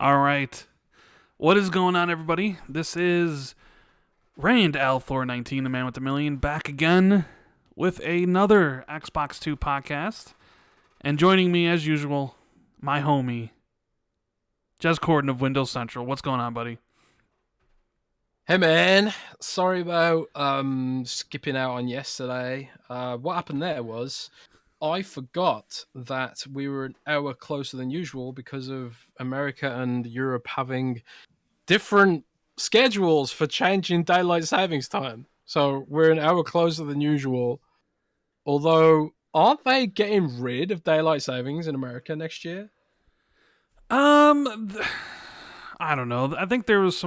All right. What is going on, everybody? This is Rand Althor 19, the man with the million, back again with another Xbox 2 podcast. And joining me, as usual, my homie, Jez Corden of Windows Central. What's going on, buddy? Hey man, sorry about skipping out on yesterday. What happened there was I forgot that we were an hour closer than usual because of America and Europe having different schedules for changing daylight savings time. So we're an hour closer than usual. Although, aren't they getting rid of daylight savings in America next year? I don't know. I think there was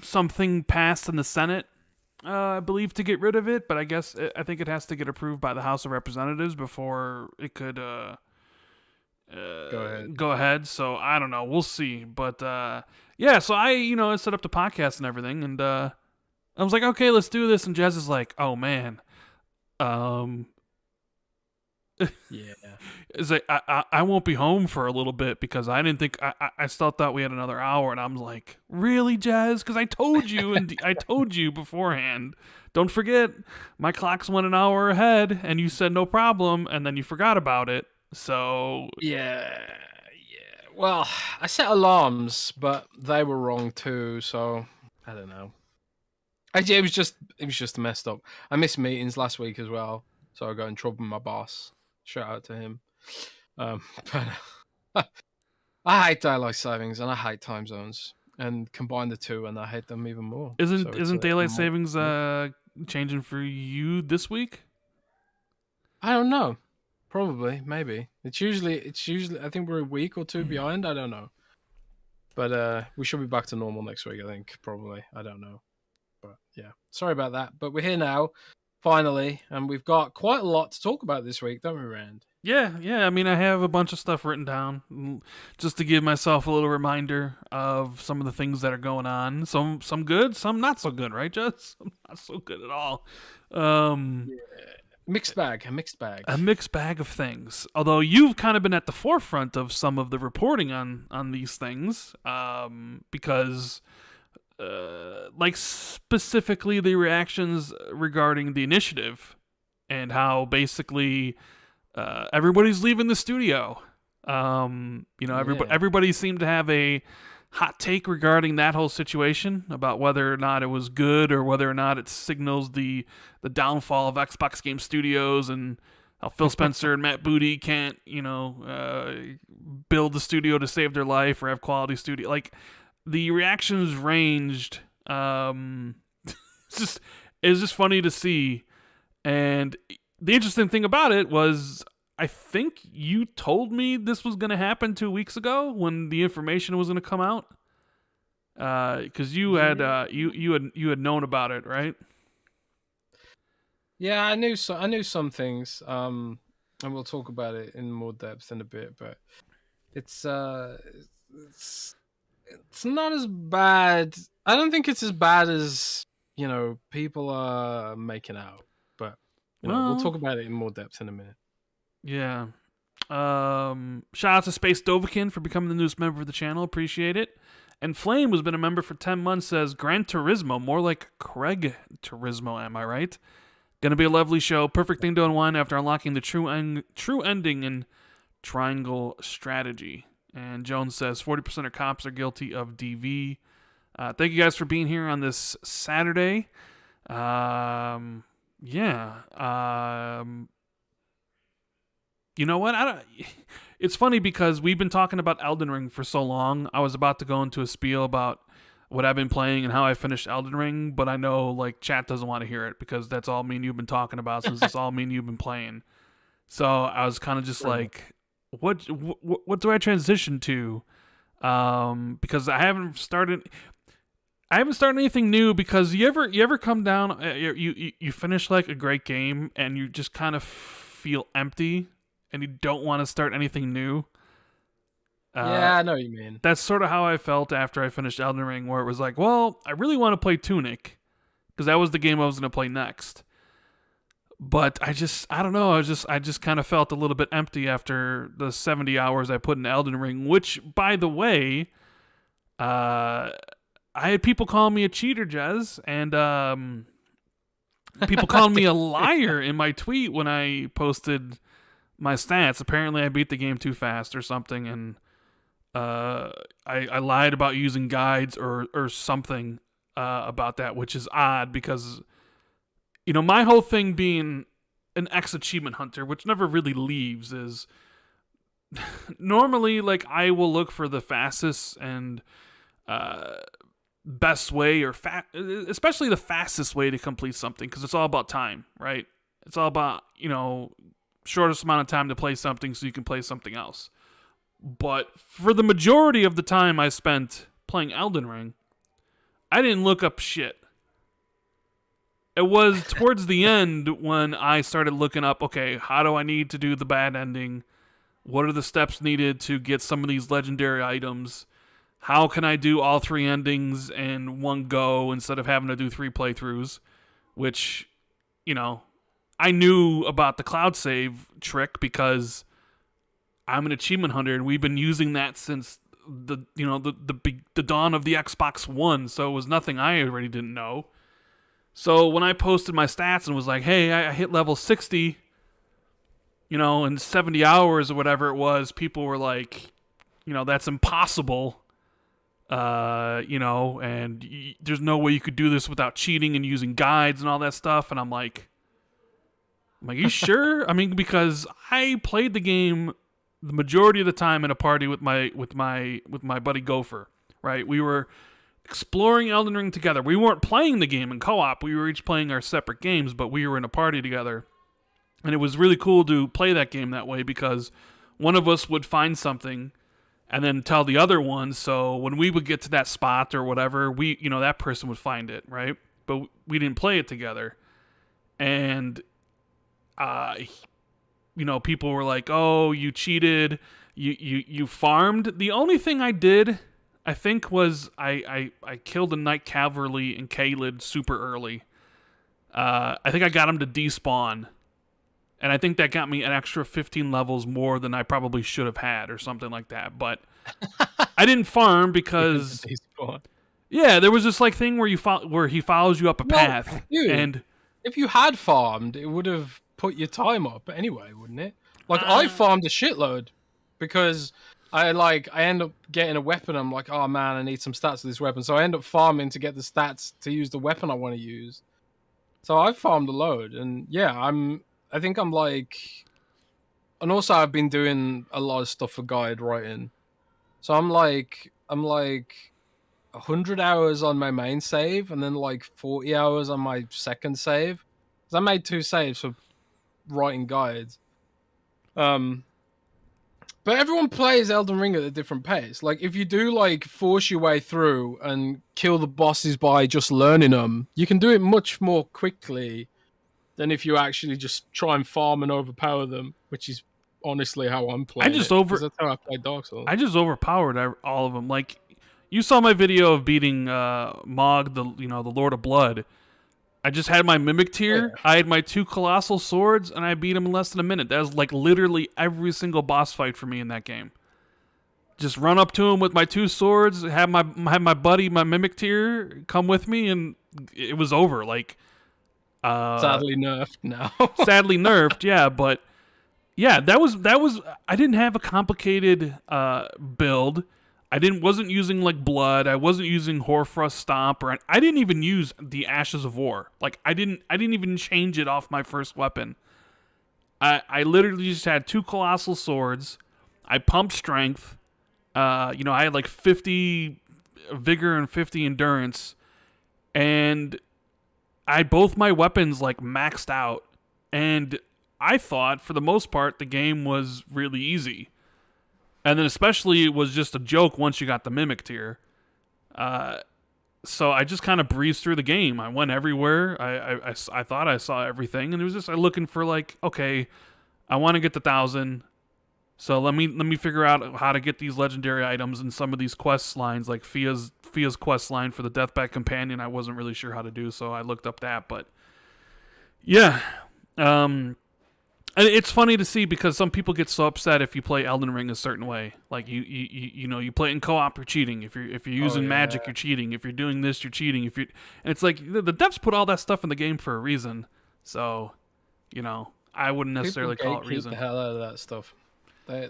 something passed in the Senate, I believe, to get rid of it, but I think it has to get approved by the House of Representatives before it could go ahead. So I don't know. We'll see. But yeah, so I set up the podcast and everything, and I was like, okay, let's do this. And Jez is like, oh man, Yeah. it's like I won't be home for a little bit because I didn't think I still thought we had another hour, and I'm like, really, Jez? Because I told you and I told you beforehand. Don't forget, my clocks went an hour ahead, and you said no problem, and then you forgot about it. So Yeah. Well, I set alarms, but they were wrong too. So I don't know. Actually, it was just messed up. I missed meetings last week as well, so I got in trouble with my boss. Shout out to him. But I hate daylight savings and I hate time zones, and combine the two, and I hate them even more. isn't daylight savings changing for you this week? I don't know. Probably, maybe. It's usually. I think we're a week or two behind. I don't know. But we should be back to normal next week. I think probably. I don't know. But yeah, sorry about that. But we're here now, finally, and we've got quite a lot to talk about this week, don't we, Rand? Yeah. I mean, I have a bunch of stuff written down just to give myself a little reminder of some of the things that are going on. Some good, some not so good, right, Jess? Some not so good at all. Mixed bag. A mixed bag. A mixed bag of things. Although you've kind of been at the forefront of some of the reporting on these things, because like specifically the reactions regarding the initiative and how basically everybody's leaving the studio. Everybody seemed to have a hot take regarding that whole situation about whether or not it was good or whether or not it signals the downfall of Xbox Game Studios, and how Phil Spencer and Matt Booty can't build the studio to save their life or have quality studio. Like, the reactions ranged. It's just funny to see. And the interesting thing about it was, I think you told me this was going to happen 2 weeks ago when the information was going to come out. Because you had you had known about it, right? Yeah, I knew some things. And we'll talk about it in more depth in a bit. But it's not as bad. I don't think it's as bad as people are making out. But we'll talk about it in more depth in a minute. Yeah. Shout out to Space Dovakin for becoming the newest member of the channel. Appreciate it. And Flame, who's been a member for 10 months, says Gran Turismo, more like Craig Turismo, am I right? Gonna be a lovely show. Perfect thing to unwind after unlocking the true ending in Triangle Strategy. And Jones says 40% of cops are guilty of DV. Thank you guys for being here on this Saturday. You know what? It's funny because we've been talking about Elden Ring for so long. I was about to go into a spiel about what I've been playing and how I finished Elden Ring, but I know like chat doesn't want to hear it because that's all me and you've been talking about since it's all me and you've been playing. So I was kind of just like, what do I transition to? Because I haven't started anything new, because you ever come down, you finish like a great game and you just kind of feel empty and you don't want to start anything new. Yeah, I know what you mean. That's sort of how I felt after I finished Elden Ring, where it was like, well, I really want to play Tunic because that was the game I was going to play next. But I don't know. I just kind of felt a little bit empty after the 70 hours I put in Elden Ring, which, by the way, I had people calling me a cheater, Jez, and people calling me a liar in my tweet when I posted my stats. Apparently, I beat the game too fast or something, and I lied about using guides or something about that, which is odd because my whole thing being an X achievement hunter, which never really leaves, is normally like I will look for the fastest and best way especially the fastest way to complete something, because it's all about time, right? It's all about shortest amount of time to play something so you can play something else. But for the majority of the time I spent playing Elden Ring, I didn't look up shit. It was towards the end when I started looking up, okay, how do I need to do the bad ending? What are the steps needed to get some of these legendary items? How can I do all 3 endings in one go instead of having to do 3 playthroughs? Which, I knew about the cloud save trick because I'm an achievement hunter, and we've been using that since the dawn of the Xbox One. So it was nothing I already didn't know. So when I posted my stats and was like, hey, I hit level 60, in 70 hours or whatever it was, people were like, that's impossible. And there's no way you could do this without cheating and using guides and all that stuff. And I'm like, you sure? I mean, because I played the game the majority of the time in a party with my buddy Gopher, right? We were exploring Elden Ring together. We weren't playing the game in co-op. We were each playing our separate games, but we were in a party together. And it was really cool to play that game that way because one of us would find something and then tell the other one. So when we would get to that spot or whatever, that person would find it, right? But we didn't play it together. And, people were like, oh, you cheated. You farmed. The only thing I did, I think, was I killed a Knight Cavalry in Caelid super early. I think I got him to despawn. And I think that got me an extra 15 levels more than I probably should have had or something like that. But I didn't farm because yeah, there was this like thing where where he follows you up a path. Dude, and if you had farmed, it would have put your time up anyway, wouldn't it? Like I farmed a shitload because I end up getting a weapon. I'm like, oh man, I need some stats for this weapon. So I end up farming to get the stats to use the weapon I want to use. So I farmed a load, and yeah, I think I'm like, and also I've been doing a lot of stuff for guide writing. So I'm like 100 hours on my main save, and then like 40 hours on my second save. Because I made 2 saves for writing guides. But everyone plays Elden Ring at a different pace. Like, if you do, like, force your way through and kill the bosses by just learning them, you can do it much more quickly than if you actually just try and farm and overpower them, which is honestly how I'm playing. That's how I play Dark Souls. I just overpowered all of them. Like, you saw my video of beating Mog, the Lord of Blood. I just had my Mimic tier, I had my 2 Colossal Swords, and I beat him in less than a minute. That was like literally every single boss fight for me in that game. Just run up to him with my 2 swords, have my buddy, my Mimic tier, come with me, and it was over. Like, sadly nerfed now. Sadly nerfed, yeah, but yeah, that was. I didn't have a complicated build. I wasn't using like blood. I wasn't using Horfrust Stomp, or I didn't even use the Ashes of War. Like I didn't even change it off my first weapon. I literally just had 2 Colossal Swords. I pumped strength. I had like 50 vigor and 50 endurance, and I had both my weapons like maxed out. And I thought for the most part the game was really easy. And then especially it was just a joke once you got the Mimic tier. So I just kind of breezed through the game. I went everywhere. I thought I saw everything. And it was just looking for like, okay, I want to get the 1,000. So let me figure out how to get these legendary items and some of these quest lines, like Fia's quest line for the Deathback Companion. I wasn't really sure how to do, so I looked up that. But yeah, And it's funny to see because some people get so upset if you play Elden Ring a certain way. Like you play it in co-op, you're cheating. If you're Oh using yeah. magic, you're cheating. If you're doing this, you're cheating. And it's like the devs put all that stuff in the game for a reason. So, I wouldn't People necessarily call it gatekeep the reason. hell out of that stuff. They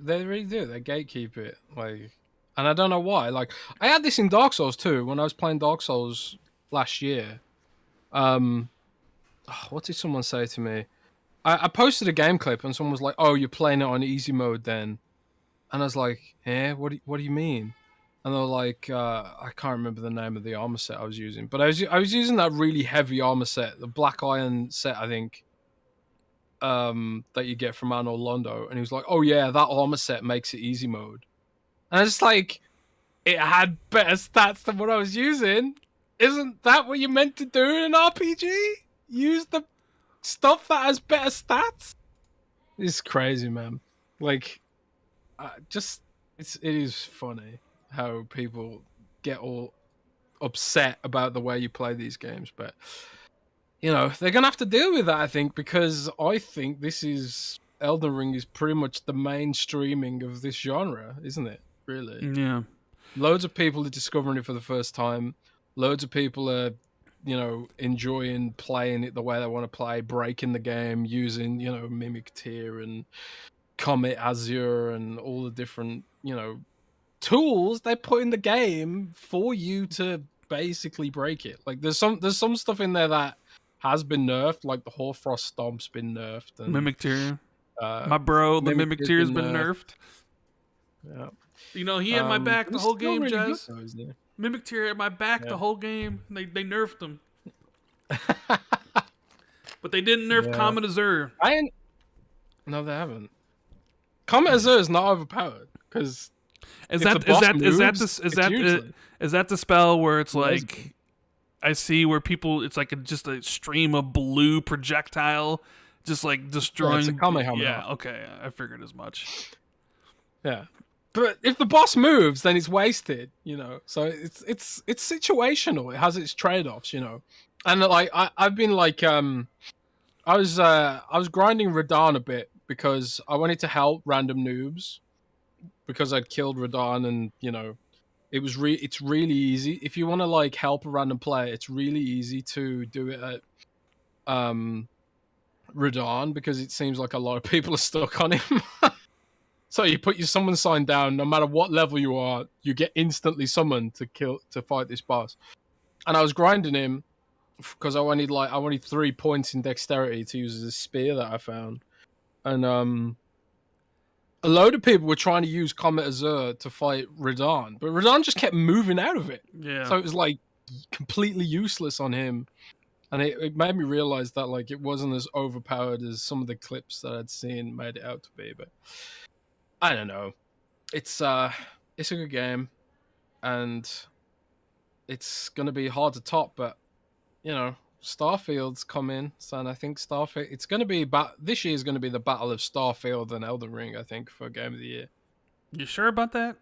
really do. They gatekeep it, and I don't know why. Like, I had this in Dark Souls too when I was playing Dark Souls last year. What did someone say to me? I posted a game clip and someone was like, "Oh, you're playing it on easy mode then?" And I was like, "Eh, what do you mean?" And they were like, "I can't remember the name of the armor set I was using, but I was using that really heavy armor set, the Black Iron set, I think." That you get from Arnold Londo, and he was like, "Oh yeah, that armor set makes it easy mode," and I was like, "It had better stats than what I was using. Isn't that what you're meant to do in an RPG? Use the stuff that has better stats?" It's crazy, man. Like, it is funny how people get all upset about the way you play these games, but they're gonna have to deal with that, I think, because I think Elden Ring is pretty much the mainstreaming of this genre, isn't it? Really, Yeah. loads of people are discovering it for the first time. Loads of people are, enjoying playing it the way they want to play, breaking the game using, Mimic Tier and Comet Azure and all the different, tools they put in the game for you to basically break it. Like, there's some stuff in there that has been nerfed, like the Hoarfrost Stomp's been nerfed, and Mimic Tier. My bro, the Mimic Tier's Tier's been nerfed. Yeah. He had my back the He's whole still game, really good Jez. though, isn't he? Mimic Tier had my back Yeah. the whole game. They nerfed him. But they didn't nerf Yeah. Comet Azure. No, they haven't. Comet Azure is not overpowered because Is if that the boss is that moves, is that usually- is that the spell where it's Amazing. like I see where people it's like just a stream of blue projectile just like destroying it's a Kamehameha. Yeah, okay, I figured as much. Yeah. But if the boss moves, then it's wasted, So it's situational. It has its trade-offs, And like I've been like I was grinding Radahn a bit because I wanted to help random noobs because I'd killed Radahn, and it's really easy if you want to like help a random player. It's really easy to do it at Radahn because it seems like a lot of people are stuck on him. So you put your summon sign down, no matter what level you are, you get instantly summoned to fight this boss. And I was grinding him because I wanted 3 points in dexterity to use as a spear that I found. And a load of people were trying to use Comet Azure to fight Radahn, but Radahn just kept moving out of it. Yeah. So it was like completely useless on him. And it made me realize that like it wasn't as overpowered as some of the clips that I'd seen made it out to be, but I don't know. It's a good game, and it's gonna be hard to top. But Starfield's coming, so and I think Starfield. It's gonna be this year is gonna be the battle of Starfield and Elden Ring. I think for Game of the Year. You sure about that?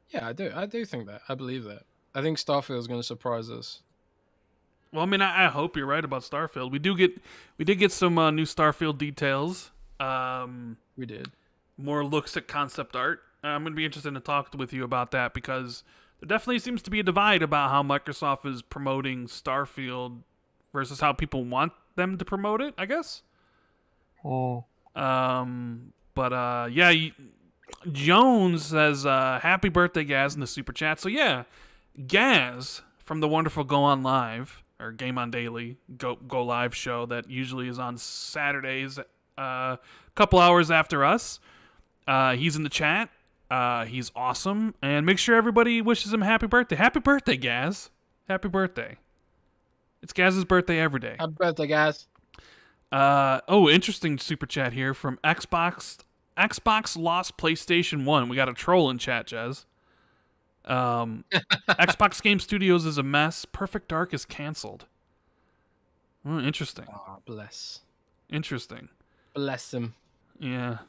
Yeah, I do. I do think that. I believe that. I think Starfield's gonna surprise us. Well, I mean, I hope you're right about Starfield. We did get some new Starfield details. We did. More looks at concept art. I'm going to be interested to talk with you about that because there definitely seems to be a divide about how Microsoft is promoting Starfield versus how people want them to promote it, I guess. Oh. Jones says, happy birthday, Gaz, in the super chat. So yeah, Gaz from the wonderful Go On Live, or Game On Daily, Go Live show that usually is on Saturdays, a couple hours after us. He's in the chat. He's awesome. And make sure everybody wishes him happy birthday. Happy birthday, Gaz. Happy birthday. It's Gaz's birthday every day. Happy birthday, guys. Interesting super chat here from Xbox lost PlayStation 1. We got a troll in chat, Jez. Xbox Game Studios is a mess. Perfect Dark is canceled. Interesting. Oh, bless. Interesting. Bless him. Yeah.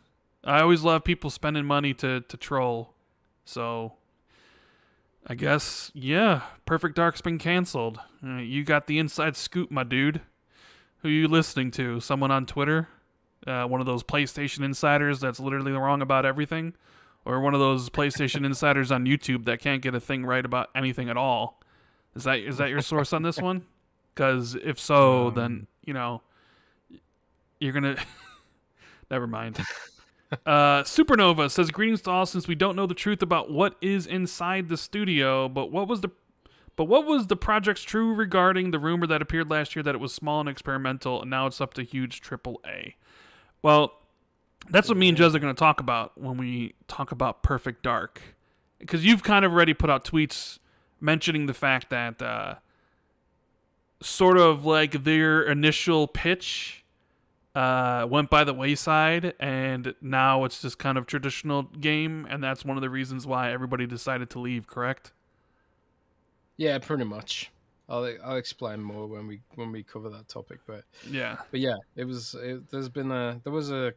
I always love people spending money to troll. So, I guess, yeah, Perfect Dark's been canceled. You got the inside scoop, my dude. Who are you listening to? Someone on Twitter? one of those PlayStation insiders that's literally wrong about everything, or one of those PlayStation insiders on YouTube that can't get a thing right about anything at all. Is that your source on this one? Because if so, then you're gonna. Never mind. Supernova says, greetings to all. Since we don't know the truth about what is inside the studio, but what was the project's true regarding the rumor that appeared last year that it was small and experimental, and now it's up to huge AAA? Well, that's what me and Jez are going to talk about when we talk about Perfect Dark, because you've kind of already put out tweets mentioning the fact that sort of like their initial pitch went by the wayside, and now it's just kind of traditional game, and that's one of the reasons why everybody decided to leave, correct? Yeah, pretty much. I'll explain more when we cover that topic, but yeah, there was a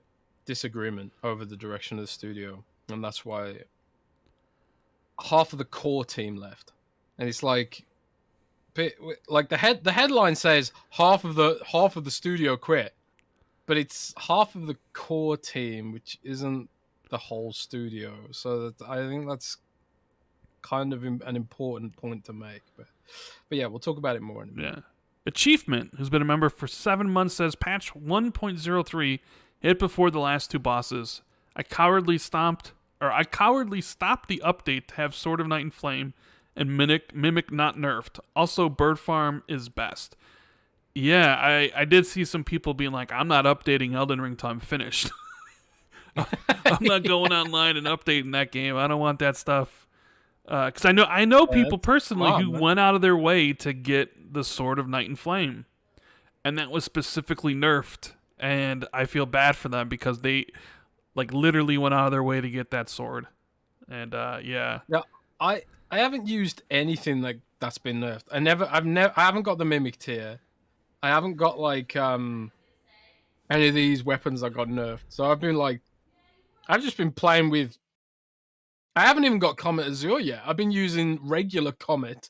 disagreement over the direction of the studio, and that's why half of the core team left. And it's like the headline says half of the studio quit, but it's half of the core team, which isn't the whole studio. So I think that's kind of an important point to make. But yeah, we'll talk about it more in a minute. Yeah. Achievement, who's been a member for 7 months, says patch 1.03 hit before the last two bosses. I cowardly stopped the update to have Sword of Night and Flame and Mimic not nerfed. Also, Bird Farm is best. Yeah, I did see some people being like, I'm not updating Elden Ring till I'm finished. I'm not going online and updating that game. I don't want that stuff. Because I know people personally who went out of their way to get the Sword of Night and Flame, and that was specifically nerfed. And I feel bad for them because they literally went out of their way to get that sword. And yeah. Yeah, I haven't used anything that's been nerfed. I haven't got the Mimic tier. I haven't got any of these weapons that got nerfed. So I've just been playing with. I haven't even got Comet Azure yet. I've been using regular Comet,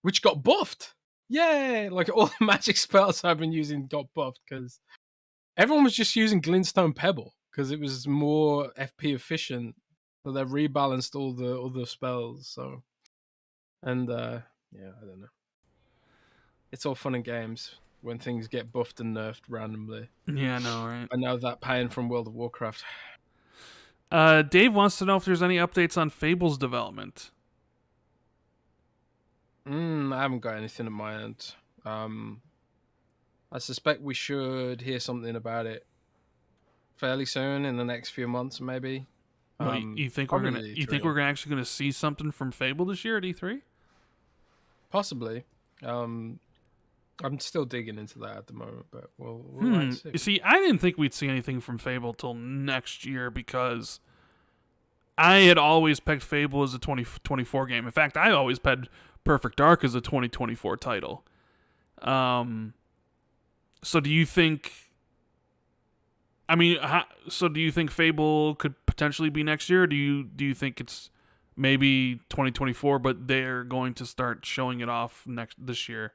which got buffed. Yay! All the magic spells I've been using got buffed because everyone was just using Glintstone Pebble because it was more FP efficient. So they rebalanced all the spells. So, and yeah, I don't know. It's all fun and games when things get buffed and nerfed randomly. Yeah, I know, right? I know that pain from World of Warcraft. Dave wants to know if there's any updates on Fables development. I haven't got anything at my end. I suspect we should hear something about it fairly soon in the next few months, maybe. You think we're actually gonna see something from Fable this year at E3? Possibly. I'm still digging into that at the moment, but we'll see. You see, I didn't think we'd see anything from Fable till next year because I had always pegged Fable as a 2024 game. In fact, I always pegged Perfect Dark as a 2024 title. So do you think? I mean, do you think Fable could potentially be next year? Or do you think it's maybe 2024, but they're going to start showing it off this year?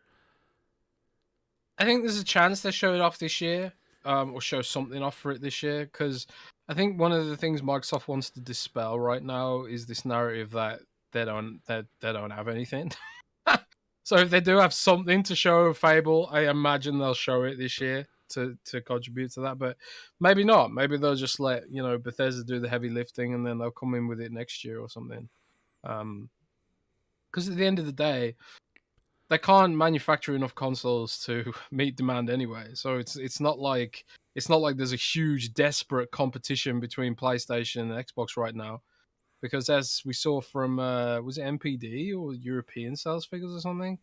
I think there's a chance they show it off this year, or show something off for it this year, because I think one of the things Microsoft wants to dispel right now is this narrative that they don't have anything. So if they do have something to show Fable, I imagine they'll show it this year to contribute to that, but maybe not. Maybe they'll just let Bethesda do the heavy lifting, and then they'll come in with it next year or something. Because at the end of the day, they can't manufacture enough consoles to meet demand anyway. So it's not like there's a huge desperate competition between PlayStation and Xbox right now, because as we saw from was it MPD or European sales figures or something,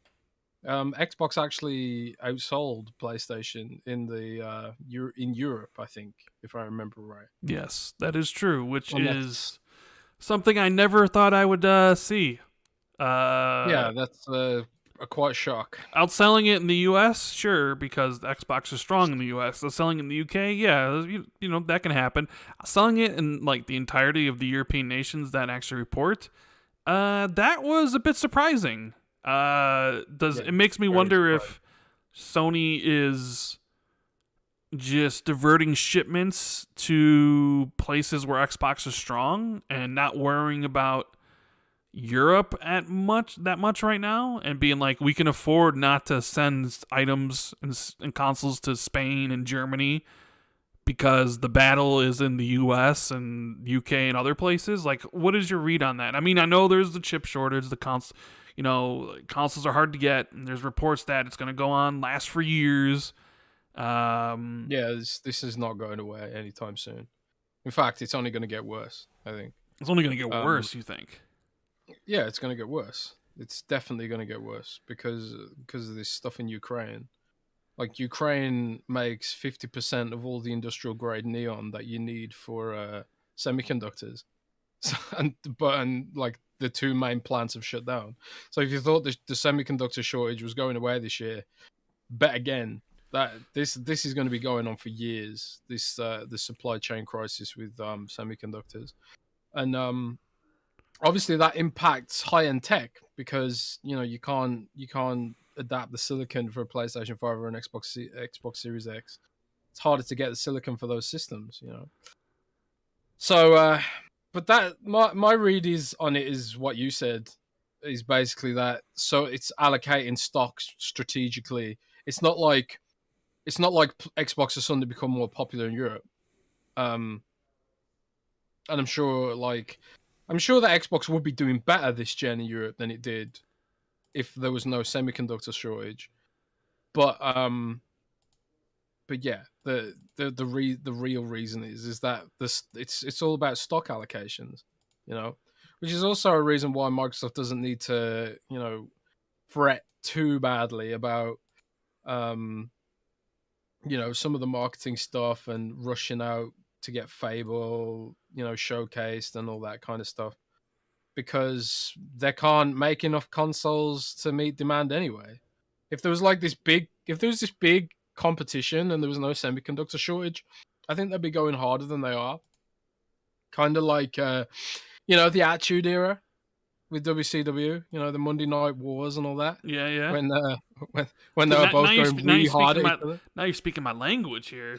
Xbox actually outsold PlayStation in Europe, I think, if I remember right. Yes, that is true, which is something I never thought I would see. Yeah, that's quite a shock. Outselling it in the US, sure, because Xbox is strong in the US. So selling it in the UK, yeah, that can happen. Selling it in the entirety of the European nations that actually report, that was a bit surprising. It makes me wonder if Sony is just diverting shipments to places where Xbox is strong and not worrying about Europe that much right now, and being like, we can afford not to send items and consoles to Spain and Germany because the battle is in the US and UK and other places. Like, what is your read on that? I mean, I know there's the chip shortage, consoles are hard to get, and there's reports that it's going to go on, last for years. Yeah, this is not going away anytime soon. In fact, it's only going to get worse, I think. It's only going to get worse, you think? Yeah, it's going to get worse. It's definitely going to get worse because of this stuff in Ukraine. Like, Ukraine makes 50% of all the industrial grade neon that you need for semiconductors. So, and like the two main plants have shut down. So if you thought the semiconductor shortage was going away this year, bet again that this is going to be going on for years. This the supply chain crisis with semiconductors, and obviously that impacts high end tech because you can't adapt the silicon for a PlayStation 5 or an Xbox Series X. It's harder to get the silicon for those systems, So, but that my read on it is what you said, is basically that. So it's allocating stocks strategically. It's not like Xbox has suddenly become more popular in Europe, and I'm sure that Xbox would be doing better this gen in Europe than it did if there was no semiconductor shortage. But yeah, the real reason is that it's all about stock allocations, which is also a reason why Microsoft doesn't need to fret too badly about some of the marketing stuff and rushing out to get Fable showcased and all that kind of stuff, because they can't make enough consoles to meet demand anyway. If there was this big competition and there was no semiconductor shortage, I think they'd be going harder than they are. Kind of like the Attitude Era with WCW, the Monday Night Wars and all that. Yeah. When they were both going really hard at each other. Now you're speaking my language here.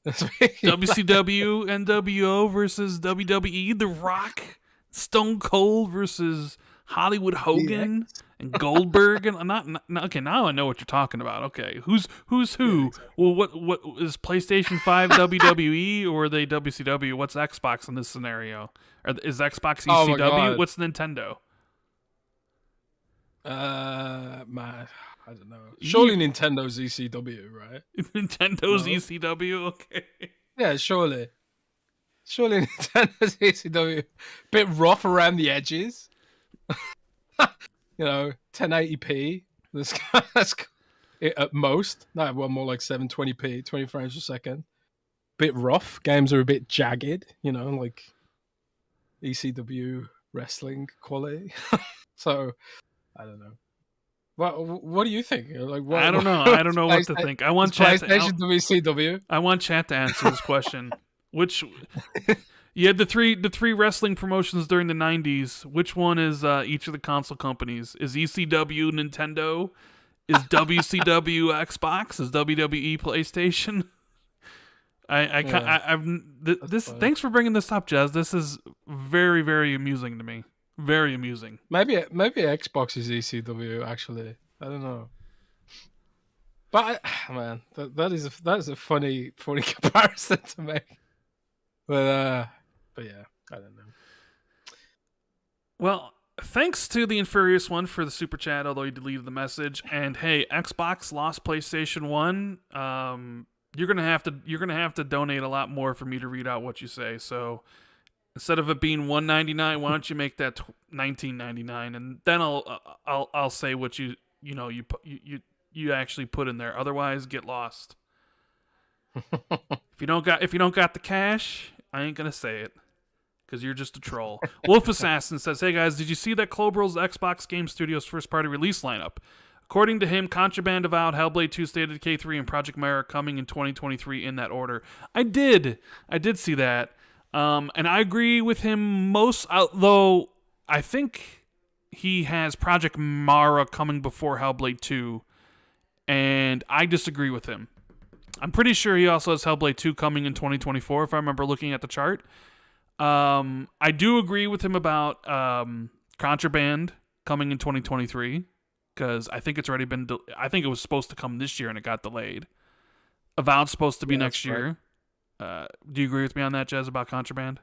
WCW, NWO versus WWE, The Rock, Stone Cold versus Hollywood Hogan and Goldberg, and okay, now I know what you're talking about. Okay, who's who? Yeah, exactly. Well, what is PlayStation 5 WWE or are they WCW? What's Xbox in this scenario? Is Xbox ECW? What's Nintendo? Man, I don't know. Surely Nintendo's ECW, right? Nintendo's ECW, okay. Yeah, surely Nintendo's ECW. Bit rough around the edges. 1080p. That's at most. No, well, more like 720p, 20 frames a second. Bit rough. Games are a bit jagged, like ECW wrestling quality. So, I don't know. What do you think? I don't know. I don't know what to think. I want chat. PlayStation WCW. I want chat to answer this question. Which you had the three wrestling promotions during the 90s. Which one is each of the console companies? Is ECW Nintendo? Is WCW Xbox? Is WWE PlayStation? Thanks for bringing this up, Jez. This is very, very amusing to me. Very amusing. Maybe Xbox is ECW. Actually, I don't know. But man, that is a funny comparison to make. But yeah, I don't know. Well, thanks to the Infurious One for the super chat, although he deleted the message. And hey, Xbox lost PlayStation 1. You're gonna have to donate a lot more for me to read out what you say. So instead of it being $1.99, why don't you make that $19.99, and then I'll say what you actually put in there. Otherwise, get lost. If you don't got the cash, I ain't gonna say it because you're just a troll. Wolf Assassin says, "Hey guys, did you see that Clobrill's Xbox Game Studios first party release lineup? According to him, Contraband Avowed, Hellblade 2, State of Decay 3, and Project Mara are coming in 2023 in that order." I did see that. And I agree with him most, although I think he has Project Mara coming before Hellblade 2, and I disagree with him. I'm pretty sure he also has Hellblade 2 coming in 2024, if I remember looking at the chart. I do agree with him about Contraband coming in 2023, because I think it's already been. I think it was supposed to come this year and it got delayed. Avowed's supposed to be next year. Right. Do you agree with me on that, Jez, about Contraband?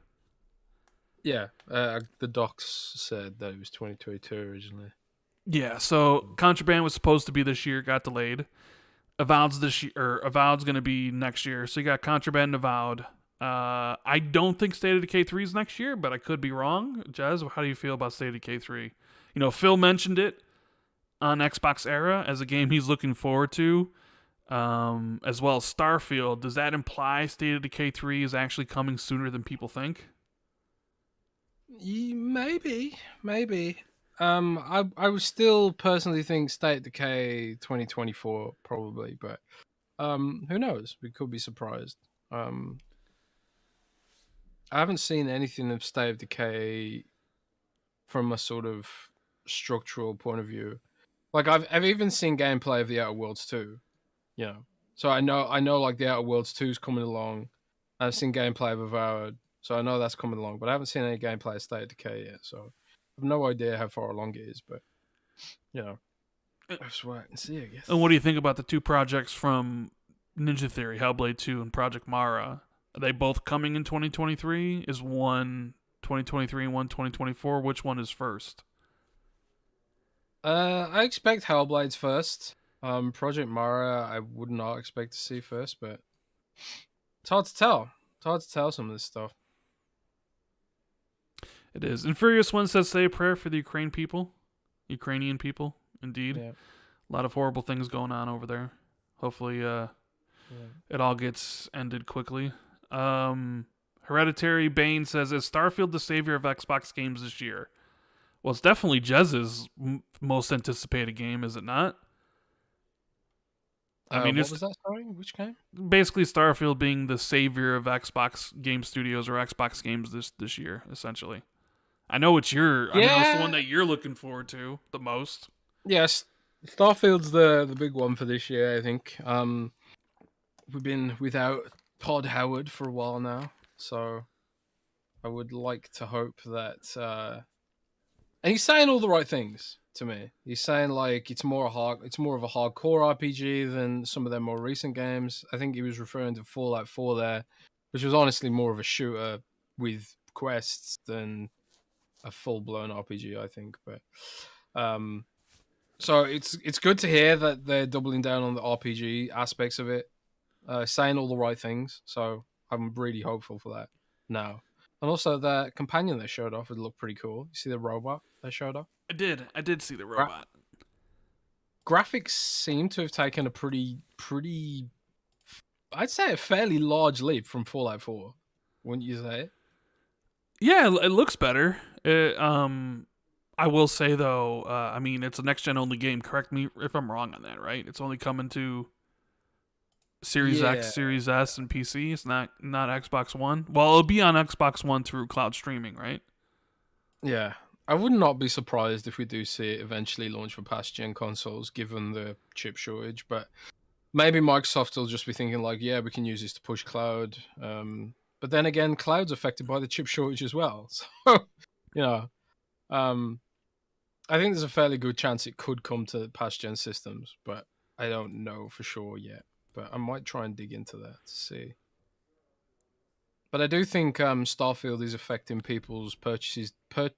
Yeah, the docs said that it was 2022 originally. Yeah, so Contraband was supposed to be this year, got delayed. Avowed's this year, or Avowed's going to be next year. So you got Contraband and Avowed. I don't think State of Decay 3 is next year, but I could be wrong. Jez, how do you feel about State of Decay 3? You know, Phil mentioned it on Xbox Era as a game he's looking forward to, as well as Starfield. Does that imply State of Decay 3 is actually coming sooner than people think? Maybe. I would still personally think State of Decay 2024 probably, but who knows? We could be surprised. I haven't seen anything of State of Decay from a sort of structural point of view. Like I've even seen gameplay of the Outer Worlds 2, you know. So I know like the Outer Worlds 2 is coming along. I've seen gameplay of Avowed, so I know that's coming along, but I haven't seen any gameplay of State of Decay yet, so I have no idea how far along it is, but you know, that's wait and see, I guess. And what do you think about the two projects from Ninja Theory, Hellblade 2 and Project Mara? Are they both coming in 2023? Is one 2023 and one 2024? Which one is first? I expect Hellblades first. Project Mara, I would not expect to see first, but it's hard to tell. It's hard to tell some of this stuff. It is. And Furious One says, say a prayer for the Ukrainian people, indeed. Yeah. A lot of horrible things going on over there. Hopefully it all gets ended quickly. Hereditary Bane says, is Starfield the savior of Xbox games this year? Well, it's definitely Jez's most anticipated game, is it not? I mean, what was that? Sorry, which game? Basically, Starfield being the savior of Xbox game studios or Xbox games this year, essentially. I know it's your. I know it's the one that you're looking forward to the most. Yes, Starfield's the big one for this year, I think. We've been without Todd Howard for a while now, so I would like to hope that. And he's saying all the right things to me. He's saying like it's more of a hardcore RPG than some of their more recent games. I think he was referring to Fallout 4 there, which was honestly more of a shooter with quests than a full-blown RPG, I think. But so it's good to hear that they're doubling down on the RPG aspects of it, saying all the right things. So I'm really hopeful for that now. And also the companion they showed off, it looked pretty cool. You see the robot they showed off? I did see the robot. Graphics seem to have taken a pretty, I'd say a fairly large leap from Fallout 4. Wouldn't you say? Yeah, it looks better. I will say though, I mean, it's a next gen only game. Correct me if I'm wrong on that, right? It's only coming to Series X, Series S, and PC. It's not Xbox One. Well, it'll be on Xbox One through cloud streaming, right? Yeah. I would not be surprised if we do see it eventually launch for past gen consoles, given the chip shortage. But maybe Microsoft will just be thinking like, yeah, we can use this to push cloud. But then again, cloud's affected by the chip shortage as well. So, you know, I think there's a fairly good chance it could come to past gen systems, but I don't know for sure yet. But I might try and dig into that to see. But I do think Starfield is affecting people's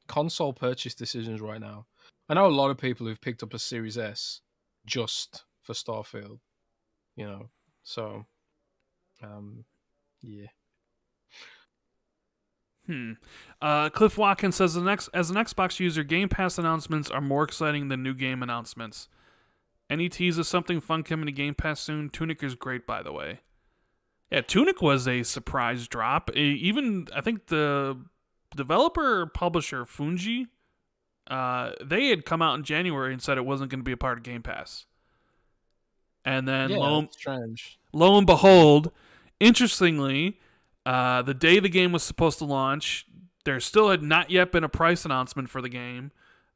console purchase decisions right now. I know a lot of people who've picked up a Series S just for Starfield, you know. So, yeah. Cliff Watkins says, as an Xbox user, Game Pass announcements are more exciting than new game announcements. Any tease of something fun coming to Game Pass soon? Tunic is great, by the way. Yeah, Tunic was a surprise drop. Even, I think the developer or publisher, Fungi, they had come out in January and said it wasn't going to be a part of Game Pass. And then lo and behold, interestingly, the day the game was supposed to launch, there still had not yet been a price announcement for the game.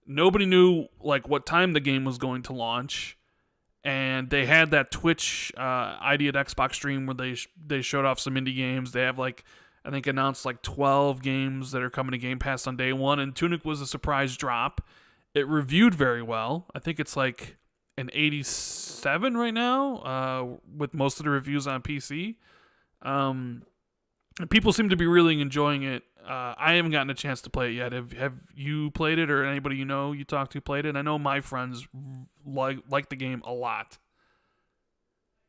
Nobody knew like what time the game was going to launch. and they had that Twitch ID at Xbox stream where they showed off some indie games. They have like, I think, announced like 12 games that are coming to Game Pass on day one, and Tunic was a surprise drop. It reviewed very well. I think it's like an 87 right now, with most of the reviews on PC. And people seem to be really enjoying it. I haven't gotten a chance to play it yet. Have you played it, or anybody you talk to played it? I know my friends like the game a lot.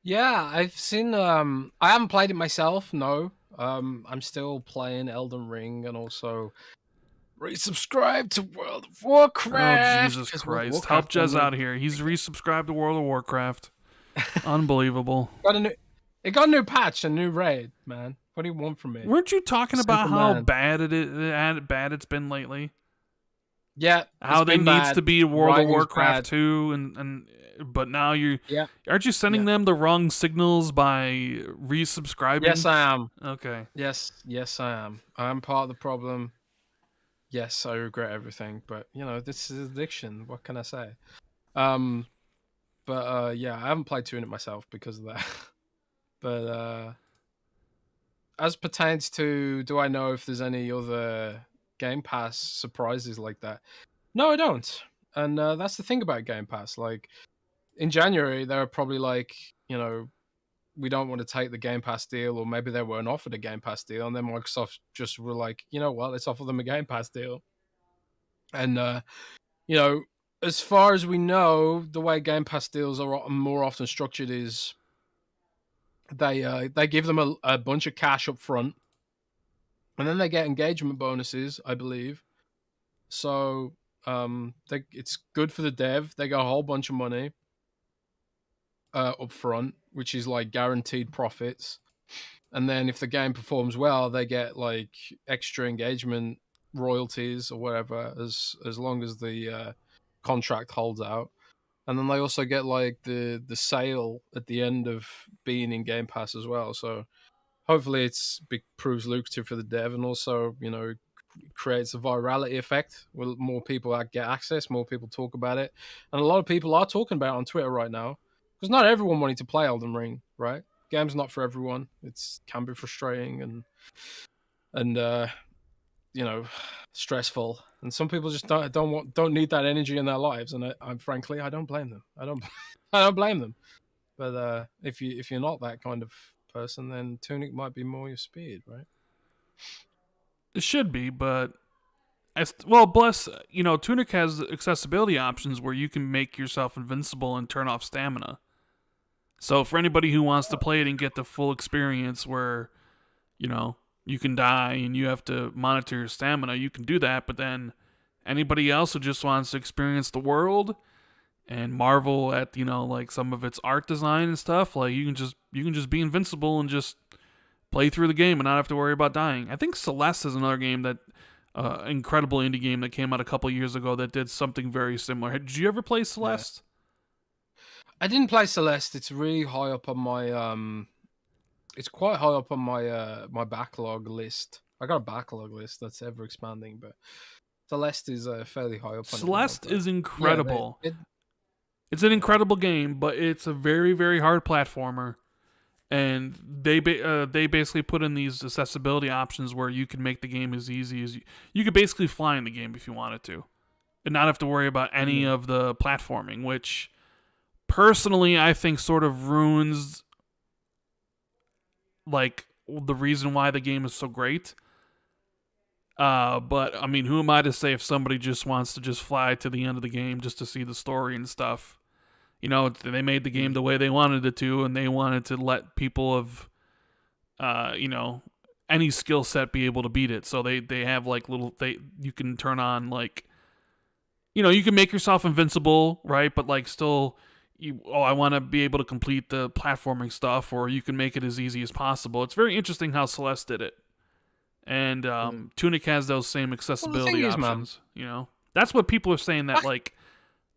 Yeah, I've seen. I haven't played it myself. No. I'm still playing Elden Ring, and also resubscribe to World of Oh, Warcraft. Jesus Christ. Help Jez out here. He's resubscribed to World of Warcraft. Unbelievable. It got a new patch, a new raid, man. What do you want from me? Weren't you talking about how man. bad it's been lately? Yeah. How there needs to be a World of Warcraft 2, but now aren't you sending them the wrong signals by resubscribing? Yes, I am. Okay. Yes, I am. I'm part of the problem. Yes, I regret everything, but this is addiction. What can I say? But yeah, I haven't played Tunic myself because of that. But as pertains to, do I know if there's any other Game Pass surprises like that? No, I don't. And that's the thing about Game Pass. Like, in January, they were probably like, we don't want to take the Game Pass deal, or maybe they weren't offered a Game Pass deal, and then Microsoft just were like, you know what, let's offer them a Game Pass deal. And, as far as we know, the way Game Pass deals are more often structured is they give them a bunch of cash up front, and then they get engagement bonuses, I believe. So it's good for the dev. They get a whole bunch of money up front, which is like guaranteed profits. And then if the game performs well, they get like extra engagement royalties or whatever, as long as the contract holds out. And then they also get like the sale at the end of being in Game Pass as well. So hopefully proves lucrative for the dev, and also creates a virality effect where more people get access, more people talk about it, and a lot of people are talking about it on Twitter right now, because not everyone wanting to play Elden Ring, right? Game's not for everyone. It can be frustrating and stressful, and some people just don't need that energy in their lives, and I'm frankly, I don't blame them. I don't blame them. But if you're not that kind of person, then Tunic might be more your speed, right? It should be, but Tunic has accessibility options where you can make yourself invincible and turn off stamina. So for anybody who wants to play it and get the full experience where, you can die and you have to monitor your stamina, you can do that. But then anybody else who just wants to experience the world and marvel at, like some of its art design and stuff, like you can just be invincible and just play through the game and not have to worry about dying. I think Celeste is another game that incredible indie game that came out a couple years ago that did something very similar. Did you ever play Celeste? Yeah. I didn't play Celeste. It's really high up on my it's quite high up on my my backlog list. I got a backlog list that's ever expanding, but Celeste is fairly high up on Celeste it. Is incredible. Yeah, it's an incredible game, but it's a very, very hard platformer. And they basically put in these accessibility options where you can make the game as easy as you could basically fly in the game if you wanted to, and not have to worry about any of the platforming, which personally I think sort of ruins like the reason why the game is so great. But I mean, who am I to say if somebody just wants to just fly to the end of the game just to see the story and stuff? They made the game the way they wanted it to, and they wanted to let people of, any skill set be able to beat it. So they have like you can turn on like, you can make yourself invincible, right? But like still, I want to be able to complete the platforming stuff, or you can make it as easy as possible. It's very interesting how Celeste did it. And Tunic has those same accessibility options. That's what people are saying that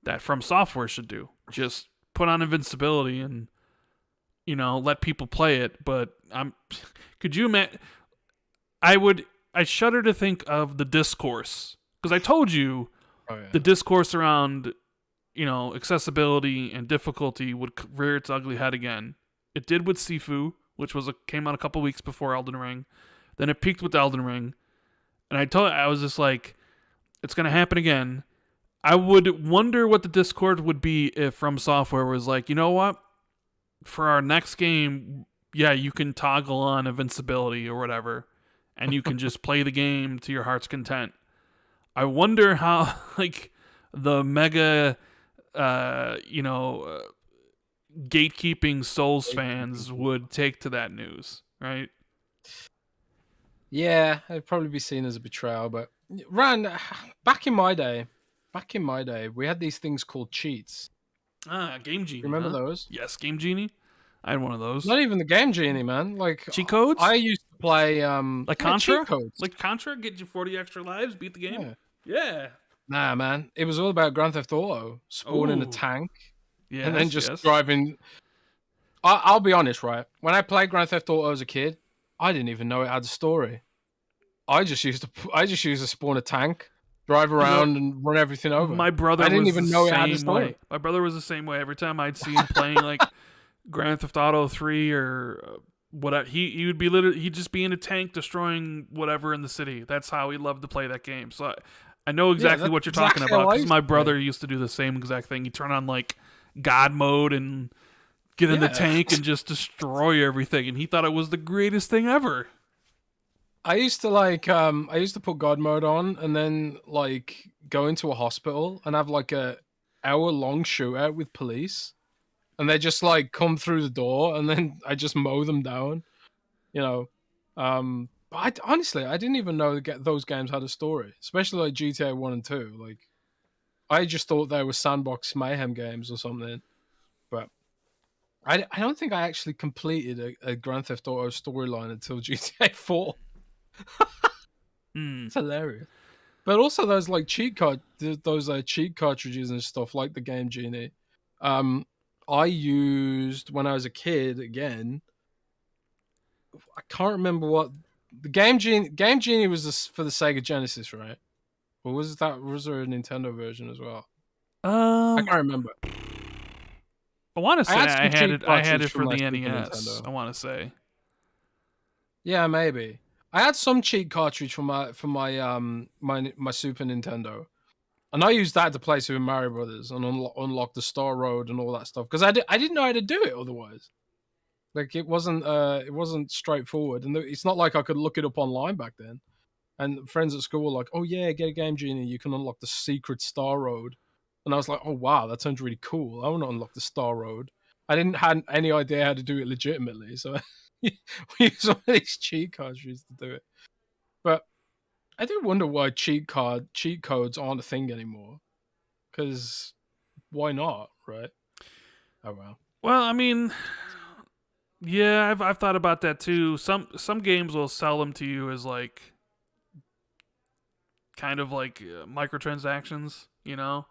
that From Software should do. Just put on invincibility and let people play it. But could you imagine? I shudder to think of the discourse, because I told you the discourse around accessibility and difficulty would rear its ugly head again. It did with Sifu, which came out a couple weeks before Elden Ring. Then it peaked with Elden Ring, and I was just like, it's gonna happen again. I would wonder what the Discord would be if From Software was like, you know what, for our next game, yeah, you can toggle on invincibility or whatever, and you can just play the game to your heart's content. I wonder how like the mega, gatekeeping Souls fans would take to that news, right? Yeah, it'd probably be seen as a betrayal. But Rand, back in my day, we had these things called cheats. Game Genie. Remember huh? those? Yes, Game Genie. I had one of those. Not even the Game Genie, man. Like Cheat codes? I used to play Like Contra? cheat codes. Like Contra, get you 40 extra lives, beat the game? Yeah. Nah, man. It was all about Grand Theft Auto, spawning a Ooh. tank, Yeah. and then just driving. I'll be honest, right? When I played Grand Theft Auto as a kid, I didn't even know it had a story. I just used to spawn a tank, drive around, and run everything over. My brother I didn't was even the know it had a same story. way. My brother was the same way. Every time I'd see him playing like Grand Theft Auto 3 or whatever, he would be he'd just be in a tank destroying whatever in the city. That's how he loved to play that game. So I know exactly what you're talking about, because my brother used to do the same exact thing. He'd turn on like God mode and get in the tank and just destroy everything, and he thought it was the greatest thing ever. I used to put God mode on and then like go into a hospital and have like a hour-long shootout with police, and they just like come through the door and then I just mow them down, you know. But honestly, I didn't even know that those games had a story, especially like GTA 1 and 2. Like, I just thought they were sandbox mayhem games or something. But I don't think I actually completed a Grand Theft Auto storyline until GTA 4. It's hilarious. But also those like cheat cartridges and stuff like the Game Genie. I used when I was a kid again. I can't remember what the Game Genie was for the Sega Genesis, right? Or was there a Nintendo version as well? I can't remember. I want to say I had it for the NES. I want to say. Yeah, maybe. I had some cheat cartridge for my Super Nintendo, and I used that to play Super Mario Brothers and unlock the Star Road and all that stuff, because I didn't know how to do it otherwise. Like it wasn't straightforward, and it's not like I could look it up online back then. And friends at school were like, "Oh yeah, get a Game Genie, you can unlock the secret Star Road," and I was like, "Oh wow, that sounds really cool. I want to unlock the Star Road." I didn't have any idea how to do it legitimately, so we use one of these cheat cartridges to do it. But I do wonder why cheat codes aren't a thing anymore. Because why not, right? Oh well. Well, I mean, yeah, I've thought about that too. Some games will sell them to you as like kind of like microtransactions, you know?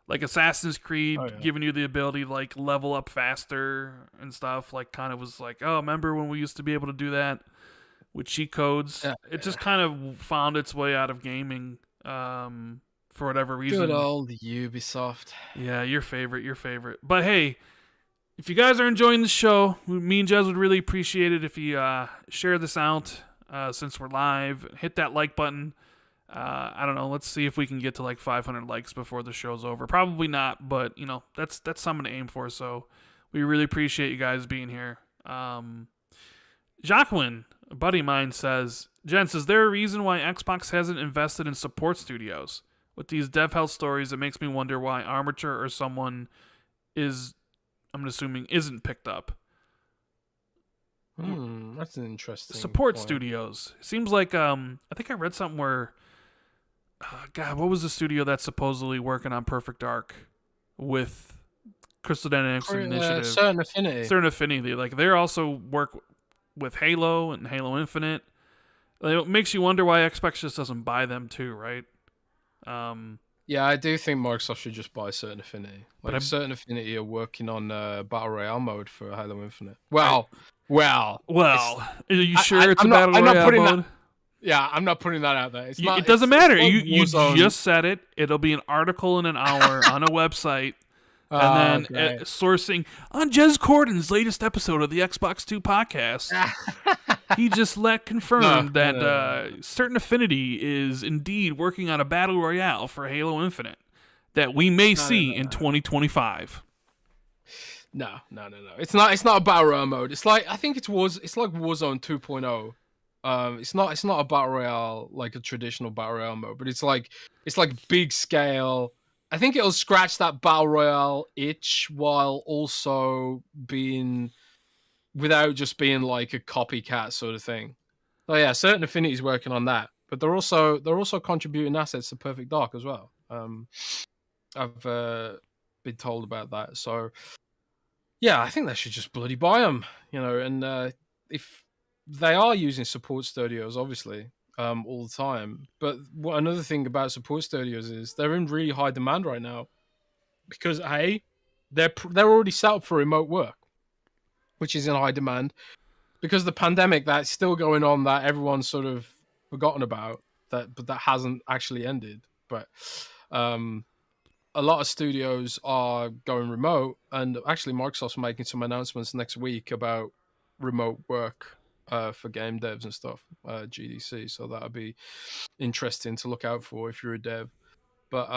Like Assassin's Creed giving you the ability to like level up faster and stuff, like kind of was like, oh, remember when we used to be able to do that with cheat codes? Yeah, it just kind of found its way out of gaming for whatever reason. Good old Ubisoft. Yeah, your favorite. But hey, if you guys are enjoying the show, me and Jez would really appreciate it if you share this out since we're live. Hit that like button. I don't know. Let's see if we can get to like 500 likes before the show's over. Probably not, but you know that's something to aim for. So we really appreciate you guys being here. Jacqueline, a buddy of mine, says, "Gents, is there a reason why Xbox hasn't invested in support studios with these dev hell stories? It makes me wonder why Armature or someone is, I'm assuming, isn't picked up." That's an interesting support point. Studios. It seems like I think I read something where. God, what was the studio that's supposedly working on Perfect Dark with Crystal Dynamics Initiative? Certain Affinity. Certain Affinity. Like, they also work with Halo and Halo Infinite. It makes you wonder why Xbox just doesn't buy them too, right? Yeah, I do think Microsoft should just buy Certain Affinity. Like, Certain Affinity are working on Battle Royale mode for Halo Infinite. Well, are you sure it's a Battle Royale mode? Yeah, I'm not putting that out there. It's not. It doesn't It's matter. like You Warzone. just said it. It'll be an article in an hour on a website, and Oh, then great. sourcing on Jez Corden's latest episode of the Xbox Two podcast. He just No, confirmed no, that no, no. Certain Affinity is indeed working on a battle royale for Halo Infinite that we may No, no, see no, in 2025. no, no, no, no. It's not. It's not a battle royale mode. It's like I think it's like Warzone 2.0. It's not. It's not a battle royale like a traditional battle royale mode, but it's like big scale. I think it'll scratch that battle royale itch while also being without just being like a copycat sort of thing. So yeah, Certain Affinity's working on that, but they're also contributing assets to Perfect Dark as well. I've been told about that. So yeah, I think they should just bloody buy them, And if they are using support studios, obviously, all the time. But another thing about support studios is they're in really high demand right now because they're already set up for remote work, which is in high demand because the pandemic that's still going on that everyone's sort of forgotten about but that hasn't actually ended. But um, a lot of studios are going remote, and actually Microsoft's making some announcements next week about remote work for game devs and stuff, GDC. So that'll be interesting to look out for if you're a dev. But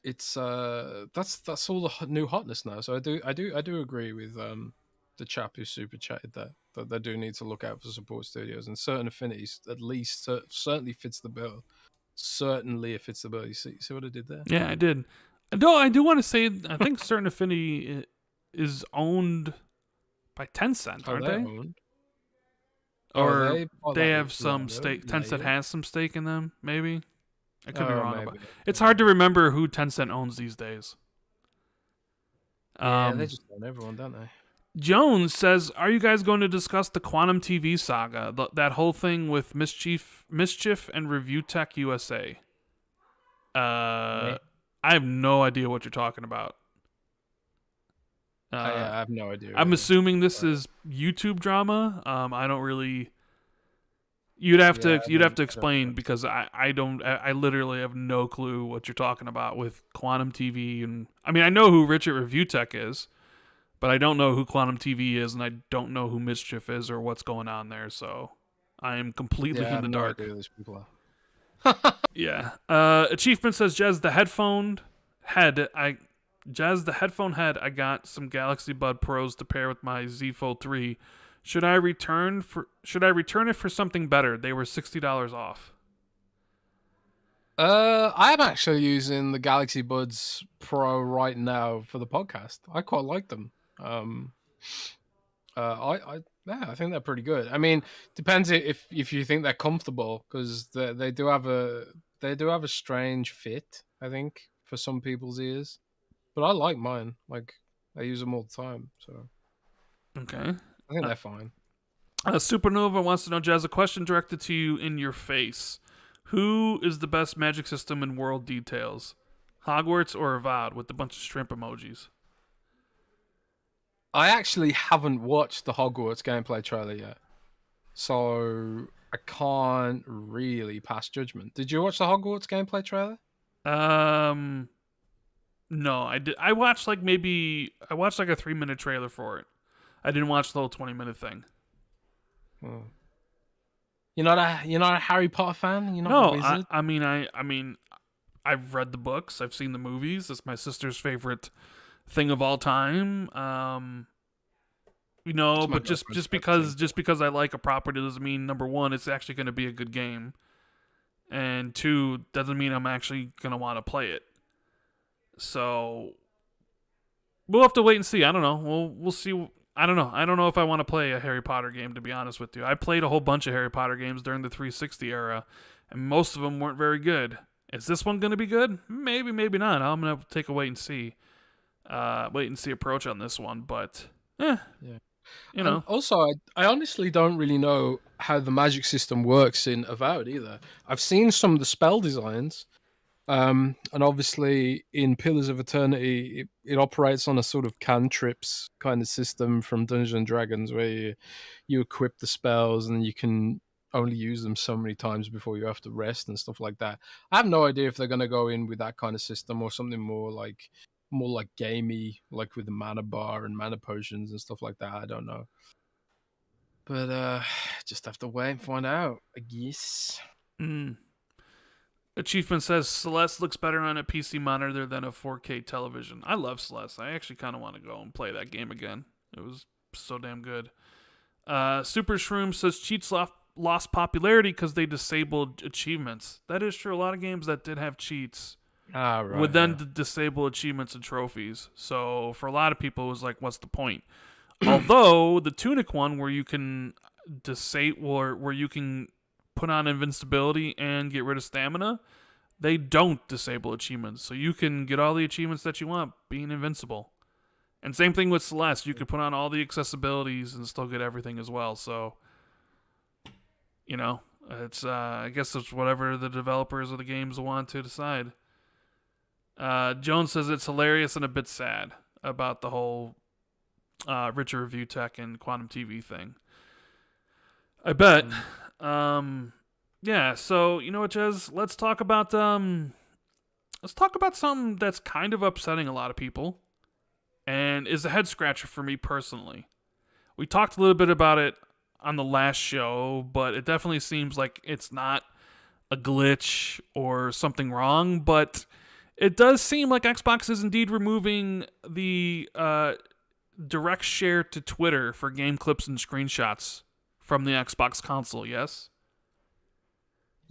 it's that's all the new hotness now. So I do agree with the chap who super chatted that they do need to look out for support studios, and Certain Affinities at least certainly fits the bill. Certainly it fits the bill. You see what I did there? Yeah, I did. No, I do want to say I think Certain Affinity is owned by Tencent, Oh, aren't they're they? owned. Oh, Or they bought they that have some Lando, stake. yeah, Tencent yeah. has some stake in them. Maybe I could be Oh, wrong about. maybe. It's hard to remember who Tencent owns these days. Yeah, they Um, just own everyone, don't they? Jones says, "Are you guys going to discuss the Quantum TV saga? That whole thing with Mischief, and Review Tech USA." Yeah. I have no idea what you're talking about. I have no idea I'm either. assuming this is YouTube drama. I don't really. You'd have Yeah, to I don't explain know. because I don't I literally have no clue what you're talking about with Quantum TV. And I mean, I know who Richard Review Tech is, but I don't know who Quantum TV is, and I don't know who Mischief is or what's going on there. So I am completely Yeah, I in have the no dark. idea who these people are. Yeah. Achievement says Jez the headphone head. Jez the headphone head. I got some Galaxy Bud Pros to pair with my Z Fold 3. Should I return it for something better? They were $60 off. I'm actually using the Galaxy Buds Pro right now for the podcast. I quite like them. Yeah, I think they're pretty good. I mean, depends if you think they're comfortable because they do have a strange fit. I think for some people's ears, but I like mine. Like I use them all the time, so Okay. I think they're fine. Supernova wants to know, Jazz, a question directed to you in your face. Who is the best magic system in world details? Hogwarts or Avad with a bunch of shrimp emojis? I actually haven't watched the Hogwarts gameplay trailer yet, so I can't really pass judgment. Did you watch the Hogwarts gameplay trailer? Um, no, I did. I watched like a 3-minute trailer for it. I didn't watch the whole 20-minute thing. Hmm. You're not a Harry Potter fan. You're not a No, wizard. I mean, I've read the books. I've seen the movies. It's my sister's favorite thing of all time. It's my But girlfriend's favorite thing. just because I like a property doesn't mean, number one, it's actually going to be a good game, and two, doesn't mean I'm actually going to want to play it. So we'll have to wait and see. I don't know. We'll see. I don't know. I don't know if I want to play a Harry Potter game, to be honest with you. I played a whole bunch of Harry Potter games during the 360 era, and most of them weren't very good. Is this one going to be good? Maybe, maybe not. I'm going to take a wait and see approach on this one. But, Yeah. you know. And also, I honestly don't really know how the magic system works in Avowed either. I've seen some of the spell designs, and obviously in Pillars of Eternity, it operates on a sort of cantrips kind of system from Dungeons and Dragons, where you equip the spells and you can only use them so many times before you have to rest and stuff like that. I have no idea if they're going to go in with that kind of system or something more like gamey, like with the mana bar and mana potions and stuff like that. I don't know. But just have to wait and find out, I guess. Mm. Achievement says Celeste looks better on a PC monitor than a 4K television. I love Celeste. I actually kind of want to go and play that game again. It was so damn good. Super Shroom says cheats lost popularity because they disabled achievements. That is true. A lot of games that did have cheats would then disable achievements and trophies. So for a lot of people, it was like, what's the point? Although the Tunic one, where you can disable or where you can put on invincibility and get rid of stamina, they don't disable achievements. So you can get all the achievements that you want being invincible. And same thing with Celeste. You could put on all the accessibilities and still get everything as well. So, you know, it's I guess it's whatever the developers of the games want to decide. Jones says it's hilarious and a bit sad about the whole richer review tech and quantum TV thing. I bet. Yeah, so you know what, Jez? Let's talk about something that's kind of upsetting a lot of people and is a head scratcher for me personally. We talked a little bit about it on the last show, but it definitely seems like it's not a glitch or something wrong, but it does seem like Xbox is indeed removing the direct share to Twitter for game clips and screenshots from the Xbox console, yes?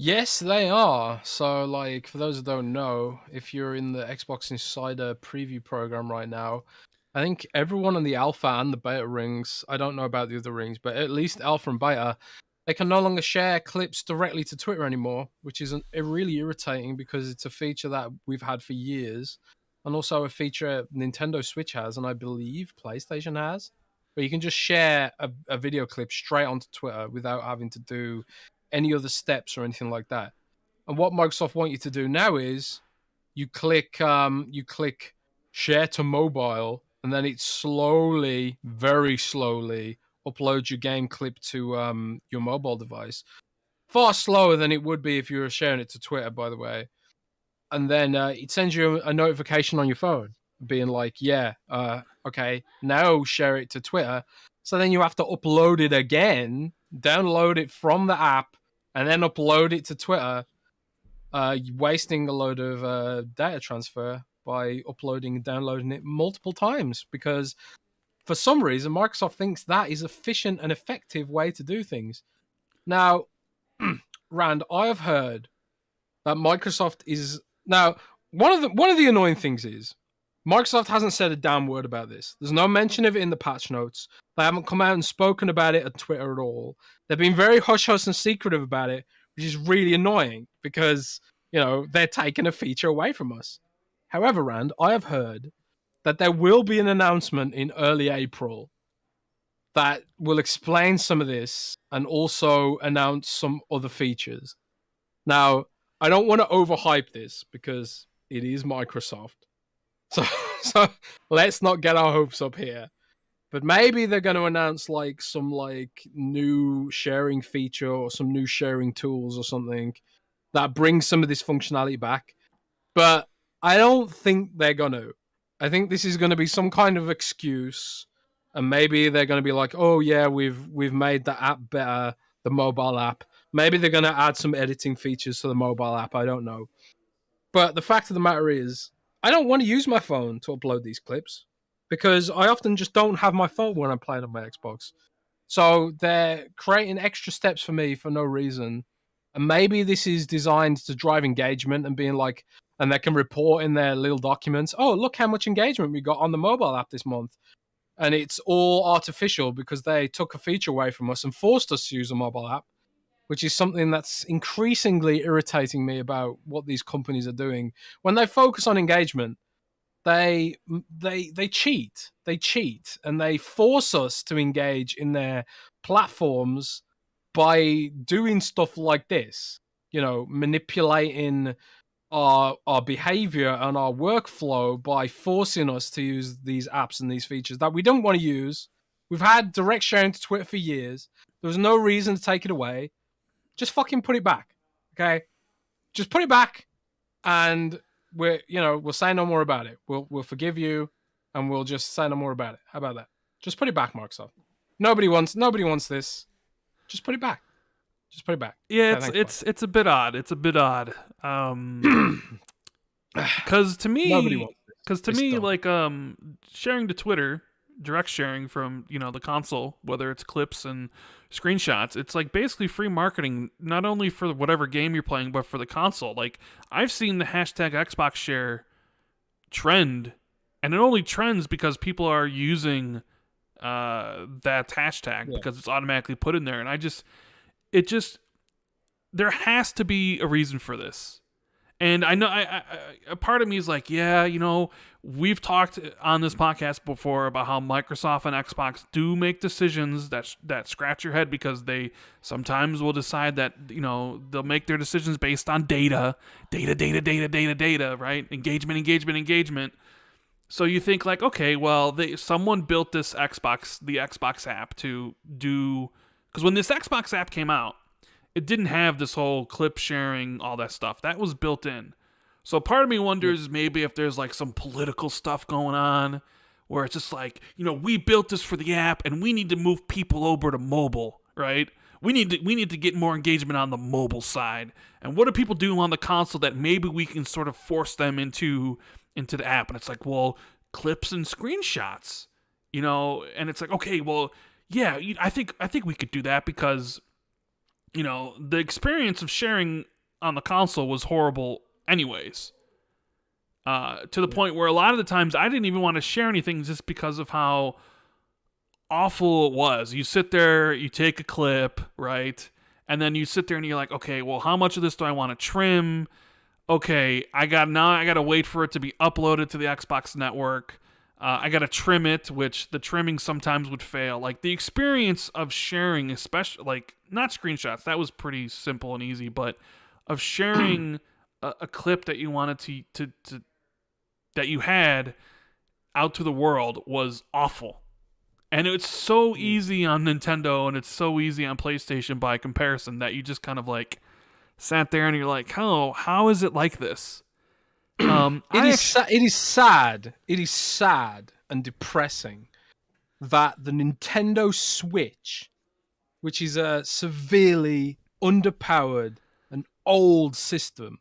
Yes, they are. So, like, for those who don't know, if you're in the Xbox Insider preview program right now, I think everyone in the alpha and the beta rings, I don't know about the other rings, but at least alpha and beta, they can no longer share clips directly to Twitter anymore, which is really irritating because it's a feature that we've had for years, and also a feature Nintendo Switch has, and I believe PlayStation has, where you can just share a video clip straight onto Twitter without having to do any other steps or anything like that. And what Microsoft want you to do now is you click share to mobile, and then it slowly, very slowly, uploads your game clip to your mobile device. Far slower than it would be if you were sharing it to Twitter, by the way. And then it sends you a notification on your phone, being like, "Yeah, okay, now share it to Twitter." So then you have to upload it again, download it from the app, and then upload it to Twitter, wasting a load of data transfer by uploading and downloading it multiple times because for some reason Microsoft thinks that is efficient and effective way to do things. Now, Rand, I have heard that Microsoft is now one of the annoying things is Microsoft hasn't said a damn word about this. There's no mention of it in the patch notes. They haven't come out and spoken about it on Twitter at all. They've been very hush-hush and secretive about it, which is really annoying because, you know, they're taking a feature away from us. However, Rand, I have heard that there will be an announcement in early April that will explain some of this and also announce some other features. Now, I don't want to overhype this because it is Microsoft. So let's not get our hopes up here. But maybe they're going to announce like some like new sharing feature or some new sharing tools or something that brings some of this functionality back. But I don't think they're going to. I think this is going to be some kind of excuse, and maybe they're going to be like, "Oh yeah, we've made the app better, the mobile app." Maybe they're going to add some editing features to the mobile app. I don't know. But the fact of the matter is, I don't want to use my phone to upload these clips because I often just don't have my phone when I'm playing on my Xbox. So they're creating extra steps for me for no reason. And maybe this is designed to drive engagement and being like, and they can report in their little documents, oh, look how much engagement we got on the mobile app this month. And it's all artificial because they took a feature away from us and forced us to use a mobile app, which is something that's increasingly irritating me about what these companies are doing. When they focus on engagement, they cheat. They cheat and they force us to engage in their platforms by doing stuff like this. You know, manipulating our behavior and our workflow by forcing us to use these apps and these features that we don't want to use. We've had direct sharing to Twitter for years. There was no reason to take it away. just fucking put it back. Okay, just put it back, and we'll say no more about it. We'll forgive you, and we'll just say no more about it. How about that? Just put it back, Microsoft. Nobody wants this. Just put it back. Just put it back. Yeah, Okay, thanks, it's a bit odd. It's a bit odd. Because to nobody me, wants this. It's dumb. like sharing to Twitter, direct sharing from the console, whether it's clips and screenshots, it's like basically free marketing, not only for whatever game you're playing, but for the console. Like I've seen the hashtag Xbox share trend, and it only trends because people are using that hashtag because it's automatically put in there, and it just there has to be a reason for this. And I know a part of me is like, yeah, we've talked on this podcast before about how Microsoft and Xbox do make decisions that scratch your head because they sometimes will decide that, they'll make their decisions based on data, right? Engagement. So you think like, okay, well, someone built the Xbox app to do, because when this Xbox app came out, it didn't have this whole clip sharing, all that stuff. That was built in. So part of me wonders maybe if there's like some political stuff going on where it's just like, we built this for the app and we need to move people over to mobile, right? We need to get more engagement on the mobile side. And what do people do on the console that maybe we can sort of force them into the app? And it's like, well, clips and screenshots, and it's like, okay, well, yeah, I think we could do that because the experience of sharing on the console was horrible anyways. To the point where a lot of the times I didn't even want to share anything just because of how awful it was. You sit there, you take a clip, right? And then you sit there and you're like, okay, well, how much of this do I want to trim? Okay, I got to wait for it to be uploaded to the Xbox network. I got to trim it, which the trimming sometimes would fail. Like the experience of sharing, especially like not screenshots, that was pretty simple and easy, but of sharing a clip that you wanted to that you had out to the world was awful. And it's so easy on Nintendo and it's so easy on PlayStation by comparison that you just kind of like sat there and you're like, oh, how is it like this? It is sad. It is sad and depressing that the Nintendo Switch, which is a severely underpowered and old system,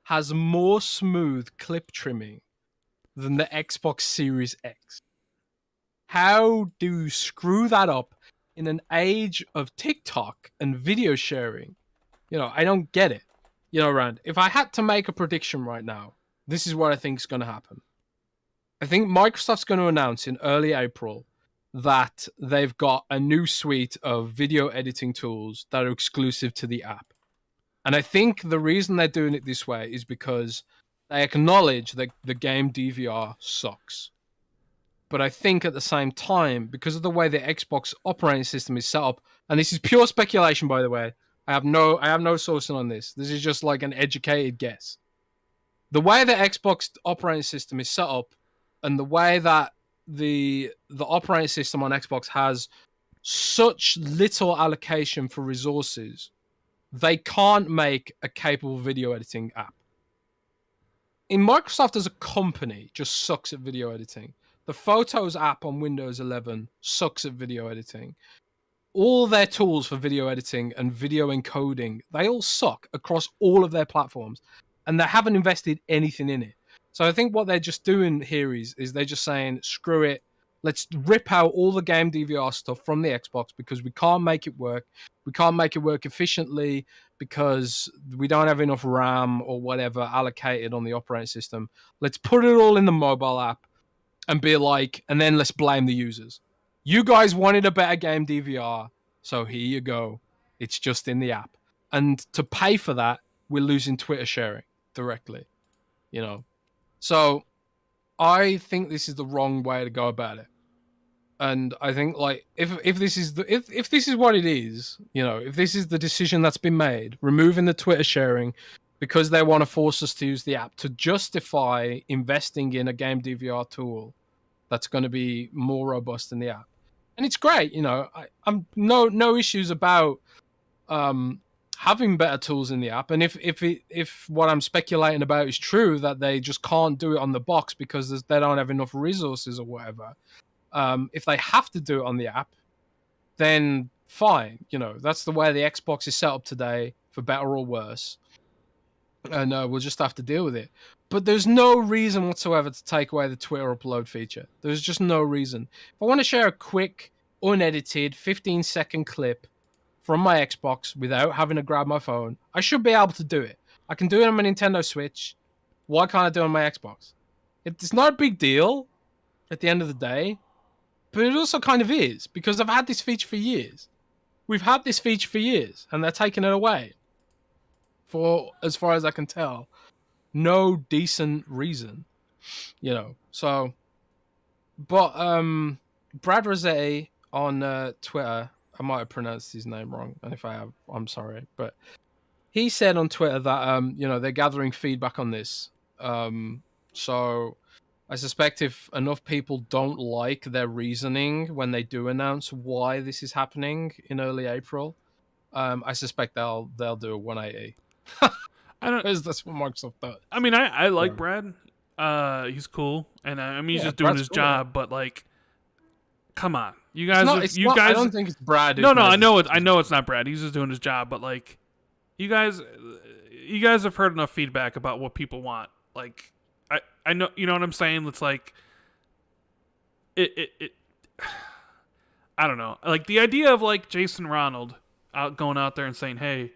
has more smooth clip trimming than the Xbox Series X. How do you screw that up in an age of TikTok and video sharing? I don't get it. Rand, if I had to make a prediction right now, this is what I think is going to happen. I think Microsoft's going to announce in early April that they've got a new suite of video editing tools that are exclusive to the app. And I think the reason they're doing it this way is because they acknowledge that the game DVR sucks. But I think at the same time, because of the way the Xbox operating system is set up, and this is pure speculation, by the way, I have no sourcing on this. This is just like an educated guess. The way the Xbox operating system is set up, and the way that the operating system on Xbox has such little allocation for resources, they can't make a capable video editing app. In Microsoft as a company, just sucks at video editing. The Photos app on Windows 11 sucks at video editing. All their tools for video editing and video encoding, they all suck across all of their platforms. And they haven't invested anything in it. So I think what they're just doing here is they're just saying, screw it. Let's rip out all the game DVR stuff from the Xbox because we can't make it work. We can't make it work efficiently because we don't have enough RAM or whatever allocated on the operating system. Let's put it all in the mobile app and be like, and then let's blame the users. You guys wanted a better game DVR, so here you go. It's just in the app. And to pay for that, we're losing Twitter sharing directly, So I think this is the wrong way to go about it. And I think like if this is if this is what it is, if this is the decision that's been made, removing the Twitter sharing because they want to force us to use the app to justify investing in a game DVR tool that's going to be more robust than the app. And it's great, I'm no issues about having better tools in the app, and if what I'm speculating about is true, that they just can't do it on the box because they don't have enough resources or whatever. If they have to do it on the app, then fine. That's the way the Xbox is set up today, for better or worse, and we'll just have to deal with it. But there's no reason whatsoever to take away the Twitter upload feature. There's just no reason. If I want to share a quick, unedited 15-second clip from my Xbox without having to grab my phone, I should be able to do it. I can do it on my Nintendo Switch. Why can't I do it on my Xbox? It's not a big deal at the end of the day, but it also kind of is, because I've had this feature for years. We've had this feature for years, and they're taking it away. For as far as I can tell, no decent reason, So, but Brad Rossetti on Twitter, I might have pronounced his name wrong, and if I have, I'm sorry. But he said on Twitter that they're gathering feedback on this. So I suspect if enough people don't like their reasoning when they do announce why this is happening in early April, I suspect they'll do a 180. I don't. Because that's what Microsoft does. I mean, I like Brad. He's cool, and I mean, he's just doing his job. But like, come on, you guys. I don't think it's Brad. No, I know it. I know it's not Brad. He's just doing his job. But like, you guys have heard enough feedback about what people want. Like, I know, you know what I'm saying. It's like, it. I don't know. Like the idea of like Jason Ronald going out there and saying, hey,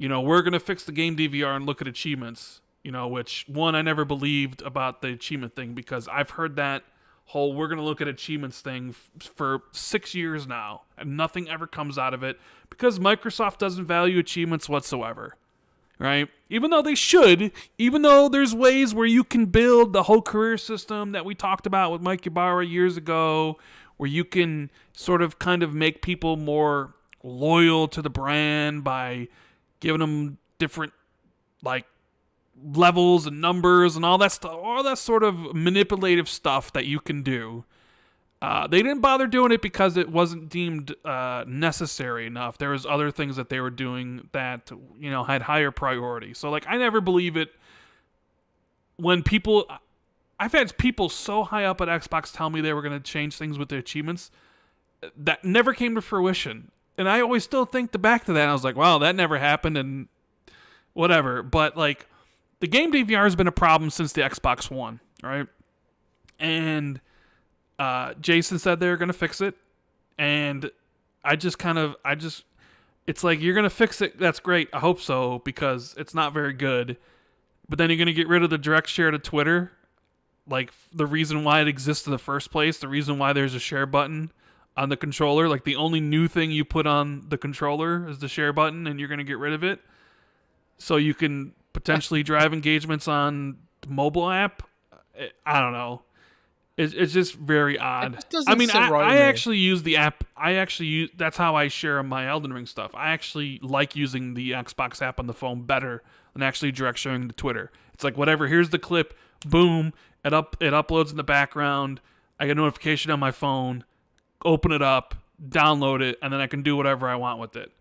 we're going to fix the game DVR and look at achievements, which, one, I never believed about the achievement thing, because I've heard that whole we're going to look at achievements thing for 6 years now, and nothing ever comes out of it because Microsoft doesn't value achievements whatsoever, right? Even though they should, even though there's ways where you can build the whole career system that we talked about with Mike Ybarra years ago, where you can sort of kind of make people more loyal to the brand by giving them different like levels and numbers and all that stuff, all that sort of manipulative stuff that you can do. They didn't bother doing it because it wasn't deemed necessary enough. There was other things that they were doing that had higher priority. So like, I never believe it when I've had people so high up at Xbox tell me they were going to change things with the achievements that never came to fruition. And I always still think back to that. And I was like, wow, that never happened and whatever. But like, the game DVR has been a problem since the Xbox One, right? And Jason said they were going to fix it. And it's like, you're going to fix it. That's great. I hope so, because it's not very good. But then you're going to get rid of the direct share to Twitter. Like, the reason why it exists in the first place, the reason why there's a share button on the controller, like the only new thing you put on the controller is the share button, and you're going to get rid of it so you can potentially drive engagements on the mobile app. I don't know. It's just very odd. I mean, I actually use the app. That's how I share my Elden Ring stuff. I actually like using the Xbox app on the phone better than actually direct sharing to Twitter. It's like, whatever, here's the clip, boom, it uploads in the background. I get a notification on my phone, open it up, download it, and then I can do whatever I want with it.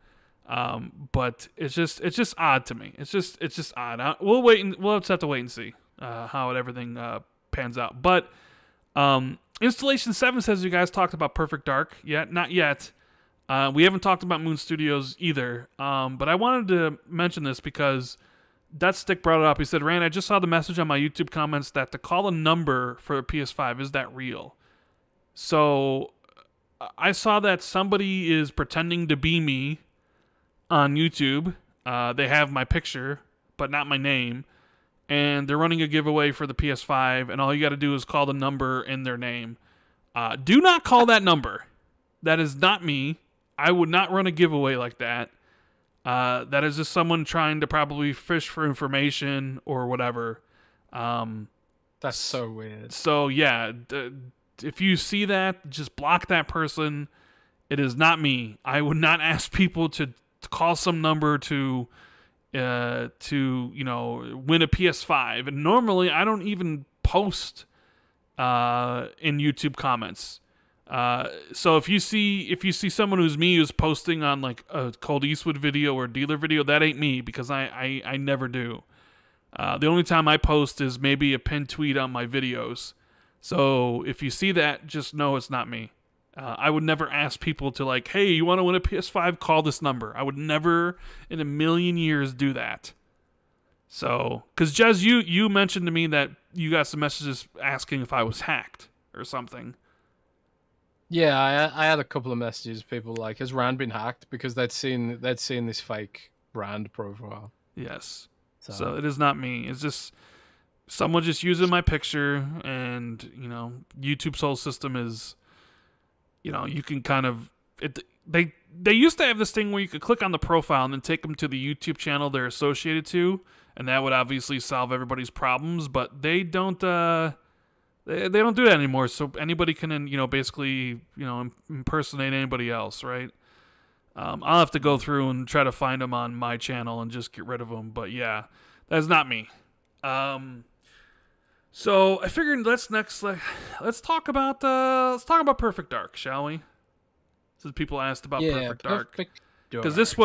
But it's just odd to me. It's just odd. We'll just have to wait and see how everything pans out. But Installation 7 says you guys talked about Perfect Dark yet? Not yet. We haven't talked about Moon Studios either. But I wanted to mention this because that Stick brought it up. He said, Rand, I just saw the message on my YouTube comments that to call a number for a PS5, is that real? So I saw that somebody is pretending to be me on YouTube. They have my picture, but not my name. And they're running a giveaway for the PS5, and all you got to do is call the number in their name. Do not call that number. That is not me. I would not run a giveaway like that. That is just someone trying to probably fish for information or whatever. That's so weird. So, yeah, if you see that, just block that person. It is not me. I would not ask people to call some number to win a PS5. And normally I don't even post in YouTube comments. So if you see someone who's me who's posting on like a Cold Eastwood video or dealer video, that ain't me because I never do. The only time I post is maybe a pinned tweet on my videos. So if you see that, just know it's not me. I would never ask people to like, hey, you want to win a PS5? Call this number. I would never in a million years do that. So, because Jez, you mentioned to me that you got some messages asking if I was hacked or something. Yeah, I had a couple of messages. People like, has Rand been hacked? Because they'd seen this fake Rand profile. Yes. So So it is not me. It's just someone just using my picture, and YouTube's whole system is, you can kind of it. They used to have this thing where you could click on the profile and then take them to the YouTube channel they're associated to, and that would obviously solve everybody's problems. But they don't. They don't do that anymore. So anybody can, basically, impersonate anybody else, right? I'll have to go through and try to find them on my channel and just get rid of them. But yeah, that's not me. So I figured let's talk about Perfect Dark, shall we? Since people asked about Perfect Dark, because this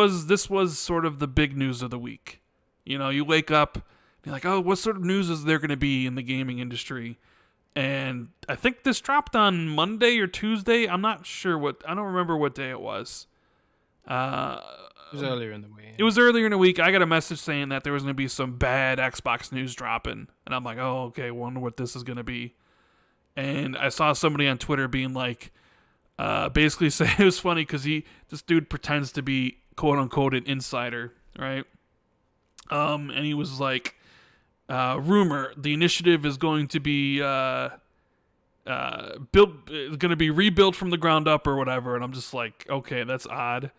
was sort of the big news of the week. You wake up, you're like, oh, what sort of news is there going to be in the gaming industry? And I think this dropped on Monday or Tuesday. I'm not sure I don't remember what day it was. it was earlier in the week. It was earlier in the week. I got a message saying that there was going to be some bad Xbox news dropping. And I'm like, oh, okay, wonder what this is going to be. And I saw somebody on Twitter being like, basically say it was funny because this dude pretends to be quote unquote an insider, right? And he was like, rumor, the initiative is going to be rebuilt from the ground up or whatever. And I'm just like, okay, that's odd.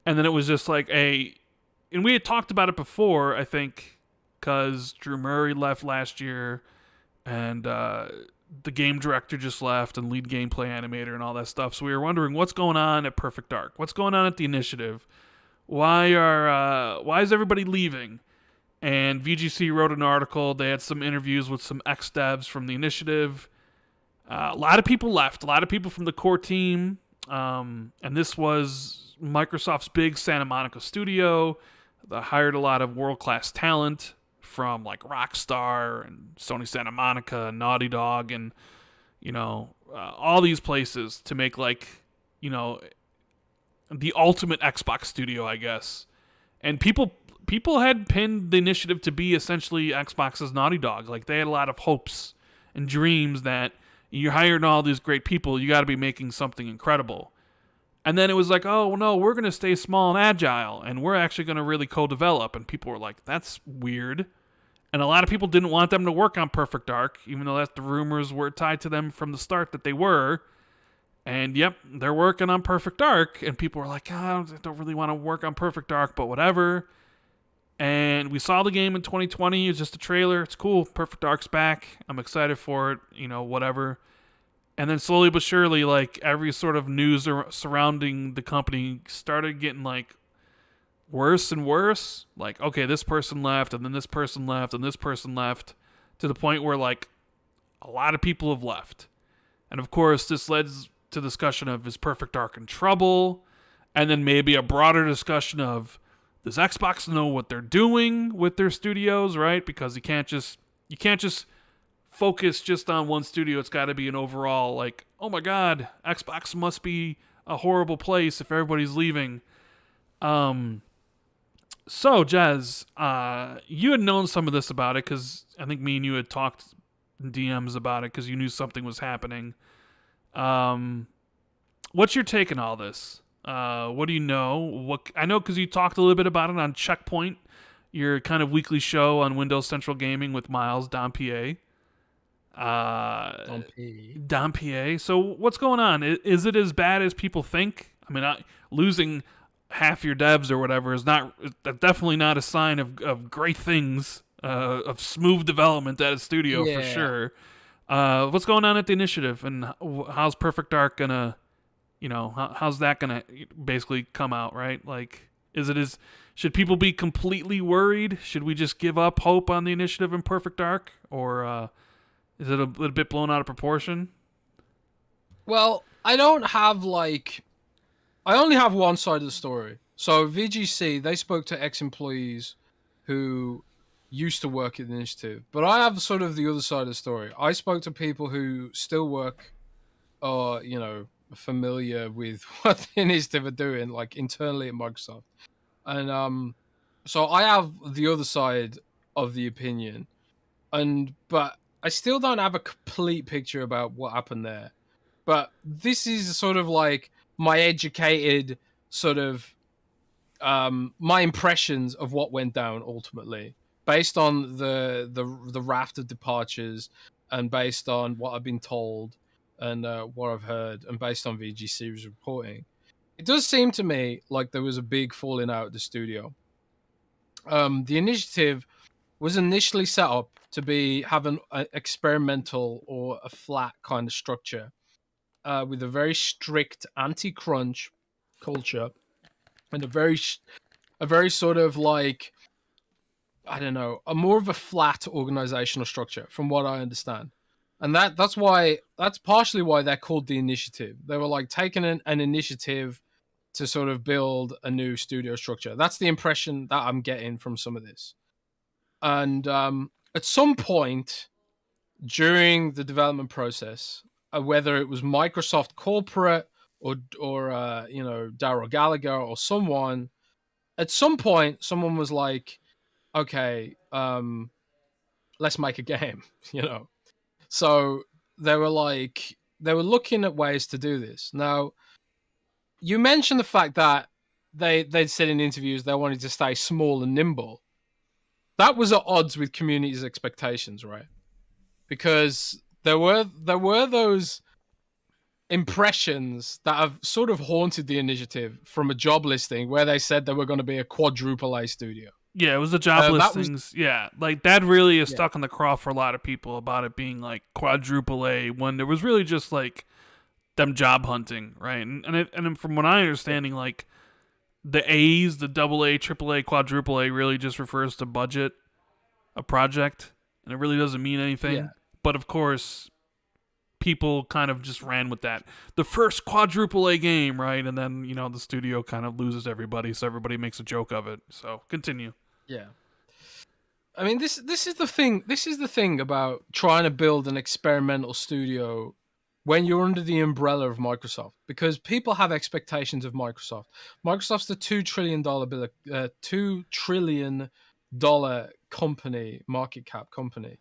And then it was just like and we had talked about it before, I think, because Drew Murray left last year, and the game director just left, and lead gameplay animator and all that stuff. So we were wondering what's going on at Perfect Dark, what's going on at the initiative, why is everybody leaving? And VGC wrote an article. They had some interviews with some ex-devs from the initiative. A lot of people left. A lot of people from the core team. And this was Microsoft's big Santa Monica studio. They hired a lot of world-class talent from like Rockstar and Sony Santa Monica, and Naughty Dog, and all these places to make like the ultimate Xbox studio, I guess. And people had pinned the initiative to be essentially Xbox's Naughty Dog. Like, they had a lot of hopes and dreams that you're hiring all these great people, you got to be making something incredible. And then it was like, oh, well, no, we're going to stay small and agile, and we're actually going to really co-develop. And people were like, that's weird. And a lot of people didn't want them to work on Perfect Dark, even though the rumors were tied to them from the start that they were. And yep, they're working on Perfect Dark, and people were like, oh, I don't really want to work on Perfect Dark, but whatever. And we saw the game in 2020. It's just a trailer. It's cool. Perfect Dark's back. I'm excited for it. Whatever. And then slowly but surely, like, every sort of news surrounding the company started getting, like, worse and worse. Like, okay, this person left, and then this person left, and this person left, to the point where, like, a lot of people have left. And, of course, this led to discussion of, is Perfect Dark in trouble? And then maybe a broader discussion of, does Xbox know what they're doing with their studios, right? Because you can't just focus just on one studio. It's got to be an overall, like, oh my God, Xbox must be a horrible place if everybody's leaving. So, Jez, you had known some of this about it because I think me and you had talked in DMs about it because you knew something was happening. What's your take on all this? What do you know? I know because you talked a little bit about it on Checkpoint, your kind of weekly show on Windows Central Gaming with Miles Dompier. Dompier. So what's going on? Is it as bad as people think? I mean, losing half your devs or whatever is definitely not a sign of great things, of smooth development at a studio for sure. What's going on at the initiative, and how's Perfect Dark gonna, how's that gonna basically come out, right? Like, should people be completely worried? Should we just give up hope on the initiative in Perfect Dark, or is it a little bit blown out of proportion? Well, I don't have like I only have one side of the story. So VGC, they spoke to ex-employees who used to work at the initiative, but I have sort of the other side of the story. I spoke to people who still work or familiar with what the initiative are doing, like internally at Microsoft, and so I have the other side of the opinion, but I still don't have a complete picture about what happened there. But this is sort of like my educated sort of my impressions of what went down ultimately, based on the raft of departures, and based on what I've been told, and what I've heard, and based on VGC's reporting. It does seem to me like there was a big falling out at the studio. The initiative was initially set up to be have an experimental or a flat kind of structure, with a very strict anti-crunch culture, and a very sort of like, I don't know, a more of a flat organizational structure, from what I understand. And that's partially why they're called the initiative. They were like taking an initiative to sort of build a new studio structure. That's the impression that I'm getting from some of this. And at some point during the development process, whether it was Microsoft corporate or Daryl Gallagher or someone, at some point someone was like, okay, let's make a game, you know. So they were looking at ways to do this. Now, you mentioned the fact that they'd said in interviews they wanted to stay small and nimble. That was at odds with community's expectations, right? Because there were those impressions that have sort of haunted the initiative from a job listing where they said they were going to be a quadruple A studio. Yeah, it was the job That was listings. Yeah, like that really is yeah, stuck in the craw for a lot of people about it being like quadruple A when there was really just like them job hunting, right? And from what I yeah, understanding, like the A's, the double A, triple A, quadruple A really just refers to budget a project, and it really doesn't mean yeah. anything. But of course, people kind of just ran with that. The first quadruple A game, right? And then, the studio kind of loses everybody, so everybody makes a joke of it. So continue. Yeah. I mean, this is the thing. This is the thing about trying to build an experimental studio when you're under the umbrella of Microsoft, because people have expectations of Microsoft. Microsoft's the $2 trillion company, market cap company.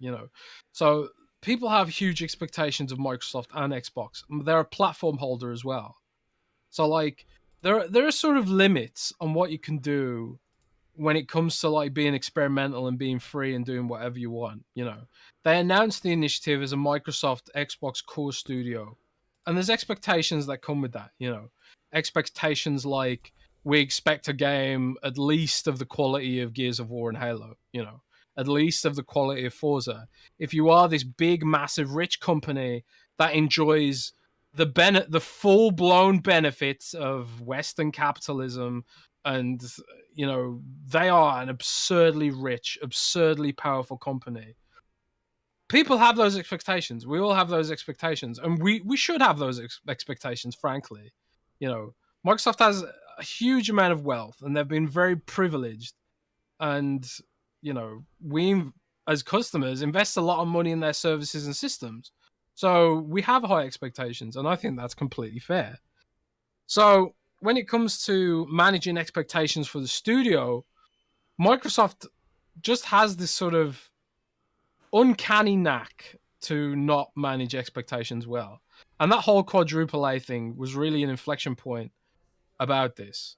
So people have huge expectations of Microsoft and Xbox. They're a platform holder as well. So like there are sort of limits on what you can do when it comes to like being experimental and being free and doing whatever you want. They announced the initiative as a Microsoft Xbox core studio, and there's expectations that come with that. Expectations like, we expect a game at least of the quality of Gears of War and Halo, at least of the quality of Forza. If you are this big massive rich company that enjoys the full blown benefits of Western capitalism, and they are an absurdly rich, absurdly powerful company. People have those expectations. We all have those expectations, and we should have those expectations. Frankly, Microsoft has a huge amount of wealth, and they've been very privileged. And we as customers invest a lot of money in their services and systems, so we have high expectations, and I think that's completely fair. So when it comes to managing expectations for the studio, Microsoft just has this sort of uncanny knack to not manage expectations well. And that whole quadruple A thing was really an inflection point about this.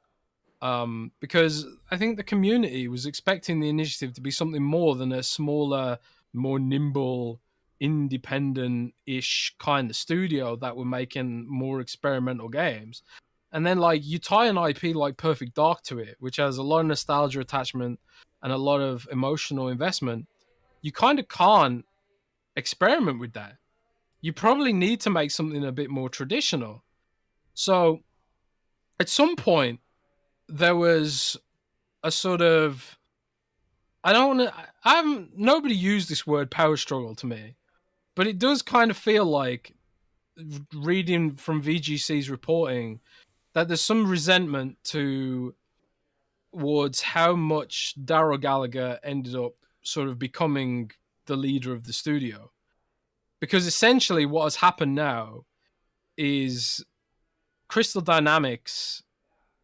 Because I think the community was expecting the initiative to be something more than a smaller, more nimble, independent-ish kind of studio that were making more experimental games. And then like you tie an IP like Perfect Dark to it, which has a lot of nostalgia attachment and a lot of emotional investment. You kind of can't experiment with that. You probably need to make something a bit more traditional. So at some point there was a sort of, I don't want to, I haven't, nobody used this word power struggle to me, but it does kind of feel like reading from VGC's reporting that there's some resentment towards how much Daryl Gallagher ended up sort of becoming the leader of the studio. Because essentially what has happened now is Crystal Dynamics,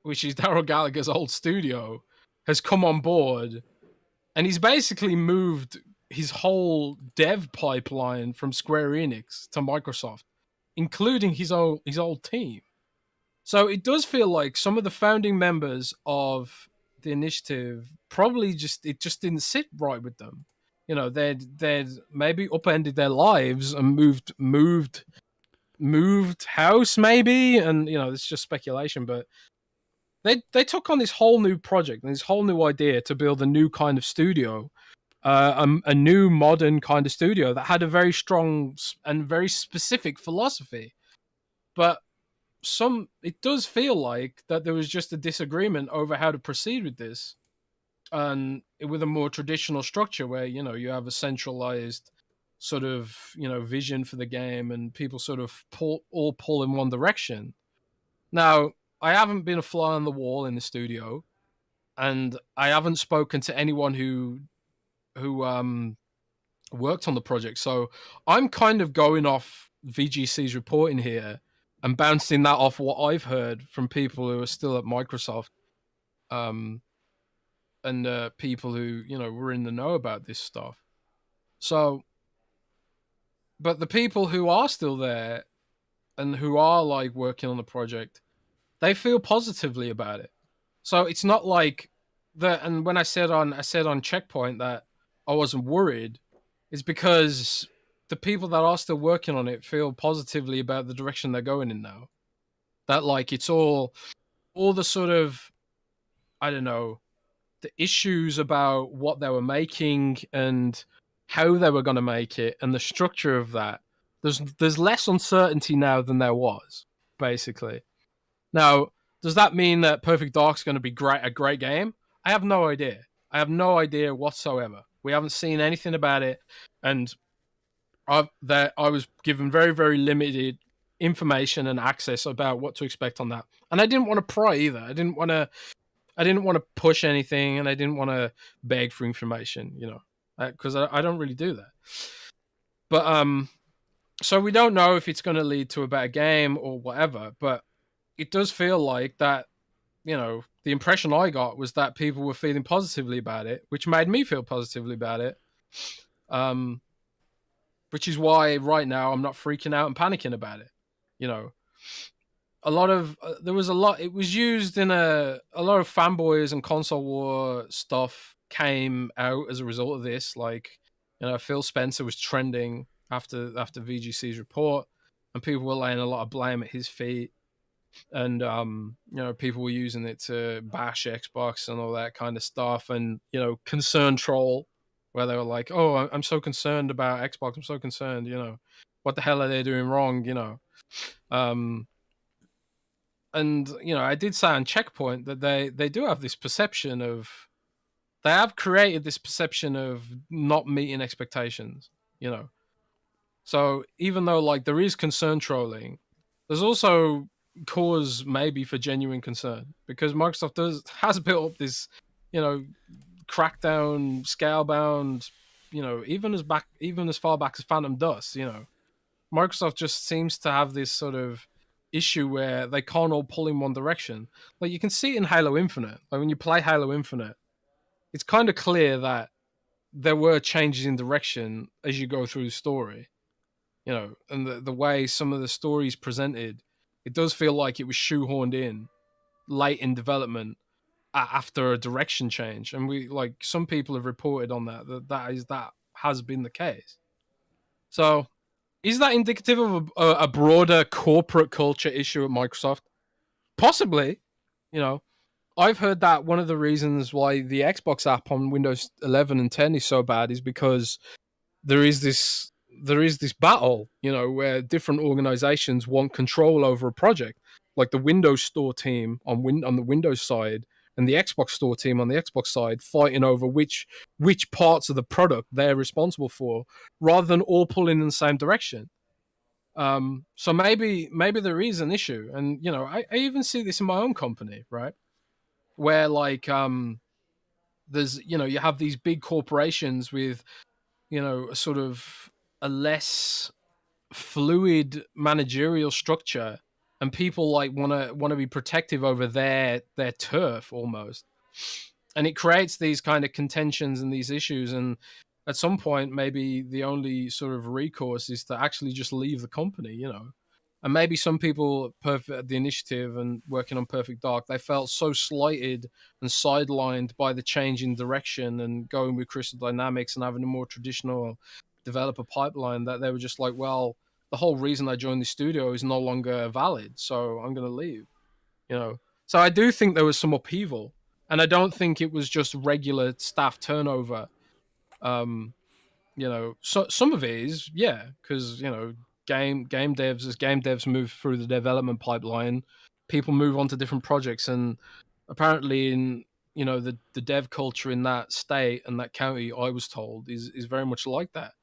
which is Daryl Gallagher's old studio, has come on board, and he's basically moved his whole dev pipeline from Square Enix to Microsoft, including his old team. So it does feel like some of the founding members of the initiative probably just didn't sit right with them. You know, they'd maybe upended their lives and moved house maybe, and you know, it's just speculation, but they took on this whole new project and this whole new idea to build a new kind of studio, a new modern kind of studio that had a very strong and very specific philosophy. But it does feel like that there was just a disagreement over how to proceed with this, and with a more traditional structure where, you know, you have a centralized sort of, you know, vision for the game and people sort of pull in one direction. Now, I haven't been a fly on the wall in the studio, and I haven't spoken to anyone who worked on the project, so I'm kind of going off VGC's reporting here and bouncing that off what I've heard from people who are still at Microsoft, um, and people who, you know, were in the know about this stuff. So, but the people who are still there and who are like working on the project, they feel positively about it. So it's not like that. And when I said on Checkpoint that I wasn't worried, it's because the people that are still working on it feel positively about the direction they're going in now. That like it's all the sort of, I don't know, the issues about what they were making and how they were going to make it and the structure of that. There's less uncertainty now than there was, basically. Now, does that mean that Perfect Dark's going to be a great game? I have no idea. I have no idea whatsoever. We haven't seen anything about it, and I was given very, very limited information and access about what to expect on that. And I didn't want to pry either. I didn't want to push anything, and I didn't want to beg for information, you know, because I don't really do that. But so we don't know if it's going to lead to a better game or whatever. But it does feel like that, you know, the impression I got was that people were feeling positively about it, which made me feel positively about it. Which is why right now I'm not freaking out and panicking about it. You know, there was a lot. It was used in a lot of fanboys and console war stuff came out as a result of this. Like, you know, Phil Spencer was trending after VGC's report, and people were laying a lot of blame at his feet. And you know, people were using it to bash Xbox and all that kind of stuff, and, you know, concern troll, where they were like, "Oh, I'm so concerned about Xbox. I'm so concerned. You know, what the hell are they doing wrong? You know." And, you know, I did say on Checkpoint that they do have this perception of, they have created this perception of not meeting expectations. You know, so even though like there is concern trolling, there's also cause maybe for genuine concern, because Microsoft has built up this, you know, crackdown, scalebound, you know, even as far back as Phantom Dust, you know, Microsoft just seems to have this sort of issue where they can't all pull in one direction. Like, you can see it in Halo Infinite. Like, when you play Halo Infinite, it's kind of clear that there were changes in direction as you go through the story, you know, and the way some of the stories presented, it does feel like it was shoehorned in late in development after a direction change. And we, like, some people have reported on that has been the case. So is that indicative of a broader corporate culture issue at Microsoft? Possibly. You know, I've heard that one of the reasons why the Xbox app on Windows 11 and 10 is so bad is because there is this battle, you know, where different organizations want control over a project, like the Windows Store team on the Windows side and the Xbox Store team on the Xbox side, fighting over which parts of the product they're responsible for, rather than all pulling in the same direction. So maybe there is an issue, and I even see this in my own company, right? Where like there's you have these big corporations with a sort of a less fluid managerial structure, and people like want to be protective over their turf almost, and it creates these kind of contentions and these issues. And at some point, maybe the only sort of recourse is to actually just leave the company, and maybe some people perfect the initiative and working on Perfect Dark, they felt so slighted and sidelined by the change in direction and going with Crystal Dynamics and having a more traditional developer pipeline, that they were just like, well, the whole reason I joined the studio is no longer valid, so I'm going to leave. So I do think there was some upheaval, and I don't think it was just regular staff turnover. um so some of it is, yeah, because game devs, as game devs move through the development pipeline, people move on to different projects. And apparently in the dev culture in that state and that county, I was told, is very much like that.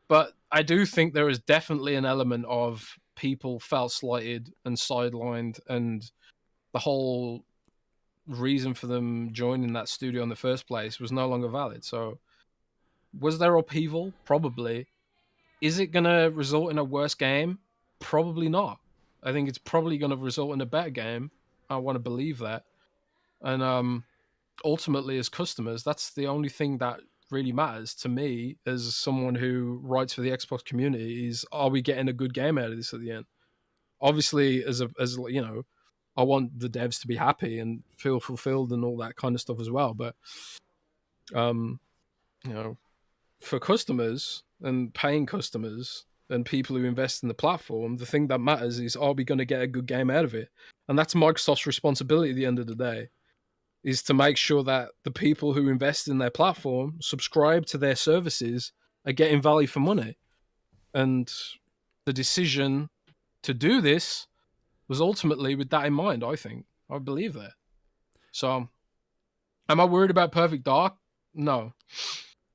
But I do think there is definitely an element of people felt slighted and sidelined, and the whole reason for them joining that studio in the first place was no longer valid. So was there upheaval? Probably. Is it going to result in a worse game? Probably not. I think it's probably going to result in a better game. I want to believe that. And ultimately, as customers, that's the only thing that really matters to me as someone who writes for the Xbox community, is, are we getting a good game out of this at the end? Obviously, as I want the devs to be happy and feel fulfilled and all that kind of stuff as well. But um, you know, for customers and paying customers and people who invest in the platform, the thing that matters is, are we going to get a good game out of it? And that's Microsoft's responsibility at the end of the day, is to make sure that the people who invest in their platform, subscribe to their services, are getting value for money. And the decision to do this was ultimately with that in mind, I think. I believe that. So, am I worried about Perfect Dark? No.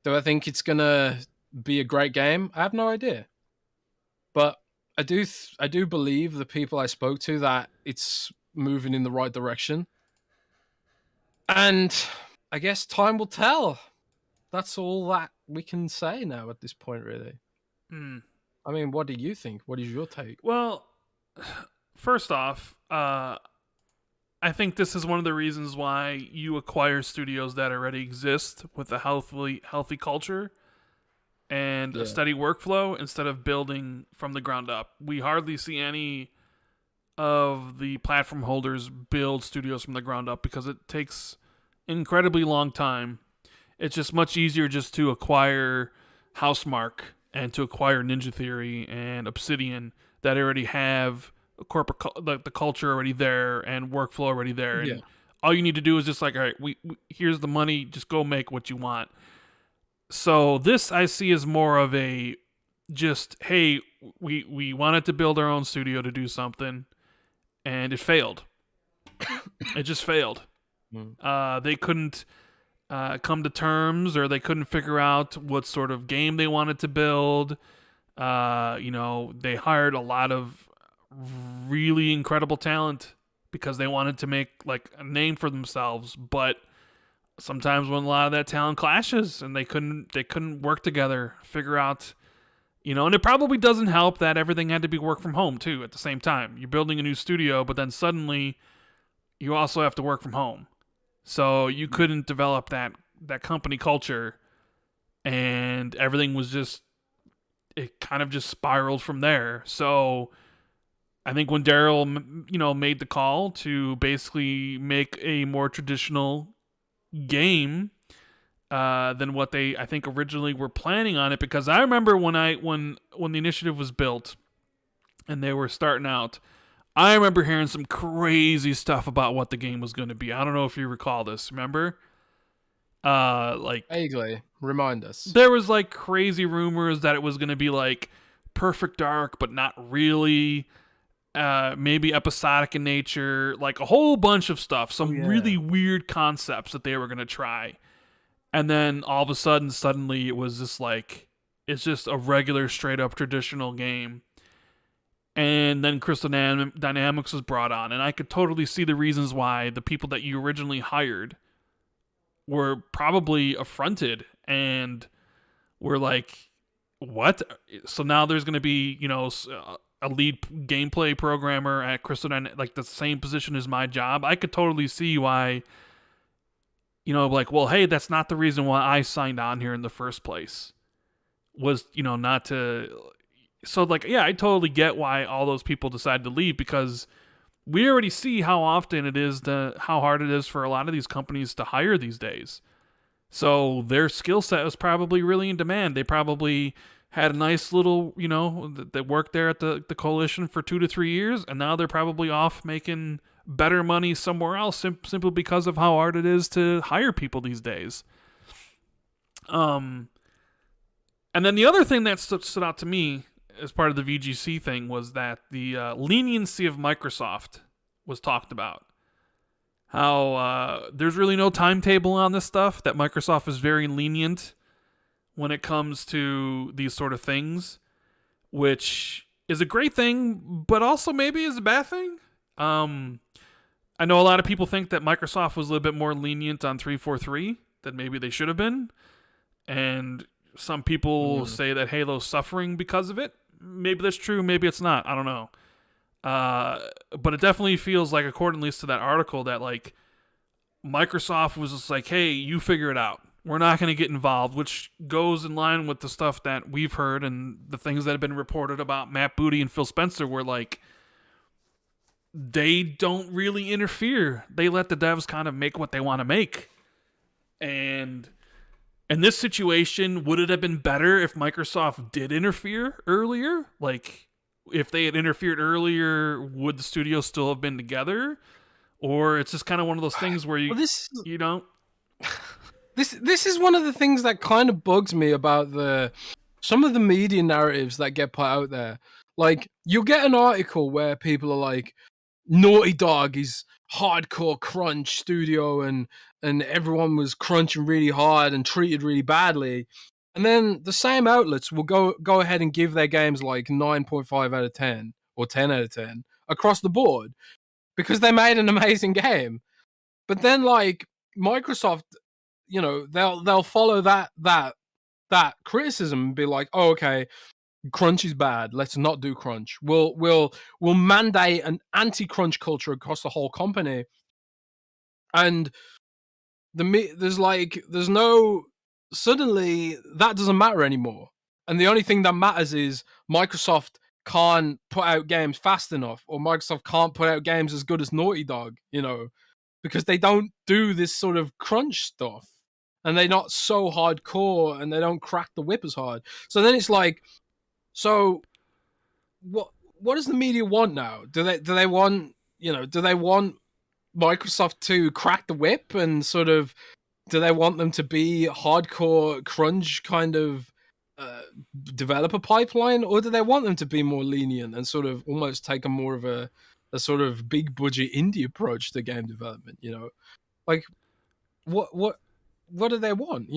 Do I think it's going to be a great game? I have no idea. But I do believe the people I spoke to that it's moving in the right direction. And I guess time will tell. That's all that we can say now at this point, really. I mean, what do you think? What is your take? Well, first off, I think this is one of the reasons why you acquire studios that already exist with a healthy culture and a steady workflow, instead of building from the ground up. We hardly see any of the platform holders build studios from the ground up because it takes incredibly long time. It's just much easier just to acquire Housemarque and to acquire Ninja Theory and Obsidian, that already have a corporate the culture already there and workflow already there. And all you need to do is just like, all right, we here's the money, just go make what you want. So this I see as more of a just, hey, we wanted to build our own studio to do something, and it failed. It just failed. They couldn't come to terms, or they couldn't figure out what sort of game they wanted to build. They hired a lot of really incredible talent because they wanted to make like a name for themselves, but sometimes when a lot of that talent clashes and they couldn't work together, figure out, and it probably doesn't help that everything had to be work from home too at the same time. You're building a new studio, but then suddenly you also have to work from home. So you couldn't develop that company culture, and everything was just, it kind of just spiraled from there. So I think when Daryl, made the call to basically make a more traditional game than what they, I think, originally were planning on it, because I remember when the initiative was built and they were starting out, I remember hearing some crazy stuff about what the game was going to be. I don't know if you recall this. Remember? Like, vaguely remind us. There was like crazy rumors that it was going to be like Perfect Dark, but not really. Maybe episodic in nature, like a whole bunch of stuff. Some really weird concepts that they were going to try. And then all of a sudden, suddenly it was just like, it's just a regular, straight up traditional game. and then Crystal Dynamics was brought on, and I could totally see the reasons why the people that you originally hired were probably affronted and were like, "What?" So now there's going to be, a lead gameplay programmer at Crystal Dynamics, like the same position as my job. I could totally see why, like, well, hey, that's not the reason why I signed on here in the first place. Was, not to. So, like, yeah, I totally get why all those people decided to leave, because we already see how often it is how hard it is for a lot of these companies to hire these days. So their skill set was probably really in demand. They probably had a nice little, they worked there at the coalition for 2 to 3 years, and now they're probably off making better money somewhere else simply because of how hard it is to hire people these days. And then the other thing that stood out to me as part of the VGC thing was that the leniency of Microsoft was talked about. How there's really no timetable on this stuff, that Microsoft is very lenient when it comes to these sort of things, which is a great thing, but also maybe is a bad thing. I know a lot of people think that Microsoft was a little bit more lenient on 343 than maybe they should have been. And some people say that Halo's suffering because of it. Maybe that's true, maybe it's not. I don't know. But it definitely feels like, according at least to that article, that like Microsoft was just like, hey, you figure it out. We're not going to get involved, which goes in line with the stuff that we've heard and the things that have been reported about Matt Booty and Phil Spencer, where like they don't really interfere. They let the devs kind of make what they want to make. And in this situation, would it have been better if Microsoft did interfere earlier? Like, if they had interfered earlier, would the studio still have been together? Or it's just kind of one of those things where you don't. This is one of the things that kind of bugs me about some of the media narratives that get put out there. Like, you'll get an article where people are like, Naughty Dog is hardcore crunch studio, and everyone was crunching really hard and treated really badly. And then the same outlets will go ahead and give their games like 9.5 out of 10 or 10 out of 10 across the board because they made an amazing game. But then like Microsoft, they'll follow that criticism and be like, "Oh, okay, crunch is bad. Let's not do crunch. We'll mandate an anti-crunch culture across the whole company." And there's no, suddenly that doesn't matter anymore. And the only thing that matters is Microsoft can't put out games fast enough, or Microsoft can't put out games as good as Naughty Dog, because they don't do this sort of crunch stuff. And they're not so hardcore, and they don't crack the whip as hard. So then it's like, so what does the media want now? Do they want Microsoft to crack the whip, and sort of, do they want them to be hardcore crunch kind of developer pipeline, or do they want them to be more lenient and sort of almost take a more of a sort of big budget indie approach to game development? Like what do they want?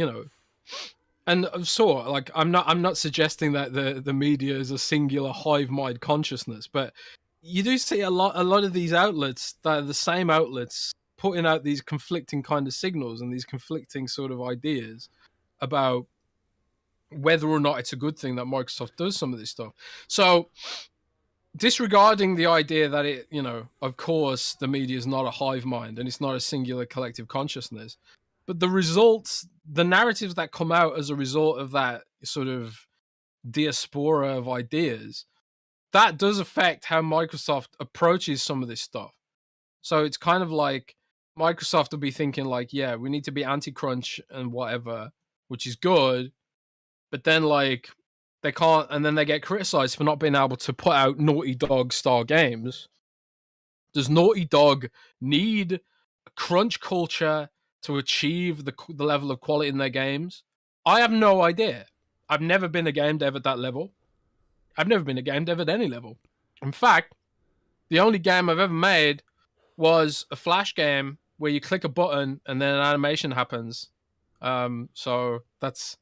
And so, like, I'm not suggesting that the media is a singular hive mind consciousness, but you do see a lot of these outlets that are the same outlets putting out these conflicting kind of signals and these conflicting sort of ideas about whether or not it's a good thing that Microsoft does some of this stuff. So, disregarding the idea that it, of course, the media is not a hive mind and it's not a singular collective consciousness, but the results, the narratives that come out as a result of that sort of diaspora of ideas, that does affect how Microsoft approaches some of this stuff. So it's kind of like Microsoft will be thinking like, yeah, we need to be anti-crunch and whatever, which is good. But then like they can't, and then they get criticized for not being able to put out Naughty Dog style games. Does Naughty Dog need a crunch culture to achieve the level of quality in their games? I have no idea. I've never been a game dev at that level. I've never been a game dev at any level. In fact, the only game I've ever made was a Flash game where you click a button and then an animation happens. So that's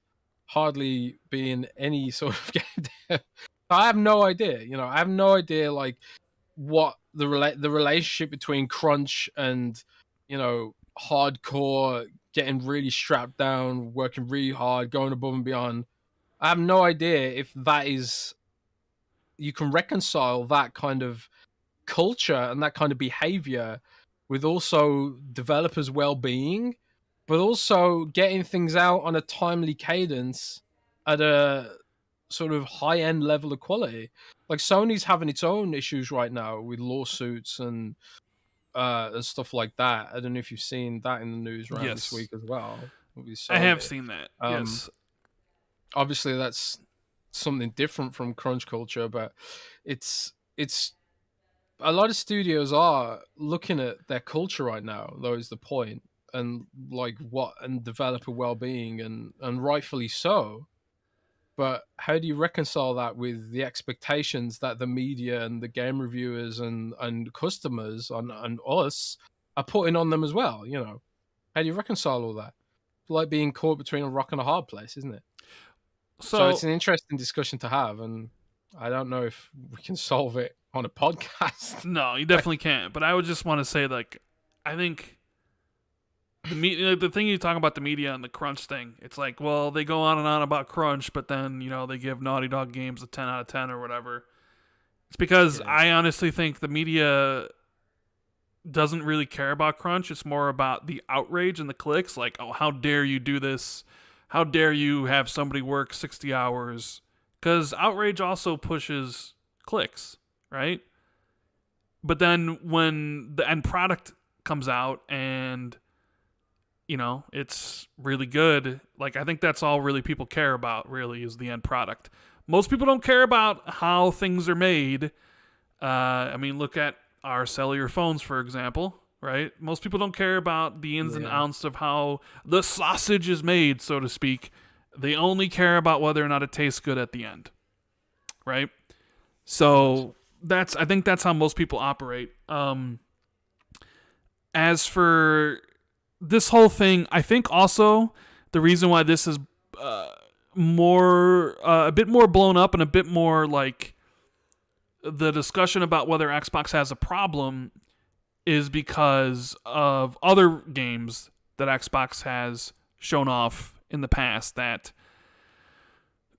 hardly been any sort of game dev. I have no idea. I have no idea like what the relationship between crunch and hardcore, getting really strapped down, working really hard, going above and beyond. I have no idea if that is you can reconcile that kind of culture and that kind of behavior with also developers' well-being, but also getting things out on a timely cadence at a sort of high-end level of quality. Like Sony's having its own issues right now with lawsuits and stuff like that. I don't know if you've seen that in the news around this Yes, week as well with I have Sony. seen that. Um, Yes. Obviously, that's something different from crunch culture, but it's a lot of studios are looking at their culture right now, though, is the point, and like what and developer well-being, and rightfully so. But how do you reconcile that with the expectations that the media and the game reviewers and customers and us are putting on them as well? How do you reconcile all that? It's like being caught between a rock and a hard place, isn't it? So it's So an interesting discussion to have, and I don't know if we can solve it on a podcast. no, you definitely can't. But I would just want to say, like, I think the thing you talk about the media and the crunch thing, it's like, well, they go on and on about crunch, but then they give Naughty Dog games a 10 out of 10 or whatever. It's because Yeah, I honestly think the media doesn't really care about crunch. It's more about the outrage and the clicks. Like, oh, how dare you do this? How dare you have somebody work 60 hours? Because outrage also pushes clicks, right? But then when the end product comes out and it's really good, like, I think that's all really people care about, really, is the end product. Most people don't care about how things are made. I mean, look at our cellular phones, for example, right? Most people don't care about the ins and yeah. outs of how the sausage is made, so to speak. They only care about whether or not it tastes good at the end, right? Nice. So I think that's how most people operate. As for this whole thing, I think also the reason why this is a bit more blown up and a bit more like the discussion about whether Xbox has a problem is because of other games that Xbox has shown off in the past that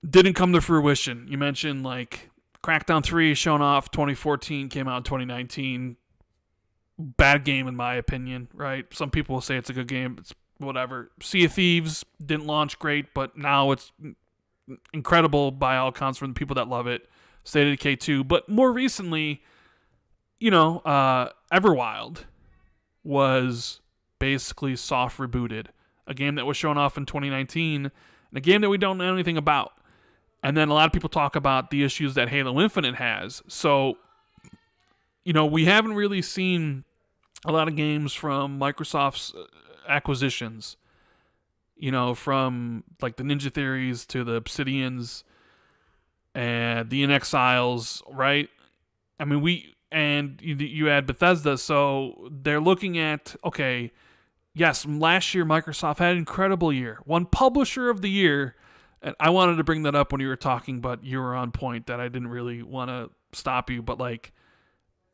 didn't come to fruition. You mentioned like Crackdown 3 shown off 2014, came out in 2019. Bad game in my opinion, right? Some people will say it's a good game. It's whatever. Sea of Thieves didn't launch great, but now it's incredible by all accounts from the people that love it. State of Decay 2. But more recently, Everwild was basically soft rebooted. A game that was shown off in 2019, and a game that we don't know anything about. And then a lot of people talk about the issues that Halo Infinite has. So, we haven't really seen a lot of games from Microsoft's acquisitions. From like the Ninja Theories to the Obsidians and the Inexiles, right? I mean, you add Bethesda, so they're looking at, okay, yes, last year Microsoft had an incredible year, won Publisher of the Year, and I wanted to bring that up when you were talking, but you were on point that I didn't really want to stop you, but like,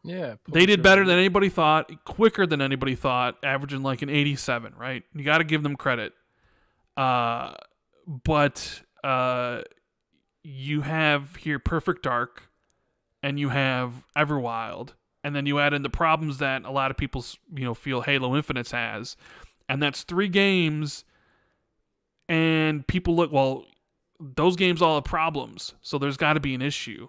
Yeah, they did publisher. better than anybody thought, quicker than anybody thought, averaging like an 87, right? You got to give them credit. But you have here Perfect Dark, and you have Everwild, and then you add in the problems that a lot of people feel Halo Infinite has, and that's 3 games, and people look, well, those games all have problems, so there's got to be an issue.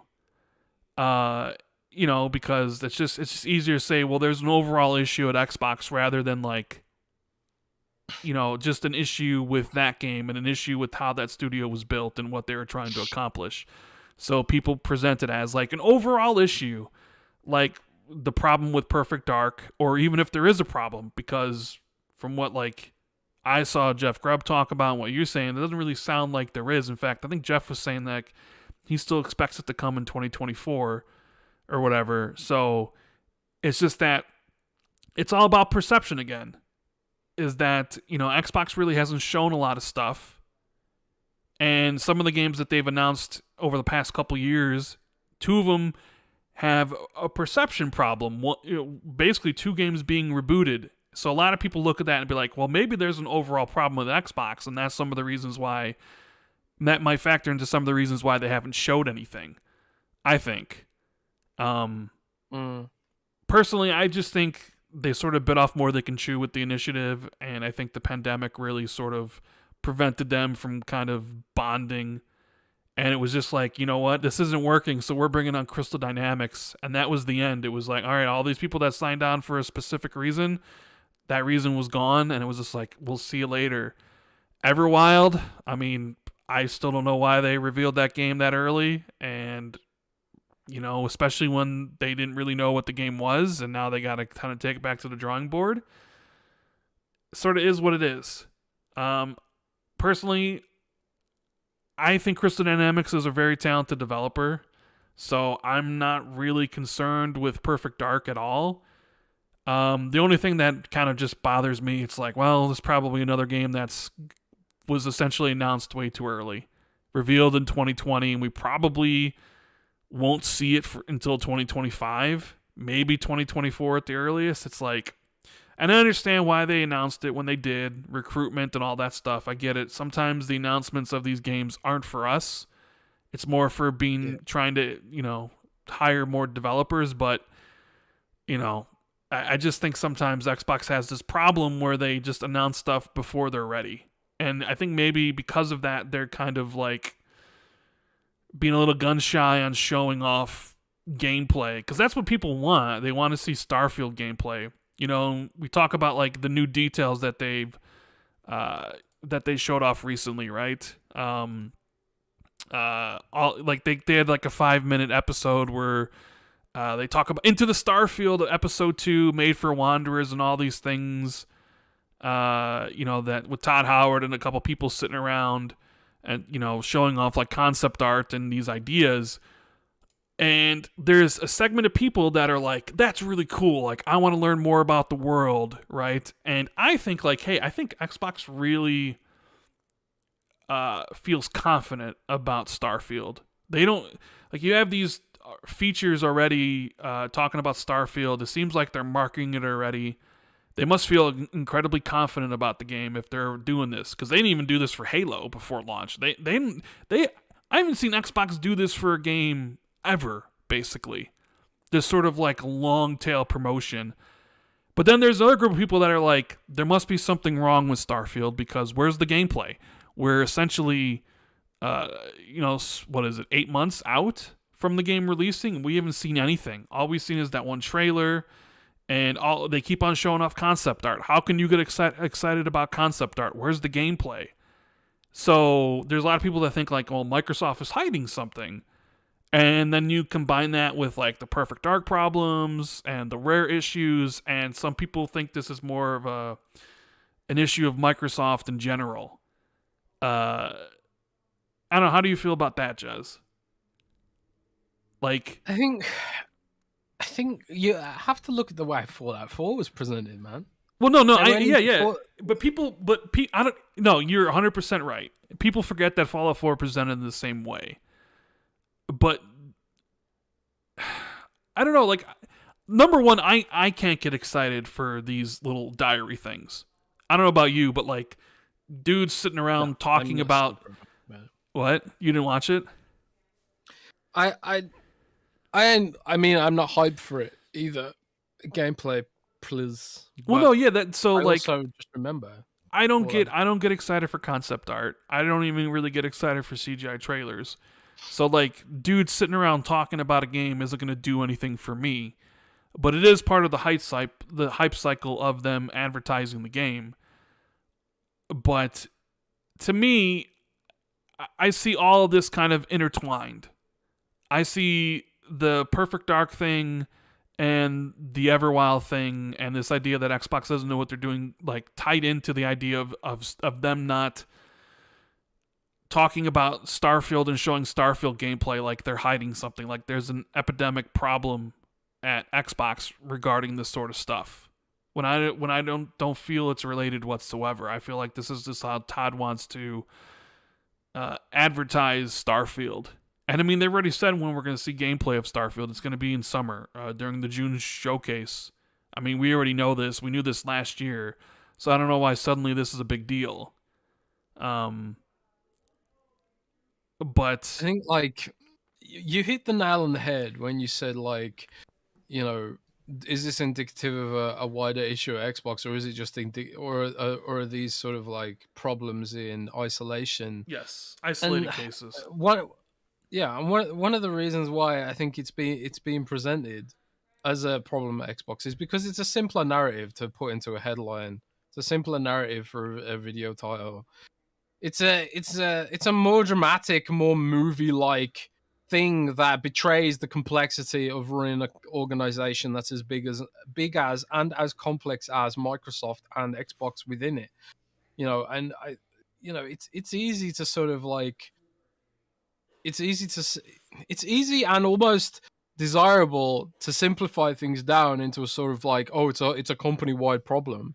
Because it's just easier to say, well, there's an overall issue at Xbox rather than like, just an issue with that game and an issue with how that studio was built and what they were trying to accomplish. So people present it as like an overall issue, like the problem with Perfect Dark, or even if there is a problem, because from what like I saw Jeff Grubb talk about and what you're saying, it doesn't really sound like there is. In fact, I think Jeff was saying that he still expects it to come in 2024 or whatever. So it's just that it's all about perception again. Is that, Xbox really hasn't shown a lot of stuff. And some of the games that they've announced over the past couple years, two of them have a perception problem. Basically, two games being rebooted. So a lot of people look at that and be like, well, maybe there's an overall problem with Xbox, and that's some of the reasons why that might factor into some of the reasons why they haven't showed anything, I think. Personally, I just think they sort of bit off more they can chew with the initiative, and I think the pandemic really sort of prevented them from kind of bonding. And it was just like, you know what, this isn't working, so we're bringing on Crystal Dynamics. And that was the end. It was like, all right, all these people that signed on for a specific reason, that reason was gone, and it was just like, we'll see you later. Everwild, I mean, I still don't know why they revealed that game that early, and, you know, especially when they didn't really know what the game was, and now they got to kind of take it back to the drawing board. Sort of is what it is. Personally, I think Crystal Dynamics is a very talented developer, so I'm not really concerned with Perfect Dark at all. The only thing that kind of just bothers me, it's like, well, there's probably another game was essentially announced way too early, revealed in 2020, and we probably won't see it until 2025, maybe 2024 at the earliest. It's like, and I understand why they announced it when they did, recruitment and all that stuff. I get it. Sometimes the announcements of these games aren't for us. It's more for trying to, you know, hire more developers. But, you know, I just think sometimes Xbox has this problem where they just announce stuff before they're ready. And I think maybe because of that, they're kind of like being a little gun shy on showing off gameplay. Because that's what people want. They want to see Starfield gameplay. You know, we talk about like the new details that they showed off recently, right? All like they had like a 5-minute episode where they talk about Into the Starfield episode 2, Made for Wanderers, and all these things. You know, that with Todd Howard and a couple people sitting around and, you know, showing off like concept art and these ideas. And there's a segment of people that are like, that's really cool. Like, I want to learn more about the world, right? And I think like, hey, I think Xbox really feels confident about Starfield. They don't, like, you have these features already talking about Starfield. It seems like they're marketing it already. They must feel incredibly confident about the game if they're doing this, because they didn't even do this for Halo before launch. I haven't seen Xbox do this for a game ever, basically. This sort of like long tail promotion. But then there's another group of people that are like, there must be something wrong with Starfield, because where's the gameplay? We're essentially, you know, what is it, 8 months out from the game releasing? We haven't seen anything. All we've seen is that one trailer, and they keep on showing off concept art. How can you get excited about concept art? Where's the gameplay? So there's a lot of people that think like, well, Microsoft is hiding something. And then you combine that with like the Perfect Dark problems and the Rare issues, and some people think this is more of an issue of Microsoft in general. I don't know. How do you feel about that, Jez? Like, I think you have to look at the way Fallout 4 was presented, man. Well, no, but I don't. No, you're 100% right. People forget that Fallout 4 presented in the same way. But I don't know, like, number one, I can't get excited for these little diary things. I don't know about you, but like dudes sitting around talking about what? You didn't watch it? I mean, I'm not hyped for it either. Gameplay, please. Well, no, yeah, that so I like also just remember. I don't get excited for concept art. I don't even really get excited for CGI trailers. So like dudes sitting around talking about a game isn't going to do anything for me. But it is part of the hype cycle of them advertising the game. But to me, I see all of this kind of intertwined. I see the Perfect Dark thing and the Everwild thing and this idea that Xbox doesn't know what they're doing, like tied into the idea of them not talking about Starfield and showing Starfield gameplay like they're hiding something, like there's an epidemic problem at Xbox regarding this sort of stuff. When I don't feel it's related whatsoever. I feel like this is just how Todd wants to advertise Starfield. And I mean, they've already said when we're going to see gameplay of Starfield. It's going to be in summer during the June showcase. I mean, we already know this. We knew this last year. So I don't know why suddenly this is a big deal. Um, I but think like you hit the nail on the head when you said like, you know, is this indicative of a wider issue at Xbox, or is it just or are these sort of like problems in isolation? yes, And isolated cases. one, yeah, and one of the reasons why I think it's being presented as a problem at Xbox is because it's a simpler narrative to put into a headline. It's a simpler narrative for a video title. It's a more dramatic, more movie-like thing that betrays the complexity of running an organization that's as big as and as complex as Microsoft and Xbox within it. You know, and it's easy to sort of like it's easy to it's easy and almost desirable to simplify things down into a sort of like, oh, it's a company wide problem,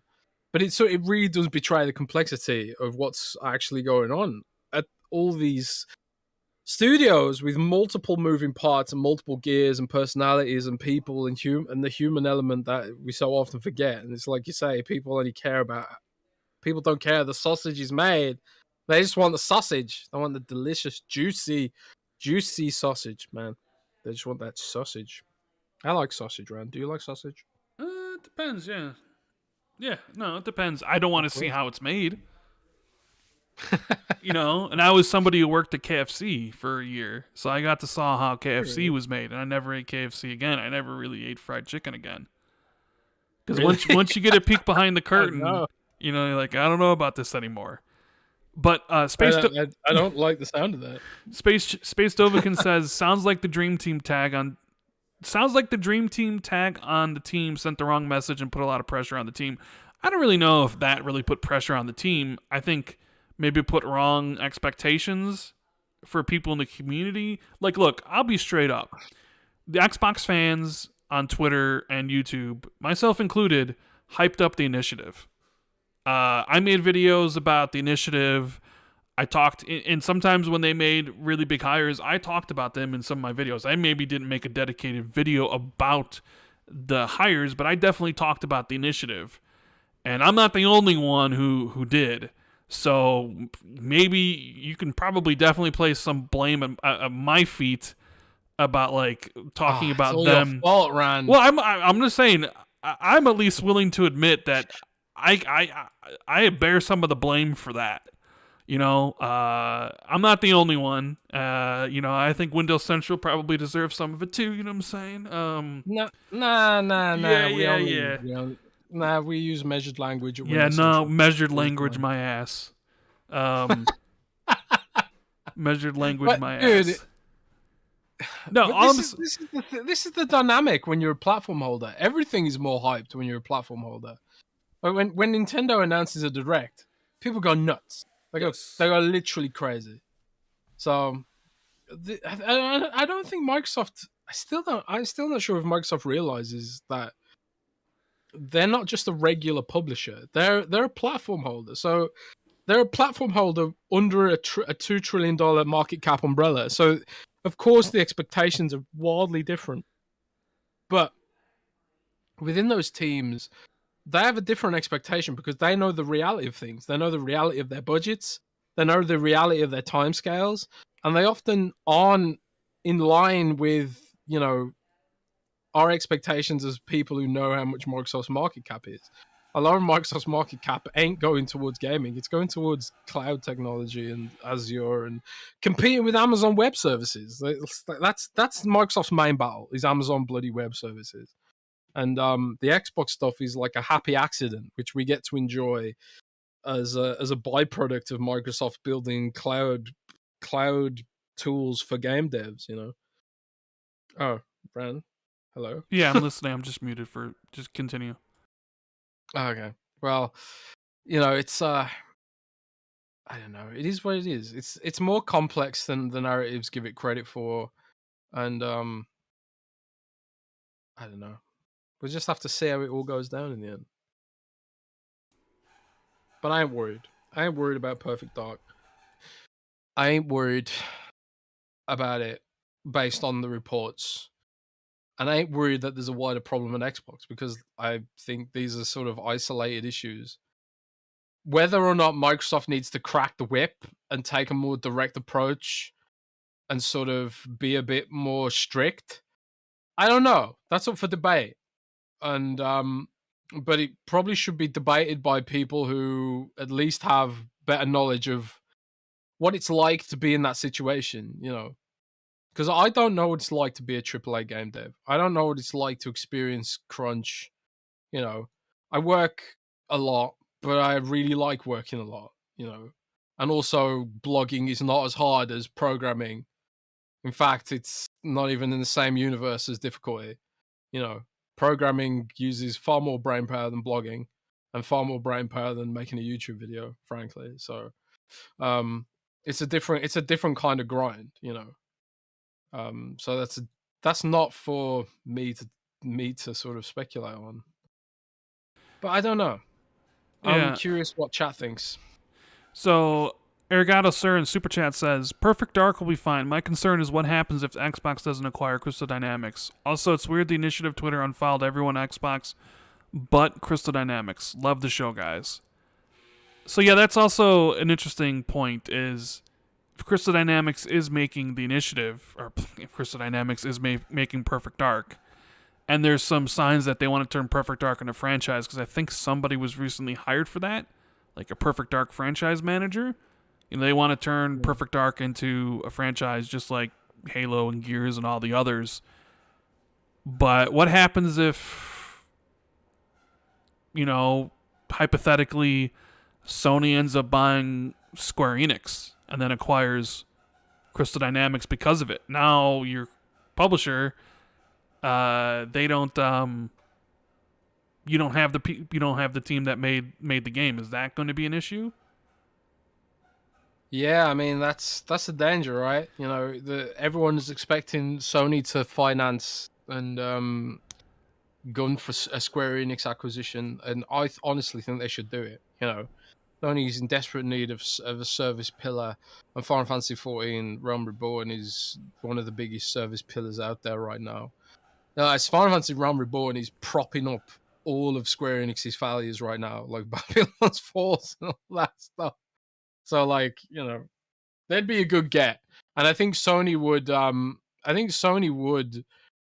but it really does betray the complexity of what's actually going on at all these studios with multiple moving parts and multiple gears and personalities and people and the human element that we so often forget. And it's like you say, people don't care the sausage is made. They just want the sausage. They want the delicious, juicy sausage, man. They just want that sausage. I like sausage, Rand. Do you like sausage? It depends, yeah. Yeah, no, it depends. I don't want to Of see course. how it's made. And I was somebody who worked at KFC for a year, so I got to saw how KFC Really? was made, and I never ate KFC again. I never really ate fried chicken again because Really? once you get a peek behind the Oh curtain, no. you're like, I don't know about this anymore. But I don't like the sound of that. Space Dovican says sounds like the Dream Team tag on. Sounds like the Dream Team tag on the team sent the wrong message and put a lot of pressure on the team. I don't really know if that really put pressure on the team. I think maybe put wrong expectations for people in the community. Like, look, I'll be straight up. The Xbox fans on Twitter and YouTube, myself included, hyped up the initiative. I made videos about the initiative. I talked, and sometimes when they made really big hires, I talked about them in some of my videos. I maybe didn't make a dedicated video about the hires, but I definitely talked about the initiative. And I'm not the only one who did. So maybe you can probably definitely place some blame at my feet about like talking Oh, it's about all your them. fault, Rand. Well, I'm just saying I'm at least willing to admit that I bear some of the blame for that. I'm not the only one. I think Windows Central probably deserves some of it too. You know what I'm saying? No, nah. Yeah, yeah, yeah. We use measured language at Yeah, Windows no, Central. measured It's language fine. my ass. Um, measured language But my dude, ass. No, but all I'm this is the dynamic when you're a platform holder. Everything is more hyped when you're a platform holder. But when Nintendo announces a direct, people go nuts. They yes. go literally crazy. So I don't think Microsoft. I'm still not sure if Microsoft realizes that they're not just a regular publisher. They're a platform holder. So they're a platform holder under a $2 trillion market cap umbrella. So of course the expectations are wildly different. But within those teams, they have a different expectation because they know the reality of things. They know the reality of their budgets. They know the reality of their timescales, and they often aren't in line with our expectations as people who know how much Microsoft's market cap is. A lot of Microsoft's market cap ain't going towards gaming; it's going towards cloud technology and Azure and competing with Amazon Web Services. That's Microsoft's main battle is Amazon bloody Web Services. And the Xbox stuff is like a happy accident, which we get to enjoy as a byproduct of Microsoft building cloud tools for game devs. Oh, Bran, hello. Yeah, I'm listening. I'm just muted for just continue. Okay. Well, it's I don't know. It is what it is. It's more complex than the narratives give it credit for, and I don't know. We'll just have to see how it all goes down in the end. But I ain't worried. I ain't worried about Perfect Dark. I ain't worried about it based on the reports. And I ain't worried that there's a wider problem in Xbox because I think these are sort of isolated issues. Whether or not Microsoft needs to crack the whip and take a more direct approach and sort of be a bit more strict, I don't know. That's up for debate. And but it probably should be debated by people who at least have better knowledge of what it's like to be in that situation, you know. Because I don't know what it's like to be a AAA game dev. I don't know what it's like to experience crunch. You know, I work a lot, but I really like working a lot, you know. And also, blogging is not as hard as programming. In fact, it's not even in the same universe as difficulty. You know, programming uses far more brain power than blogging and far more brain power than making a YouTube video, frankly. So, it's a different kind of grind, you know. So that's not for me to sort of speculate on. But I don't know. I'm Yeah. curious what chat thinks. So Arigato Sir in Super Chat says, Perfect Dark will be fine. My concern is what happens if Xbox doesn't acquire Crystal Dynamics. Also, it's weird the initiative Twitter unfollowed everyone on Xbox but Crystal Dynamics. Love the show, guys. So yeah, that's also an interesting point is if Crystal Dynamics is making the initiative, or if Crystal Dynamics is making Perfect Dark, and there's some signs that they want to turn Perfect Dark into a franchise, because I think somebody was recently hired for that, like a Perfect Dark franchise manager. You know, they want to turn Perfect Dark into a franchise just like Halo and Gears and all the others. But what happens if, you know, hypothetically, Sony ends up buying Square Enix and then acquires Crystal Dynamics because of it? Now your publisher, they don't, you don't have the team that made the game. Is that going to be an issue? Yeah, I mean that's the danger, right? You know, everyone is expecting Sony to finance and gun for a Square Enix acquisition, and I honestly think they should do it. You know, Sony is in desperate need of a service pillar, and Final Fantasy XIV Realm Reborn is one of the biggest service pillars out there right now. As Final Fantasy Realm Reborn is propping up all of Square Enix's failures right now, like Babylon's Falls and all that stuff. So, like, you know, they'd be a good get, and I think Sony would. I think Sony would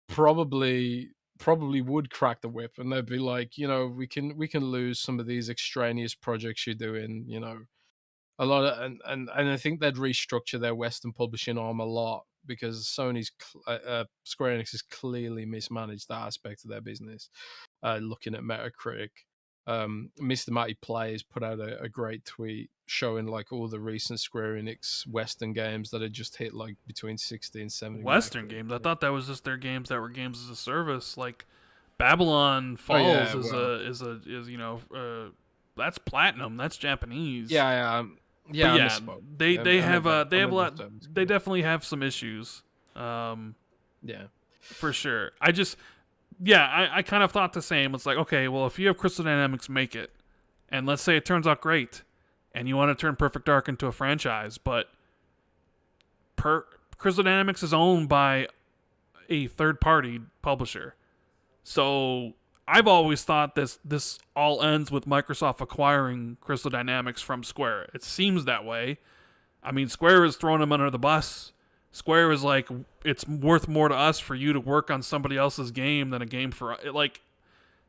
probably would crack the whip, and they'd be like, you know, we can lose some of these extraneous projects you're doing. You know, a lot of, and I think they'd restructure their Western publishing arm a lot because Square Enix has clearly mismanaged that aspect of their business. Looking at Metacritic, Mr. Matty Plays put out a great tweet showing like all the recent Square Enix Western games that had just hit like between 60 and 70 Western Metacritic. games? I thought that was just their games that were games as a service. Like Babylon Falls is you know, that's platinum. That's Japanese. Yeah, But I yeah, misspoke. they have a lot. service. They definitely have some issues. Yeah. For sure. I kind of thought the same. It's like, okay, well, if you have Crystal Dynamics make it, and let's say it turns out great, and you want to turn Perfect Dark into a franchise, but Crystal Dynamics is owned by a third-party publisher. So I've always thought this all ends with Microsoft acquiring Crystal Dynamics from Square. It seems that way. I mean, Square is throwing them under the bus. Square is like, it's worth more to us for you to work on somebody else's game than a game for like,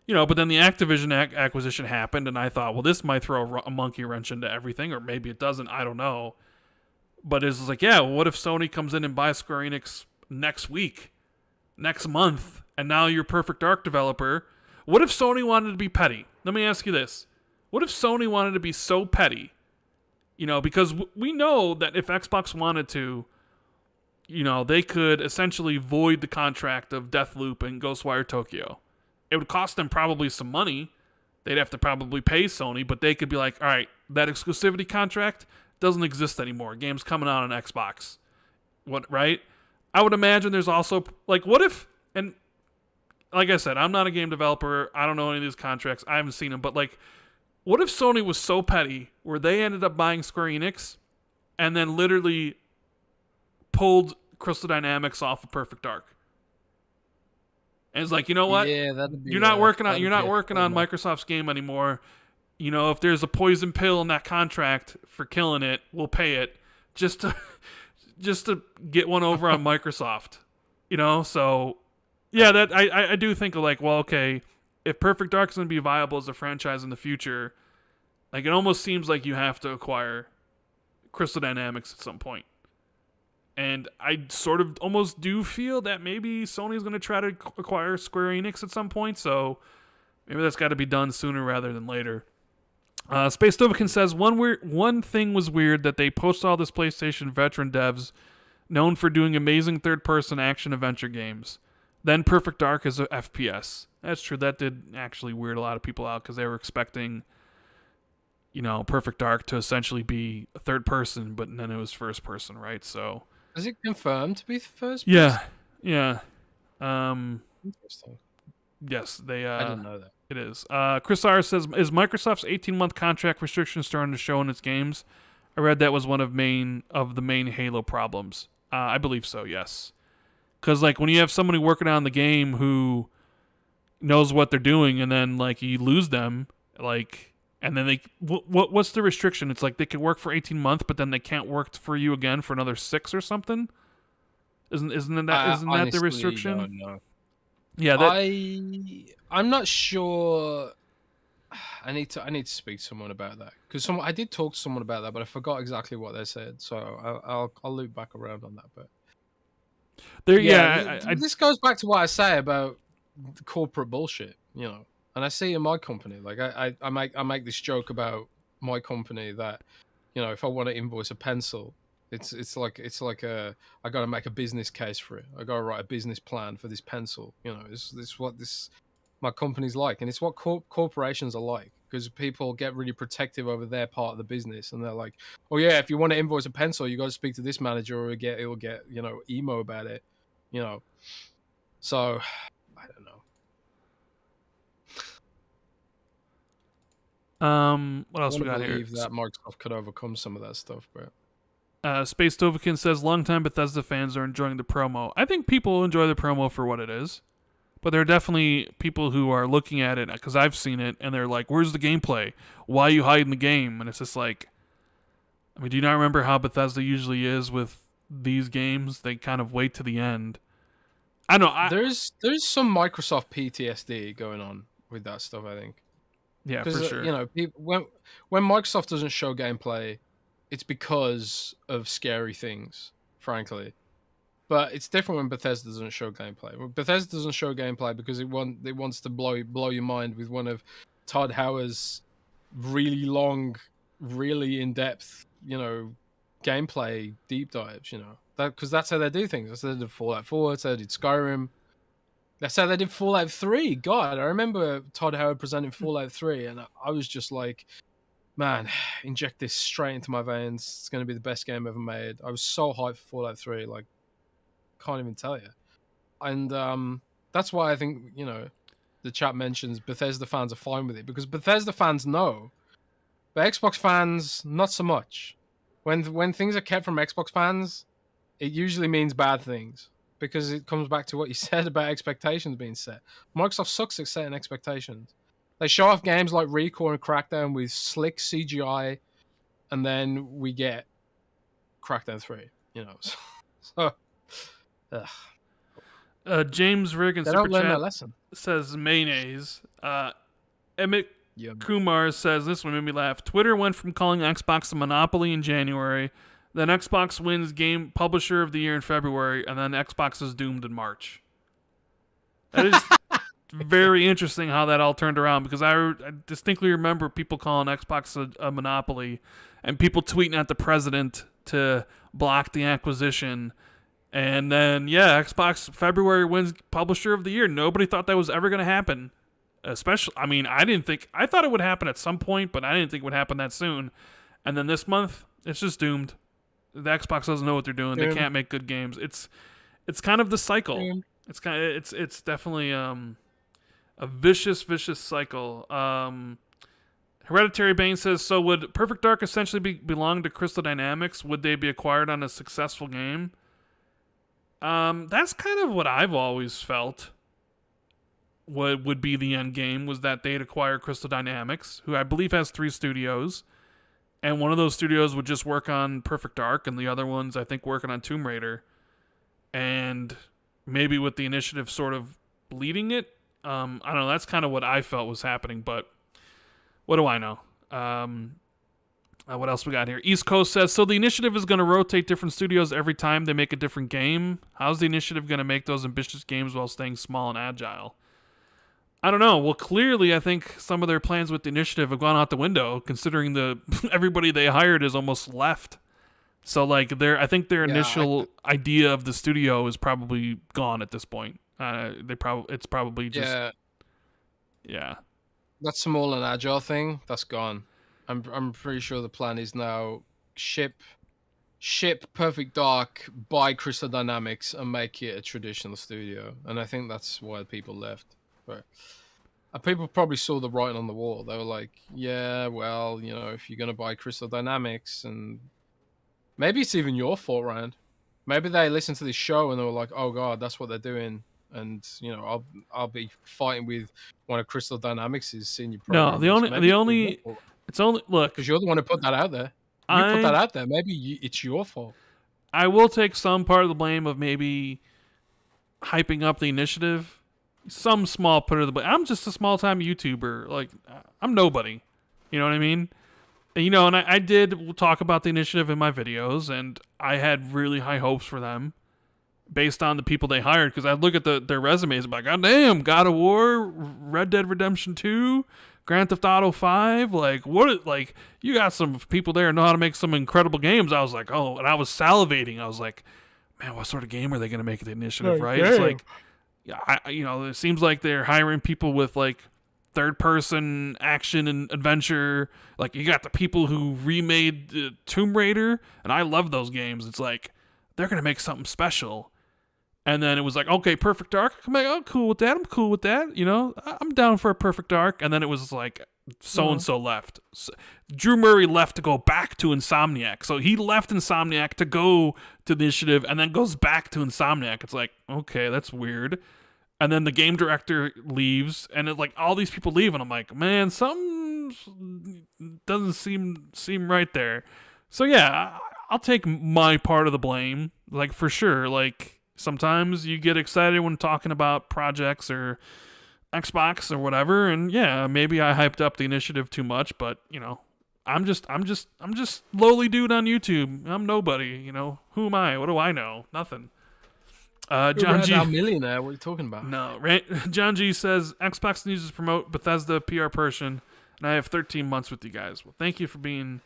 you know. But then the Activision acquisition happened, and I thought, well, this might throw a monkey wrench into everything, or maybe it doesn't. I don't know. But it's like, yeah, well, what if Sony comes in and buys Square Enix next week, next month, and now you're Perfect Dark developer? What if Sony wanted to be petty? Let me ask you this: what if Sony wanted to be so petty? You know, because we know that if Xbox wanted to, you know, they could essentially void the contract of Deathloop and Ghostwire Tokyo. It would cost them probably some money. They'd have to probably pay Sony, but they could be like, all right, that exclusivity contract doesn't exist anymore. Game's coming out on Xbox. What, right? I would imagine there's also, like, what if, and like I said, I'm not a game developer. I don't know any of these contracts. I haven't seen them, but like, what if Sony was so petty where they ended up buying Square Enix and then literally pulled Crystal Dynamics off of Perfect Dark. And it's like, you know what? Yeah, You're not working on FOMO. Microsoft's game anymore. You know, if there's a poison pill in that contract for killing it, we'll pay it just to just to get one over on Microsoft. You know, so yeah, that I do think of like, well, okay, if Perfect Dark's gonna be viable as a franchise in the future, like it almost seems like you have to acquire Crystal Dynamics at some point. And I sort of almost do feel that maybe Sony's going to try to acquire Square Enix at some point, so maybe that's got to be done sooner rather than later. Space Dovikin says one thing was weird that they post all this PlayStation veteran devs known for doing amazing third-person action adventure games. Then Perfect Dark is a FPS. That's true. That did actually weird a lot of people out because they were expecting, you know, Perfect Dark to essentially be a third person, but then it was first person, right? So Is it confirmed to be first person? yeah, yeah. Interesting. Yes, they. I didn't know that. It is. Chris R says, "Is Microsoft's 18-month contract restriction starting to show in its games?" I read that was one of the main Halo problems. I believe so. Yes, because like when you have somebody working on the game who knows what they're doing, and then like you lose them, like, and then what's the restriction? It's like they can work for 18 months, but then they can't work for you again for another 6 or something. Isn't that the restriction? Don't know. Yeah, I'm not sure. I need to speak to someone about that because I did talk to someone about that, but I forgot exactly what they said. So I'll loop back around on that. But this goes back to what I say about the corporate bullshit, you know. And I see in my company, like I make this joke about my company that, you know, if I want to invoice a pencil, it's like I got to make a business case for it. I got to write a business plan for this pencil. You know, it's what my company's like, and it's what corporations are like, because people get really protective over their part of the business, and they're like, oh yeah, if you want to invoice a pencil, you got to speak to this manager, or it'll get you know emo about it, you know. So I don't know. What else we got here? I believe that Microsoft could overcome some of that stuff, but. Space Dovikin says, longtime Bethesda fans are enjoying the promo. I think people enjoy the promo for what it is. But there are definitely people who are looking at it, because I've seen it, and they're like, where's the gameplay? Why are you hiding the game? And it's just like, I mean, do you not remember how Bethesda usually is with these games? They kind of wait to the end. I know. There's some Microsoft PTSD going on with that stuff, I think. Yeah, for sure. You know, when Microsoft doesn't show gameplay, it's because of scary things, frankly. But it's different when Bethesda doesn't show gameplay. When Bethesda doesn't show gameplay because it wants to blow your mind with one of Todd Howard's really long, really in-depth, you know, gameplay deep dives, you know. Because that's how they do things. That's how they did Fallout 4, that's how they did Skyrim. That's how they did Fallout 3. God, I remember Todd Howard presenting Fallout 3, and I was just like, man, inject this straight into my veins. It's going to be the best game ever made. I was so hyped for Fallout 3, like, can't even tell you. And that's why I think, you know, the chat mentions Bethesda fans are fine with it, because Bethesda fans know, but Xbox fans, not so much. When things are kept from Xbox fans, it usually means bad things, because it comes back to what you said about expectations being set. Microsoft sucks at setting expectations. They show off games like Recore and Crackdown with slick CGI, and then we get Crackdown 3, you know. So, James Rigg in they Super don't learn Chat their lesson. says mayonnaise. Emmett Kumar says, this one made me laugh. Twitter went from calling Xbox a monopoly in January, then Xbox wins Game Publisher of the Year in February, and then Xbox is doomed in March. That is very interesting how that all turned around, because I distinctly remember people calling Xbox a monopoly, and people tweeting at the president to block the acquisition. And then, yeah, Xbox February wins Publisher of the Year. Nobody thought that was ever going to happen. Especially, I mean, I thought it would happen at some point, but I didn't think it would happen that soon. And then this month, it's just doomed. The Xbox doesn't know what they're doing. They can't make good games. It's kind of the cycle. It's definitely a vicious cycle. Hereditary Bane says, so would Perfect Dark essentially belong to Crystal Dynamics? Would they be acquired on a successful game? That's kind of what I've always felt would be the end game, was that they'd acquire Crystal Dynamics, who I believe has 3 studios, and one of those studios would just work on Perfect Dark, and the other ones, I think, working on Tomb Raider, and maybe with the initiative sort of leading it. I don't know, that's kind of what I felt was happening, but what do I know? What else we got here? East Coast says, so the initiative is going to rotate different studios every time they make a different game. How's the initiative going to make those ambitious games while staying small and agile? I don't know. Well, clearly, I think some of their plans with the initiative have gone out the window, considering the everybody they hired is almost left. So, like, I think their initial idea of the studio is probably gone at this point. It's probably just yeah. That small and agile thing, that's gone. I'm pretty sure the plan is now ship Perfect Dark, buy Crystal Dynamics, and make it a traditional studio. And I think that's why people left. But people probably saw the writing on the wall. They were like, yeah, well, if you're going to buy Crystal Dynamics, and maybe it's even your fault, Rand. Maybe they listened to this show and they were like, oh, God, that's what they're doing. And, I'll be fighting with one of Crystal Dynamics' senior programmers. No, it's only, look. Because you're the one who put that out there. You put that out there. Maybe it's your fault. I will take some part of the blame of maybe hyping up the initiative. Some small part of the blame. I'm just a small-time YouTuber. Like, I'm nobody. You know what I mean? And, and I did talk about the initiative in my videos, and I had really high hopes for them based on the people they hired, because I look at their resumes and I'm like, God damn, God of War, Red Dead Redemption 2, Grand Theft Auto 5, you got some people there who know how to make some incredible games. I was like, oh, and I was salivating. I was like, man, what sort of game are they going to make the initiative, right? Damn. It's like, it seems like they're hiring people with like third-person action and adventure. Like, you got the people who remade Tomb Raider, and I love those games. It's like, they're going to make something special. And then it was like, okay, Perfect Dark. I'm like, oh, cool with that. I'm cool with that. I'm down for a Perfect Dark. And then it was like, so-and-so left. Drew Murray left to go back to Insomniac. So he left Insomniac to go to the initiative and then goes back to Insomniac. It's like, okay, that's weird. And then the game director leaves, and it's like all these people leave, and I'm like, man, something doesn't seem right there. So yeah, I'll take my part of the blame, like, for sure. Like, sometimes you get excited when talking about projects or Xbox or whatever, and yeah, maybe I hyped up the initiative too much, but I'm just lowly dude on YouTube. I'm nobody. Who am I? What do I know? Nothing. John G. millionaire. What are you talking about? No, John G says Xbox needs to promote Bethesda PR person, and I have 13 months with you guys. Well, thank you for being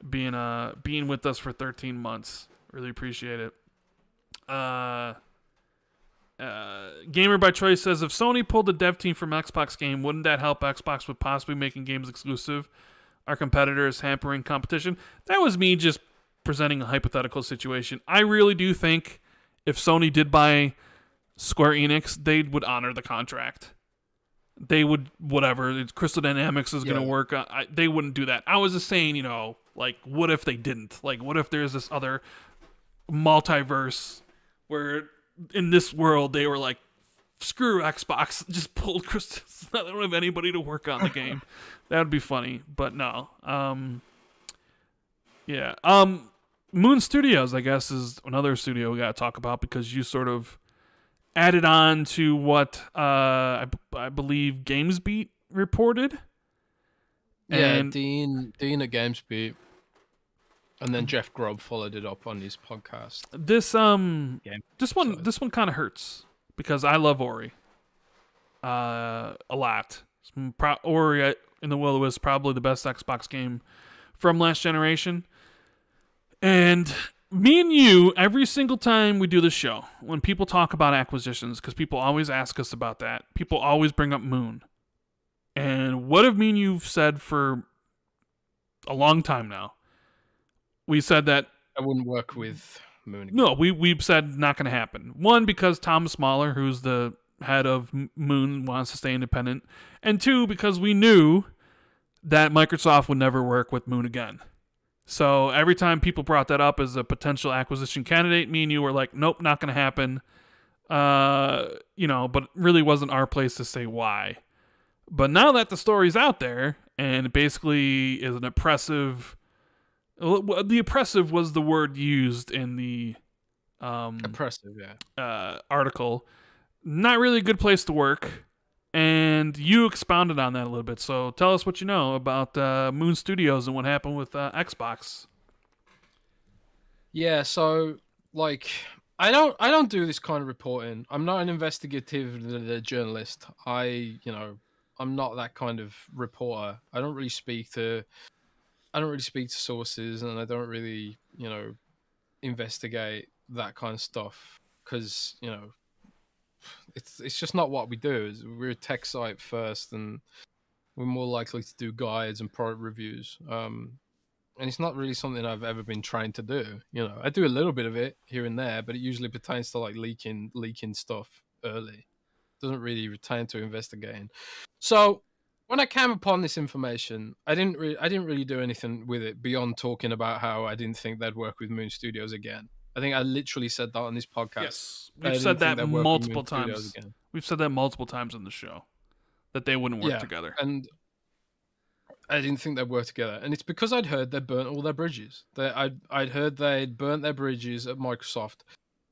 with us for 13 months. Really appreciate it. Gamer by Choice says, if Sony pulled the dev team from Xbox game, wouldn't that help Xbox with possibly making games exclusive? Our competitors hampering competition? That was me just presenting a hypothetical situation. I really do think if Sony did buy Square Enix, they would honor the contract. They would, whatever, Crystal Dynamics is going to work. They wouldn't do that. I was just saying, like, what if they didn't? Like, what if there's this other multiverse where in this world they were like, screw Xbox, just pulled Crystal. They don't have anybody to work on the game. That would be funny, but no. Yeah. Moon Studios, I guess, is another studio we got to talk about, because you sort of added on to what I believe GamesBeat reported. Yeah, Dean at GamesBeat, and then Jeff Grubb followed it up on his podcast. This one kind of hurts, because I love Ori a lot. Ori in the Will-O-Wisp, probably the best Xbox game from last generation. And me and you, every single time we do this show, when people talk about acquisitions, because people always ask us about that, people always bring up Moon. And what have me and you said for a long time now? We said that I wouldn't work with Moon again. No, we've said not going to happen. One, because Thomas Mahler, who's the head of Moon, wants to stay independent. And two, because we knew that Microsoft would never work with Moon again. So every time people brought that up as a potential acquisition candidate, me and you were like, nope, not going to happen. But it really wasn't our place to say why. But now that the story's out there and it basically is an oppressive, the oppressive was the word used in the Oppressive, yeah. article. Not really a good place to work. And you expounded on that a little bit. So tell us what you know about Moon Studios and what happened with Xbox. Yeah, so like I don't do this kind of reporting. I'm not an investigative journalist. I'm not that kind of reporter. I don't really speak to sources, and I don't really, investigate that kind of stuff because, it's just not what we do. We're a tech site first, and we're more likely to do guides and product reviews. And it's not really something I've ever been trying to do. I do a little bit of it here and there, but it usually pertains to like leaking stuff early. It doesn't really pertain to investigating. So when I came upon this information, I didn't really do anything with it beyond talking about how I didn't think they'd work with Moon Studios again. I think I literally said that on this podcast. Yes, I we've didn't said think that they'd work with multiple Moon Studios times. again. We've said that multiple times in the show that they wouldn't work Yeah, together. and I didn't think they'd work together, and it's because I'd heard they burnt all their bridges. I'd heard they'd burnt their bridges at Microsoft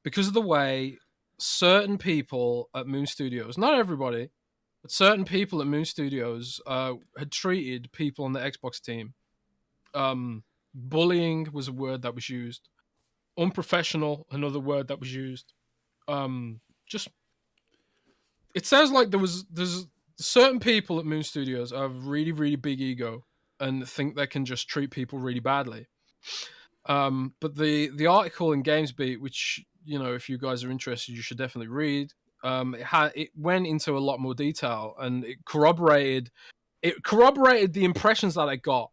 because of the way certain people at Moon Studios, not everybody, but certain people at Moon Studios, had treated people on the Xbox team. Bullying was a word that was used. Unprofessional, another word that was used. Just it sounds like there's certain people at Moon Studios have really really big ego and think they can just treat people really badly. But the article in GamesBeat, which if you guys are interested, you should definitely read. It went into a lot more detail and it corroborated the impressions that I got,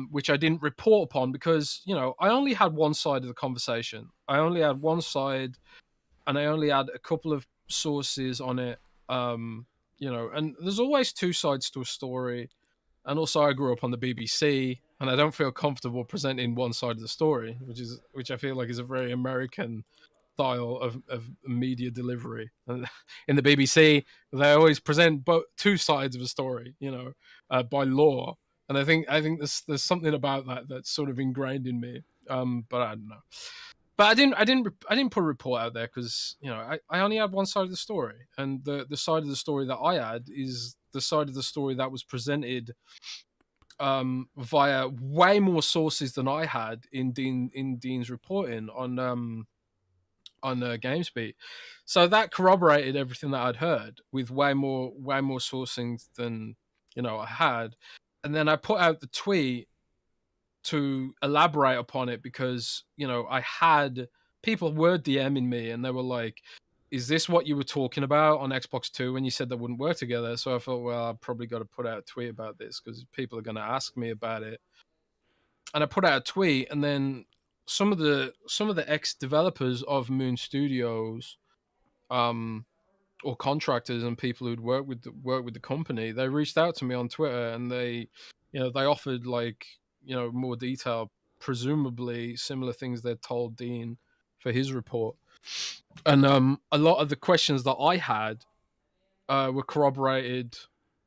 which I didn't report upon because I only had one side of the conversation. I only had one side, and I only had a couple of sources on it. And there's always two sides to a story. And also, I grew up on the BBC, and I don't feel comfortable presenting one side of the story, which I feel like is a very American style of media delivery. And in the BBC, they always present both two sides of a story, by law. And I think there's something about that that's sort of ingrained in me. But I don't know. But I didn't put a report out there because I only had one side of the story, and the side of the story that I had is the side of the story that was presented via way more sources than I had in Dean's reporting on GamesBeat. So that corroborated everything that I'd heard with way more sourcing than I had. And then I put out the tweet to elaborate upon it because I had people were DMing me and they were like, is this what you were talking about on Xbox 2 when you said they wouldn't work together? So I thought, well, I've probably got to put out a tweet about this because people are going to ask me about it. And I put out a tweet, and then some of the ex developers of Moon Studios, or contractors and people who'd work with the company, they reached out to me on Twitter and they offered like more detail, presumably similar things they'd told Dean for his report. And a lot of the questions that I had were corroborated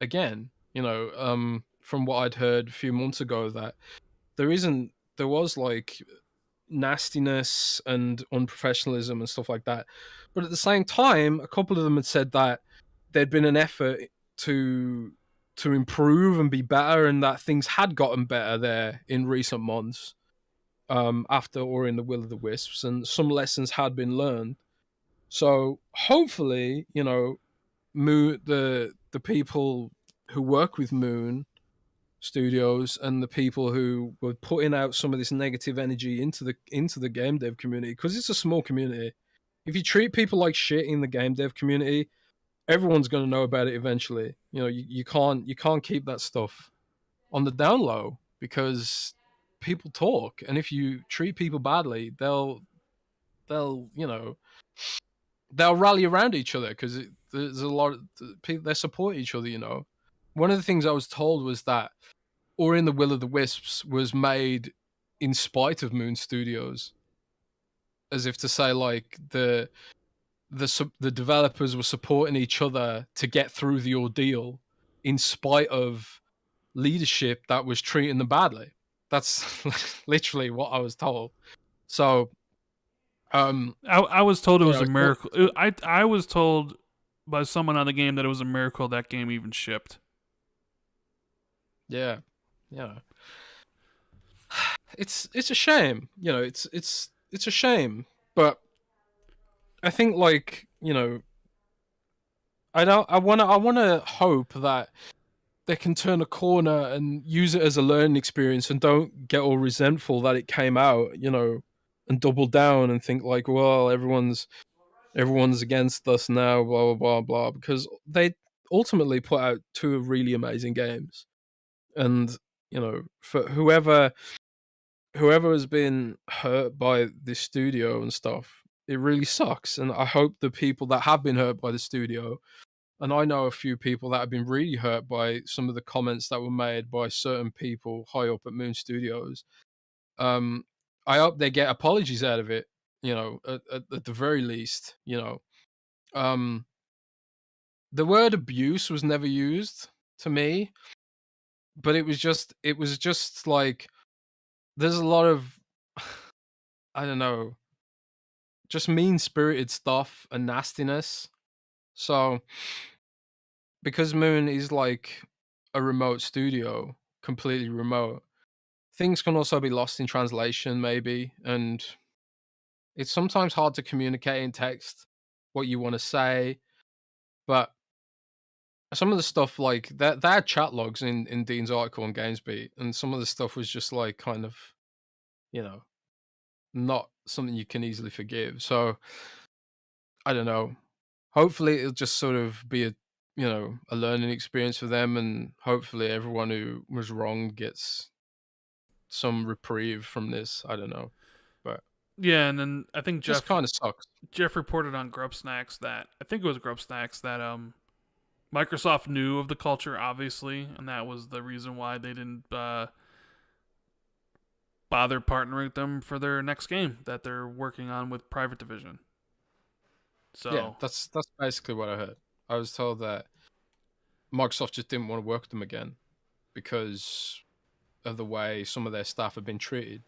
again, from what I'd heard a few months ago, that there was like nastiness and unprofessionalism and stuff like that. But at the same time, a couple of them had said that there'd been an effort to improve and be better, and that things had gotten better there in recent months, after or in the Will of the Wisps, and some lessons had been learned. So hopefully, Moon, the people who work with Moon Studios and the people who were putting out some of this negative energy into the game dev community, because it's a small community. If you treat people like shit in the game dev community, everyone's going to know about it eventually. You can't keep that stuff on the down low because people talk, and if you treat people badly, they'll they'll rally around each other because there's a lot of people, they support each other. one of the things I was told was that Ori and the Will of the Wisps was made in spite of Moon Studios, as if to say like the developers were supporting each other to get through the ordeal in spite of leadership that was treating them badly. That's literally what I was told. So, I was told it you was know, a miracle. I was told by someone on the game that it was a miracle that game even shipped. yeah, yeah. It's a shame, it's a shame, but I think like I wanna hope that they can turn a corner and use it as a learning experience and don't get all resentful that it came out, and double down and think like, well, everyone's against us now, blah blah blah blah, because they ultimately put out two really amazing games, and for whoever has been hurt by this studio and stuff, it really sucks. And I hope the people that have been hurt by the studio, and I know a few people that have been really hurt by some of the comments that were made by certain people high up at Moon Studios. Um, I hope they get apologies out of it. At the very least. Um, the word abuse was never used to me, but it was just like there's a lot of I don't know, just mean spirited stuff and nastiness. So because Moon is like a remote studio, completely remote, things can also be lost in translation, maybe, and it's sometimes hard to communicate in text what you want to say. But some of the stuff like that, they had chat logs in Dean's article on GamesBeat, and some of the stuff was just like kind of, you know, not something you can easily forgive. So I don't know. Hopefully, it'll just sort of be a learning experience for them, and hopefully, everyone who was wrong gets some reprieve from this. I don't know, but Yeah, and then I think just kind of sucks. Jeff reported on Grub Snacks that I think it was Grub Snacks that Microsoft knew of the culture obviously, and that was the reason why they didn't bother partnering with them for their next game that they're working on with Private Division. Yeah, So that's basically what I heard. I was told that Microsoft just didn't want to work with them again because of the way some of their staff have been treated,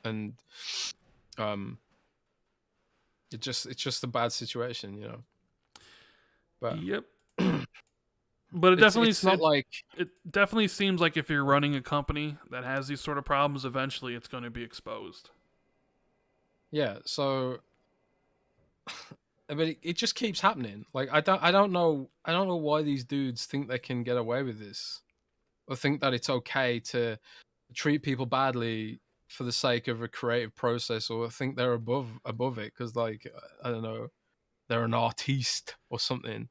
and um, it's just a bad situation. But yep, but it's not like it definitely seems like if you're running a company that has these sort of problems, eventually it's going to be exposed. yeah. So, but it just keeps happening. Like I don't know why these dudes think they can get away with this, or think that it's okay to treat people badly for the sake of a creative process, or think they're above it because like I don't know, they're an artiste or something.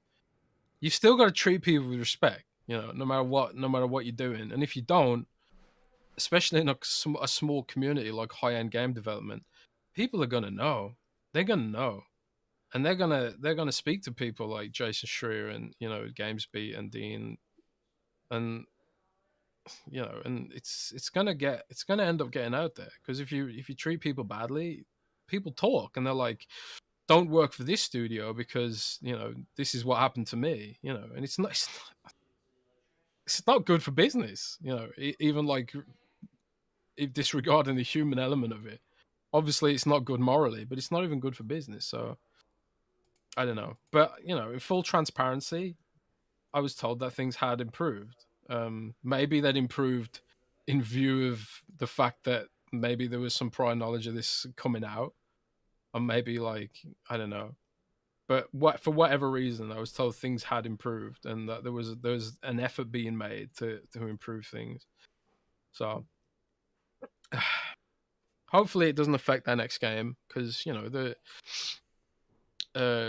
You still got to treat people with respect, no matter what you're doing. And if you don't, especially in a small community like high-end game development, people are gonna know. They're gonna know, and they're gonna speak to people like Jason Schreier and GamesBeat and Dean, and and it's gonna end up getting out there, because if you treat people badly, people talk and they're like, don't work for this studio because this is what happened to me, and it's not good for business, even like disregarding the human element of it. Obviously it's not good morally, but it's not even good for business. So I don't know, but in full transparency, I was told that things had improved. Maybe they'd improved in view of the fact that maybe there was some prior knowledge of this coming out, or maybe like I don't know. But for whatever reason, I was told things had improved and that there was an effort being made to improve things. So hopefully it doesn't affect their next game, because the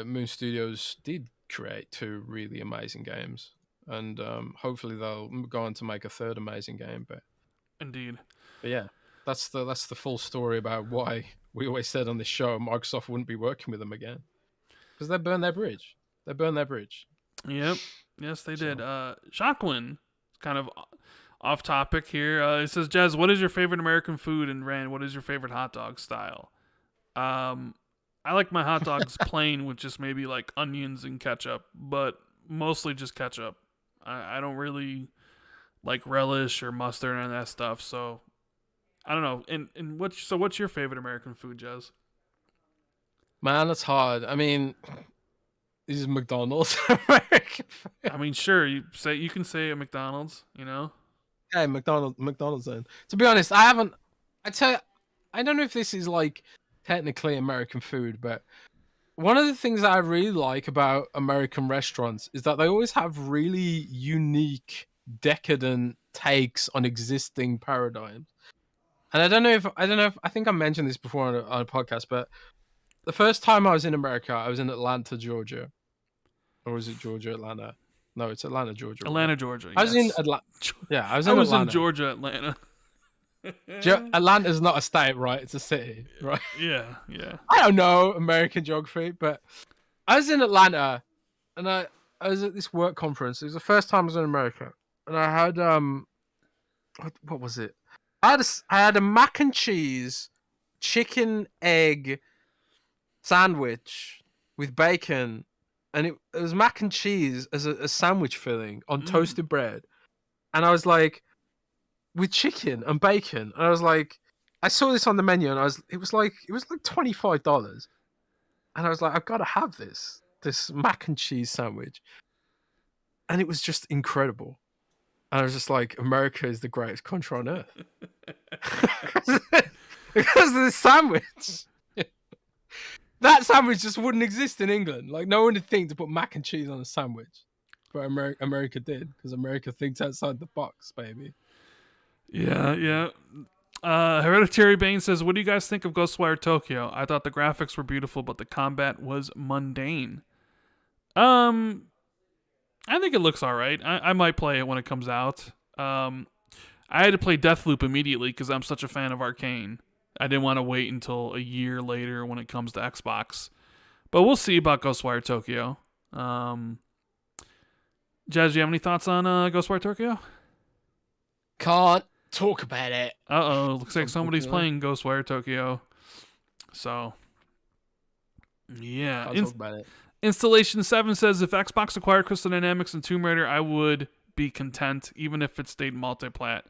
Moon Studios did create two really amazing games, and hopefully they'll go on to make a third amazing game. Indeed. But yeah, that's the full story about why we always said on this show Microsoft wouldn't be working with them again, because they burned their bridge. They burned their bridge. Yep. Yes, they did. So, Jacqueline, kind of off topic here. It says, Jez, what is your favorite American food? And Rand, what is your favorite hot dog style? Um, I like my hot dogs plain with just maybe like onions and ketchup, but mostly just ketchup. I don't really like relish or mustard and that stuff. So I don't know. And what's your favorite American food, Jez? man, that's hard. I mean, this is McDonald's. American food. I mean, sure, you can say a McDonald's, you know. Yeah, McDonald's. Then, to be honest, I haven't. I tell you, I don't know if this is like technically American food, but one of the things that I really like about American restaurants is that they always have really unique, decadent takes on existing paradigms. And I think I mentioned this before on a podcast, but the first time I was in America, I was in Atlanta, Georgia. Or was it Georgia, Atlanta? No, it's Atlanta, Georgia. Right? Atlanta, Georgia. I was in Atlanta. Yeah, I was in Atlanta. In Georgia, Atlanta. Atlanta's not a state, right? It's a city, right? Yeah. I don't know American geography, but I was in Atlanta, and I was at this work conference. It was the first time I was in America, and I had what was it? I had a mac and cheese, chicken egg sandwich with bacon, and it was mac and cheese as a sandwich filling on toasted bread, and I was like, with chicken and bacon, and I was like, I saw this on the menu, and it was like $25, and I was like, I've got to have this mac and cheese sandwich, and it was just incredible. And I was just like, America is the greatest country on earth because of this sandwich. That sandwich just wouldn't exist in England. Like, no one would think to put mac and cheese on a sandwich, but America did, because America thinks outside the box, baby. Yeah. Hereditary Bane says, what do you guys think of Ghostwire Tokyo? I thought the graphics were beautiful, but the combat was mundane. I think it looks all right. I might play it when it comes out. I had to play Deathloop immediately because I'm such a fan of Arcane. I didn't want to wait until a year later when it comes to Xbox. But we'll see about Ghostwire Tokyo. Jazz, do you have any thoughts on Ghostwire Tokyo? Can't talk about it. Uh-oh. Looks like somebody's playing Ghostwire Tokyo. So, yeah. Can't talk about it. Installation 7 says, if Xbox acquired Crystal Dynamics and Tomb Raider, I would be content, even if it stayed multiplat.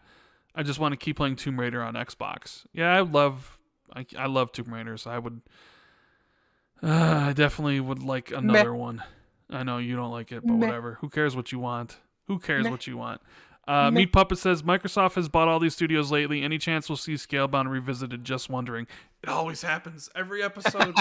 I just want to keep playing Tomb Raider on Xbox. Yeah, I love Tomb Raider, so I definitely would like another one. I know you don't like it, but whatever. Who cares what you want? Meat Puppet says, Microsoft has bought all these studios lately. Any chance we'll see Scalebound revisited? Just wondering. It always happens. Every episode,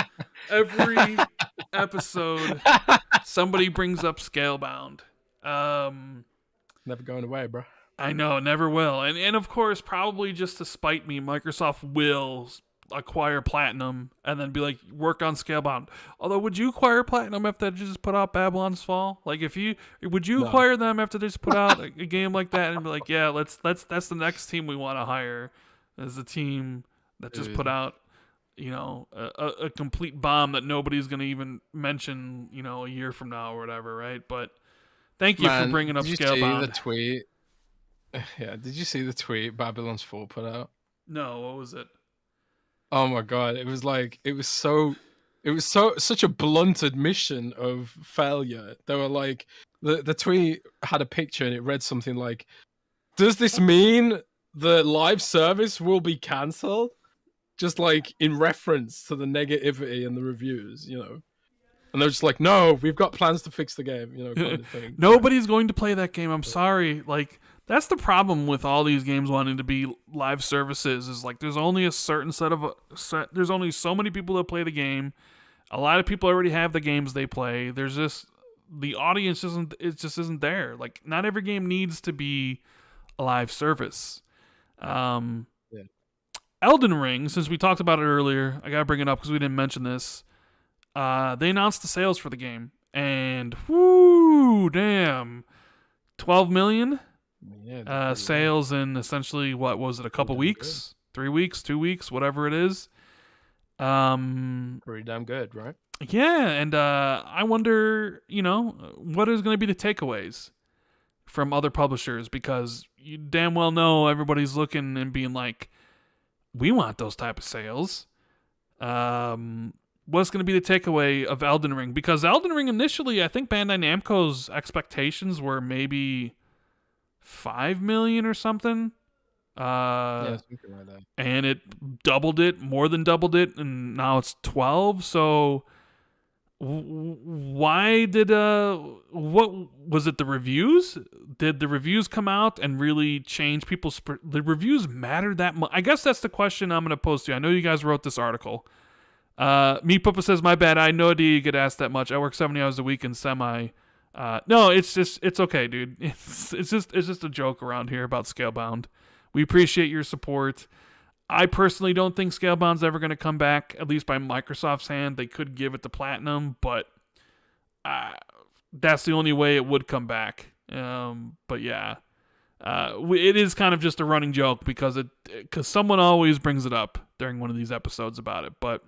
somebody brings up Scalebound. Never going away, bro. I know, never will. And of course, probably just to spite me, Microsoft will acquire Platinum and then be like, work on Scalebound. Although, would you acquire Platinum if they just put out Babylon's Fall? Like, would you acquire them after they just put out a game like that and be like, yeah, that's the next team we want to hire, as the team that just put out, a complete bomb that nobody's gonna even mention, a year from now or whatever, right? But thank you for bringing up Scalebound. Did you see the tweet? Yeah, did you see the tweet Babylon's Fall put out? No, what was it? Oh my god, it was such a blunt admission of failure. They were like, the tweet had a picture and it read something like, does this mean the live service will be cancelled? Just like in reference to the negativity and the reviews, And they're just like, no, we've got plans to fix the game, kind of thing. Nobody's going to play that game. I'm sorry. Like, that's the problem with all these games wanting to be live services, is like there's only a certain there's only so many people that play the game. A lot of people already have the games they play. There's just, the audience isn't there. Like, not every game needs to be a live service. Elden Ring, since we talked about it earlier, I gotta bring it up because we didn't mention this. They announced the sales for the game, and whoo, damn, 12 million sales in essentially, what was it, a couple weeks, 3 weeks, 2 weeks, whatever it is. Pretty damn good, right? Yeah, and I wonder, what is going to be the takeaways from other publishers, because you damn well know everybody's looking and being like, we want those type of sales. What's going to be the takeaway of Elden Ring? Because Elden Ring initially, I think Bandai Namco's expectations were maybe 5 million or something. Yeah, something like that. And it doubled it, more than doubled it, and now it's 12. So why did what was it, the reviews? Did the reviews come out and really change people's the reviews matter that much? I guess that's the question I'm going to pose to you. I know you guys wrote this article. Me Papa says, my bad, I had no idea you get asked that much. I work 70 hours a week in semi. No, it's okay, dude. It's just a joke around here about Scalebound. We appreciate your support. I personally don't think Scalebound's ever going to come back, at least by Microsoft's hand. They could give it to Platinum, but that's the only way it would come back. But yeah, it is kind of just a running joke because someone always brings it up during one of these episodes about it. But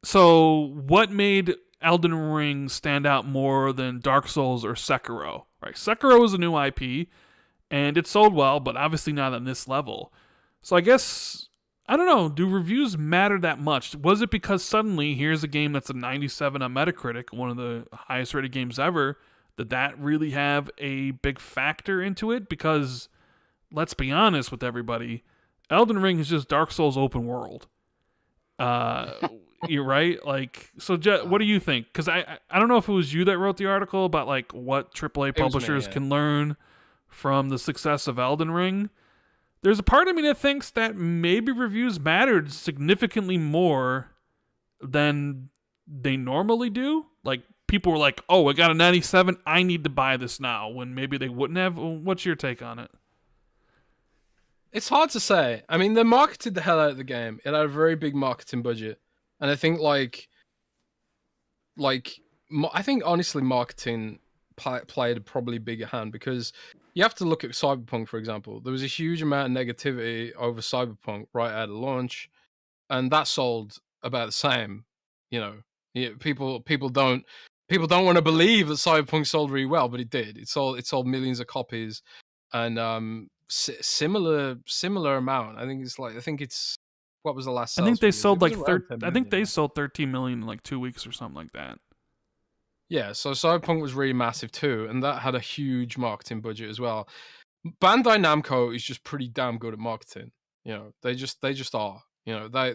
so what made Elden Ring stand out more than Dark Souls or Sekiro? Right, Sekiro is a new IP, and it sold well, but obviously not on this level. So I guess, I don't know, do reviews matter that much? Was it because suddenly here's a game that's a 97 on Metacritic, one of the highest rated games ever? Did that really have a big factor into it? Because let's be honest with everybody, Elden Ring is just Dark Souls open world. You're right. Like, so what do you think? Because I don't know if it was you that wrote the article about like what AAA publishers can learn from the success of Elden Ring. There's a part of me that thinks that maybe reviews mattered significantly more than they normally do. Like, people were like, "Oh, I got a 97. I need to buy this now," when maybe they wouldn't have. What's your take on it? It's hard to say. I mean, they marketed the hell out of the game. It had a very big marketing budget, and I think I think honestly, marketing played a probably bigger hand, because you have to look at Cyberpunk, for example. There was a huge amount of negativity over Cyberpunk right out of launch, and that sold about the same. You know, people don't want to believe that Cyberpunk sold really well, but it did. It sold millions of copies, and similar amount. I think it's what was the last I think sales they figures? It sold was like around 10 I think they million. sold 13 million in like 2 weeks or something like that. Yeah, so Cyberpunk was really massive too, and that had a huge marketing budget as well. Bandai Namco is just pretty damn good at marketing. You know, they just are. You know, they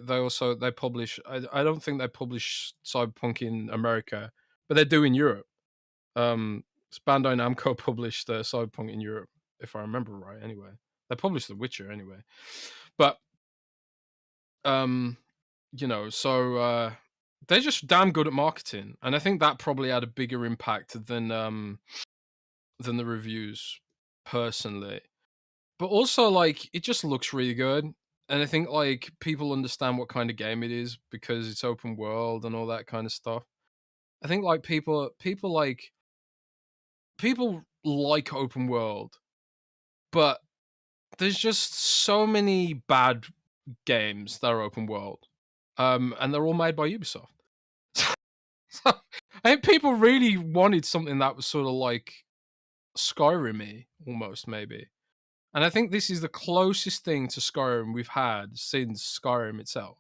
publish. I don't think they publish Cyberpunk in America, but they do in Europe. Bandai Namco published Cyberpunk in Europe, if I remember right. Anyway, they published The Witcher anyway, but um, they're just damn good at marketing, and I think that probably had a bigger impact than the reviews personally. But also, like, it just looks really good, and I think like people understand what kind of game it is because it's open world and all that kind of stuff. I think like people like open world, but there's just so many bad games that are open world, and they're all made by Ubisoft. So, I think people really wanted something that was sort of like Skyrim-y, almost, maybe. And I think this is the closest thing to Skyrim we've had since Skyrim itself.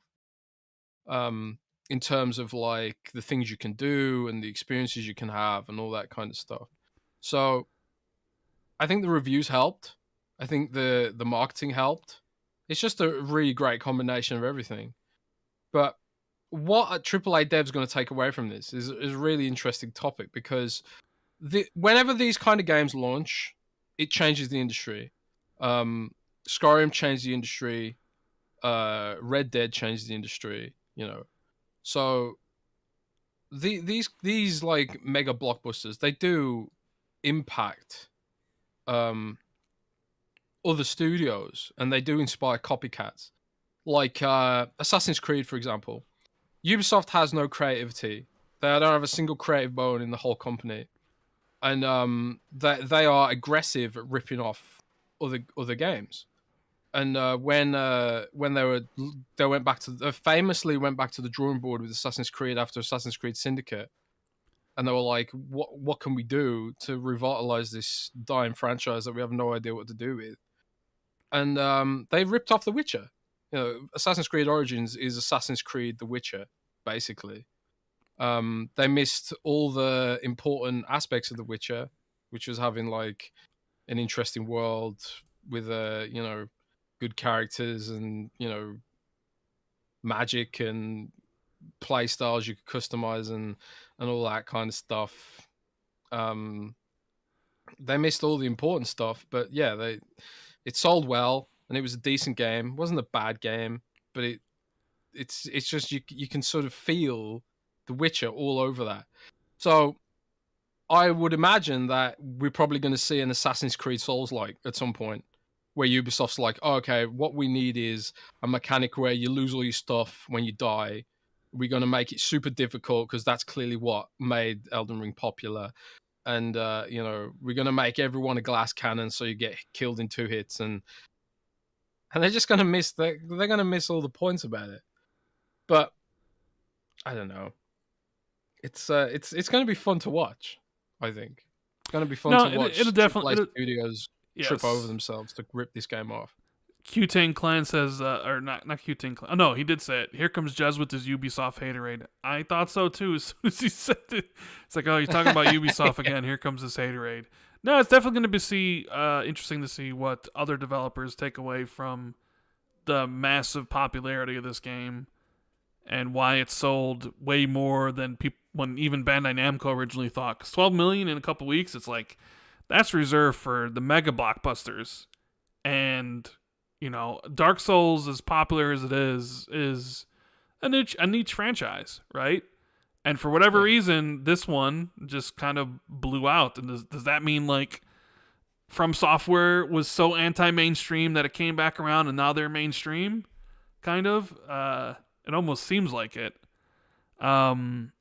In terms of like the things you can do and the experiences you can have and all that kind of stuff. So I think the reviews helped. I think the marketing helped. It's just a really great combination of everything. But what a AAA dev's going to take away from this is a really interesting topic, because whenever these kind of games launch, it changes the industry. Skyrim changed the industry. Red Dead changed the industry. You know, so these like mega blockbusters, they do impact other studios, and they do inspire copycats. Like Assassin's Creed, for example. Ubisoft has no creativity. They don't have a single creative bone in the whole company, and they are aggressive at ripping off other games. And when they went back to famously went back to the drawing board with Assassin's Creed after Assassin's Creed Syndicate, and they were like, what can we do to revitalize this dying franchise that we have no idea what to do with? And they ripped off The Witcher. Assassin's Creed Origins is Assassin's Creed The Witcher, basically. They missed all the important aspects of The Witcher, which was having like an interesting world with good characters and magic and play styles you could customize and all that kind of stuff. They missed all the important stuff, but yeah, it sold well and it was a decent game. It wasn't a bad game, but it's just you can sort of feel The Witcher all over that. So I would imagine that we're probably going to see an Assassin's Creed Souls-like at some point, where Ubisoft's like, oh, okay, what we need is a mechanic where you lose all your stuff when you die. We're going to make it super difficult because that's clearly what made Elden Ring popular. And, we're going to make everyone a glass cannon so you get killed in 2 hits. And they're just going to they're going to miss all the points about it. But I don't know. It's going to be fun to watch, I think. It's going to be fun to watch. It'll definitely studios trip over themselves to rip this game off. Q-Tang Clan says, or not Q-Tang Clan. Oh, no, he did say it. Here comes Jez with his Ubisoft haterade. I thought so too as soon as he said it. It's like, oh, he's talking about Ubisoft again. Here comes his haterade. No, it's definitely going to be interesting to see what other developers take away from the massive popularity of this game and why it sold way more than when even Bandai Namco originally thought. 'Cause 12 million in a couple weeks, it's like, that's reserved for the mega blockbusters. And Dark Souls, as popular as it is a niche franchise, right? And for whatever reason, this one just kind of blew out. And does that mean like From Software was so anti-mainstream that it came back around and now they're mainstream? Kind of. It almost seems like it. I'm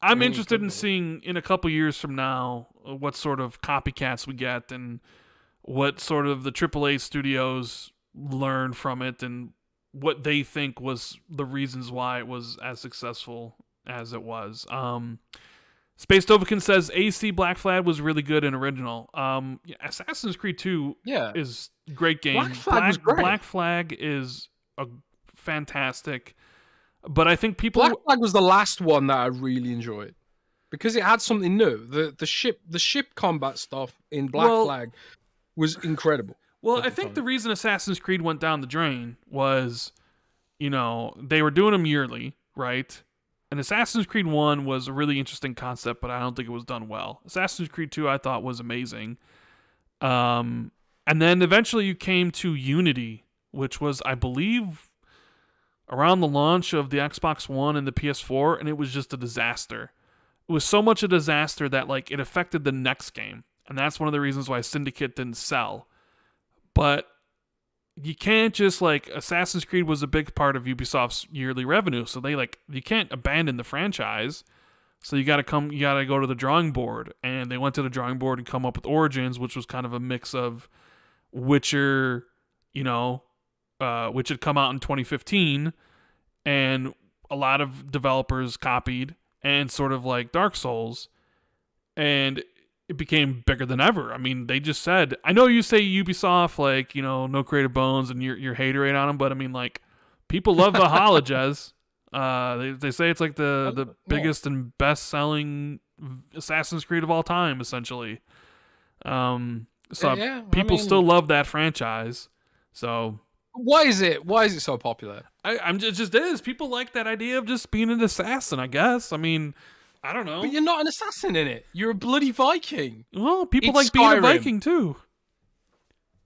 interested in seeing in a couple years from now what sort of copycats we get and what sort of the AAA studios learn from it and what they think was the reasons why it was as successful as it was. Space Dovakin says AC Black Flag was really good and original. Assassin's Creed 2 is a great game. Black Flag was great. Black Flag is a fantastic, but I think Black Flag was the last one that I really enjoyed because it had something new. The ship combat stuff in Black Flag was incredible. Well, I think the reason Assassin's Creed went down the drain was, they were doing them yearly, right? And Assassin's Creed 1 was a really interesting concept, but I don't think it was done well. Assassin's Creed 2 I thought was amazing. And then eventually you came to Unity, which was, I believe, around the launch of the Xbox One and the PS4, and it was just a disaster. It was so much a disaster that it affected the next game. And that's one of the reasons why Syndicate didn't sell. But you can't just Assassin's Creed was a big part of Ubisoft's yearly revenue, so you can't abandon the franchise. So you got to go to the drawing board, and they went to the drawing board and come up with Origins, which was kind of a mix of Witcher, which had come out in 2015, and a lot of developers copied, and sort of like Dark Souls, and it became bigger than ever. I mean, they just said, I know you say Ubisoft, no creative bones and you're haterade on them, but I mean, people love Valhalla, Jez. They say it's the biggest and best selling Assassin's Creed of all time, essentially. People still love that franchise. So why is it so popular? It just is. People like that idea of just being an assassin, I guess. I mean, I don't know. But you're not an assassin in it. You're a bloody Viking. Well, people like being a Viking too.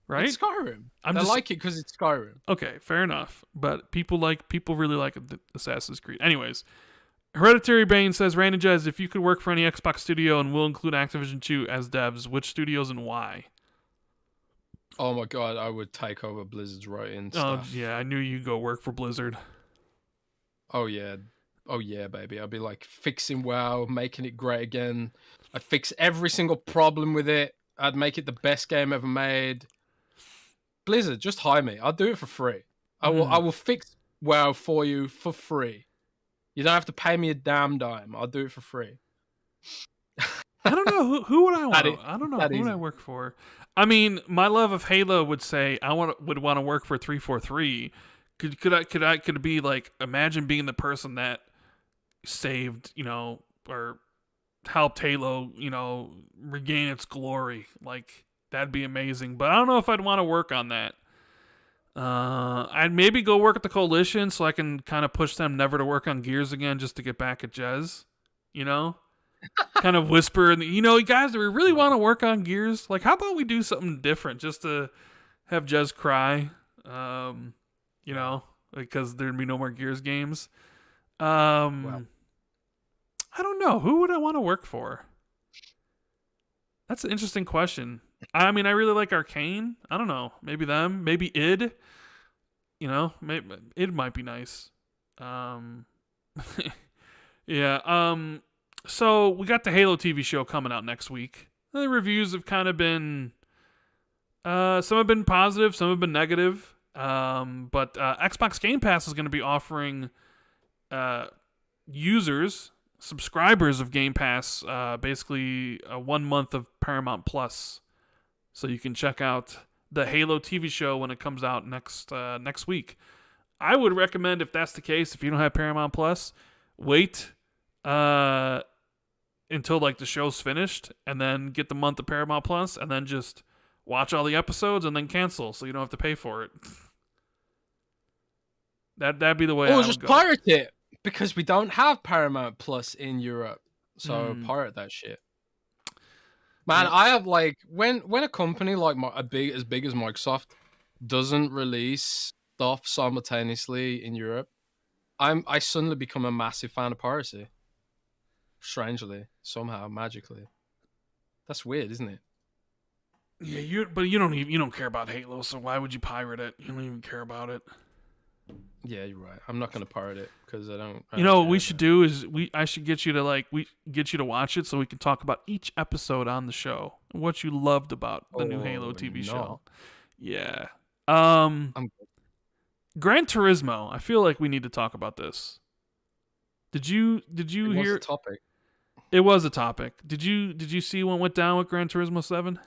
Right? It's Skyrim. I like it because it's Skyrim. Okay, fair enough. But people really like Assassin's Creed. Anyways, Hereditary Bane says, Rand Jez, if you could work for any Xbox studio and will include Activision 2 as devs, which studios and why? Oh my god, I would take over Blizzard's writing stuff. Oh yeah, I knew you'd go work for Blizzard. Oh yeah, baby. I'd be fixing WoW, making it great again. I'd fix every single problem with it. I'd make it the best game ever made. Blizzard, just hire me. I'll do it for free. I Mm. will fix WoW for you for free. You don't have to pay me a damn dime. I'll do it for free. I don't know who would I want. I don't know that who would I easy. work for. I mean, my love of Halo would say would want to work for 343. Could it be like, imagine being the person that saved, or helped Halo, regain its glory. Like, that'd be amazing. But I don't know if I'd want to work on that. I'd maybe go work at the Coalition so I can kind of push them never to work on Gears again, just to get back at Jez. Kind of whisper, and guys, do we really want to work on Gears? Like, how about we do something different just to have Jez cry? Because there'd be no more Gears games. Well, I don't know. Who would I want to work for? That's an interesting question. I mean, I really like Arcane. I don't know. Maybe them. Maybe id. Maybe id might be nice. Yeah. So we got the Halo TV show coming out next week. The reviews have kind of been, some have been positive, some have been negative. But Xbox Game Pass is going to be offering subscribers of Game Pass, basically 1 month of Paramount Plus, so you can check out the Halo TV show when it comes out next week. I would recommend, if that's the case, if you don't have Paramount Plus, wait until like the show's finished, and then get the month of Paramount Plus, and then just watch all the episodes and then cancel, so you don't have to pay for it. That'd be the way I would just go. pirate it, because we don't have Paramount Plus in Europe. So pirate that shit. Man, I have like when a company like as big as Microsoft doesn't release stuff simultaneously in Europe, I suddenly become a massive fan of piracy. Strangely, somehow, magically. That's weird, isn't it? Yeah, you don't care about Halo, so why would you pirate it? You don't even care about it. Yeah, you're right. I'm not gonna pirate it because I don't. What we should do is I should get you to watch it so we can talk about each episode on the show and what you loved about the new Halo TV show. Yeah. Gran Turismo. I feel like we need to talk about this. Did you hear? What's the topic? It was a topic. Did you see what went down with Gran Turismo 7?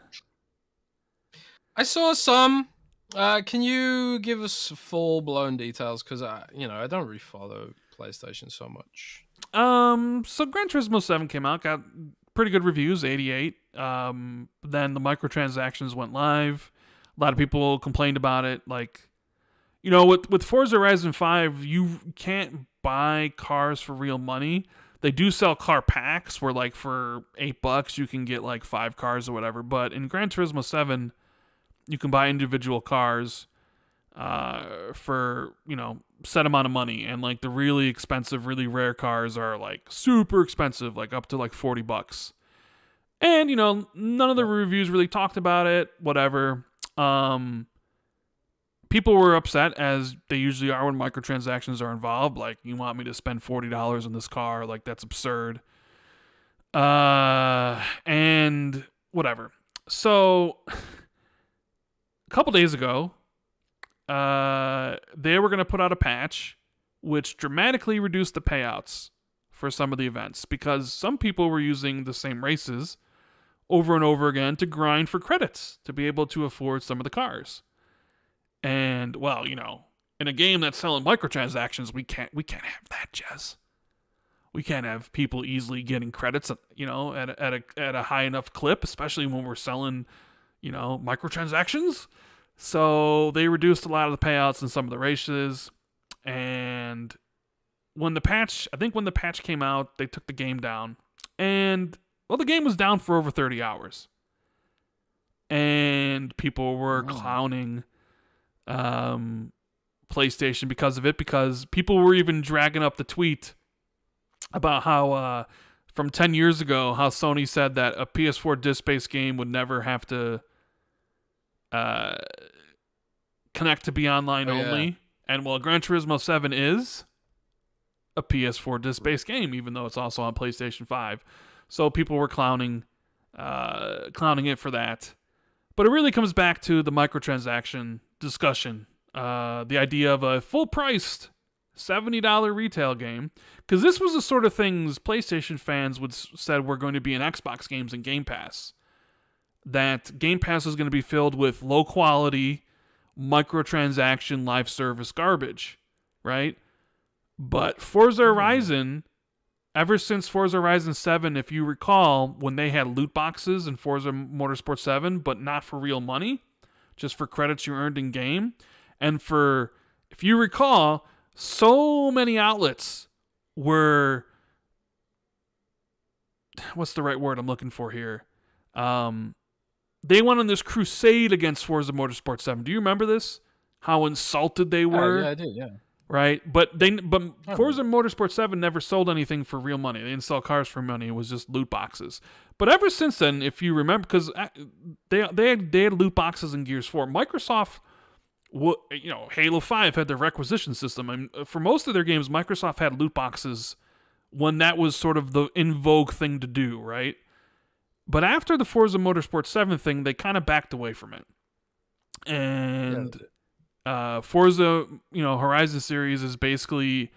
I saw some. Can you give us full-blown details? Because I don't really follow PlayStation so much. So Gran Turismo 7 came out, got pretty good reviews, 88. Then the microtransactions went live. A lot of people complained about it. Like, with Forza Horizon 5, you can't buy cars for real money. They do sell car packs where, like, for $8 you can get like 5 cars or whatever. But in Gran Turismo 7, you can buy individual cars for, set amount of money. And like the really expensive, really rare cars are like super expensive, like up to like $40. And, none of the reviews really talked about it, whatever. People were upset, as they usually are when microtransactions are involved. Like, you want me to spend $40 on this car? Like, that's absurd. And whatever. So a couple days ago, they were going to put out a patch which dramatically reduced the payouts for some of the events, because some people were using the same races over and over again to grind for credits to be able to afford some of the cars. And, well, in a game that's selling microtransactions, we can't have that, Jez. We can't have people easily getting credits, at a high enough clip, especially when we're selling, microtransactions. So they reduced a lot of the payouts in some of the races. And when the patch came out, they took the game down. And, well, the game was down for over 30 hours. And people were clowning PlayStation because of it, because people were even dragging up the tweet about how from 10 years ago, how Sony said that a PS4 disc-based game would never have to connect to be online only. Yeah. And, well, Gran Turismo 7 is a PS4 disc-based game, even though it's also on PlayStation 5. So people were clowning it for that. But it really comes back to the microtransaction discussion. The idea of a full-priced $70 retail game, because this was the sort of things PlayStation fans would said were going to be in Xbox games and Game Pass. That Game Pass is going to be filled with low quality, microtransaction, live service garbage, right? But Forza Horizon, ever since Forza Horizon 7, if you recall, when they had loot boxes in Forza Motorsport 7, but not for real money, just for credits you earned in game, and for, if you recall, so many outlets were, what's the right word I'm looking for here? They went on this crusade against Forza Motorsport 7. Do you remember this? How insulted they were? Yeah, I do, yeah. Right? But Forza Motorsport 7 never sold anything for real money. They didn't sell cars for money. It was just loot boxes. But ever since then, if you remember, because they had loot boxes in Gears 4. Microsoft, Halo 5 had their requisition system. And for most of their games, Microsoft had loot boxes when that was sort of the in vogue thing to do, right? But after the Forza Motorsport 7 thing, they kind of backed away from it. And Forza, Horizon series is basically,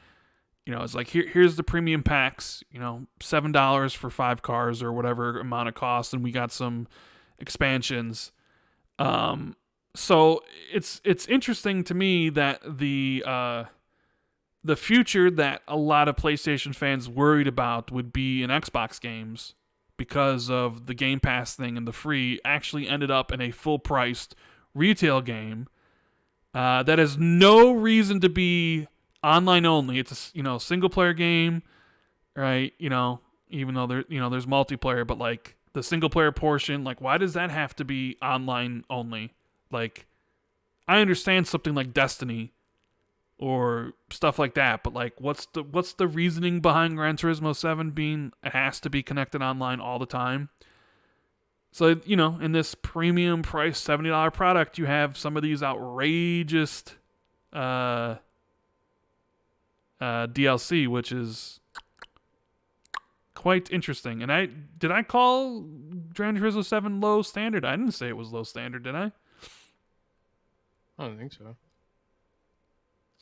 it's like, here's the premium packs, $7 for 5 cars or whatever amount it costs, and we got some expansions. So it's interesting to me that the future that a lot of PlayStation fans worried about would be in Xbox games, because of the Game Pass thing and the free, actually ended up in a full-priced retail game that has no reason to be online only. It's a single-player game, right? Even though there's multiplayer, but like the single-player portion, like why does that have to be online only? Like, I understand something like Destiny or stuff like that, but like what's the reasoning behind Gran Turismo 7 being it has to be connected online all the time? So, in this premium price $70 product, you have some of these outrageous DLC, which is quite interesting. And did I call Gran Turismo 7 low standard? I didn't say it was low standard, did I? I don't think so.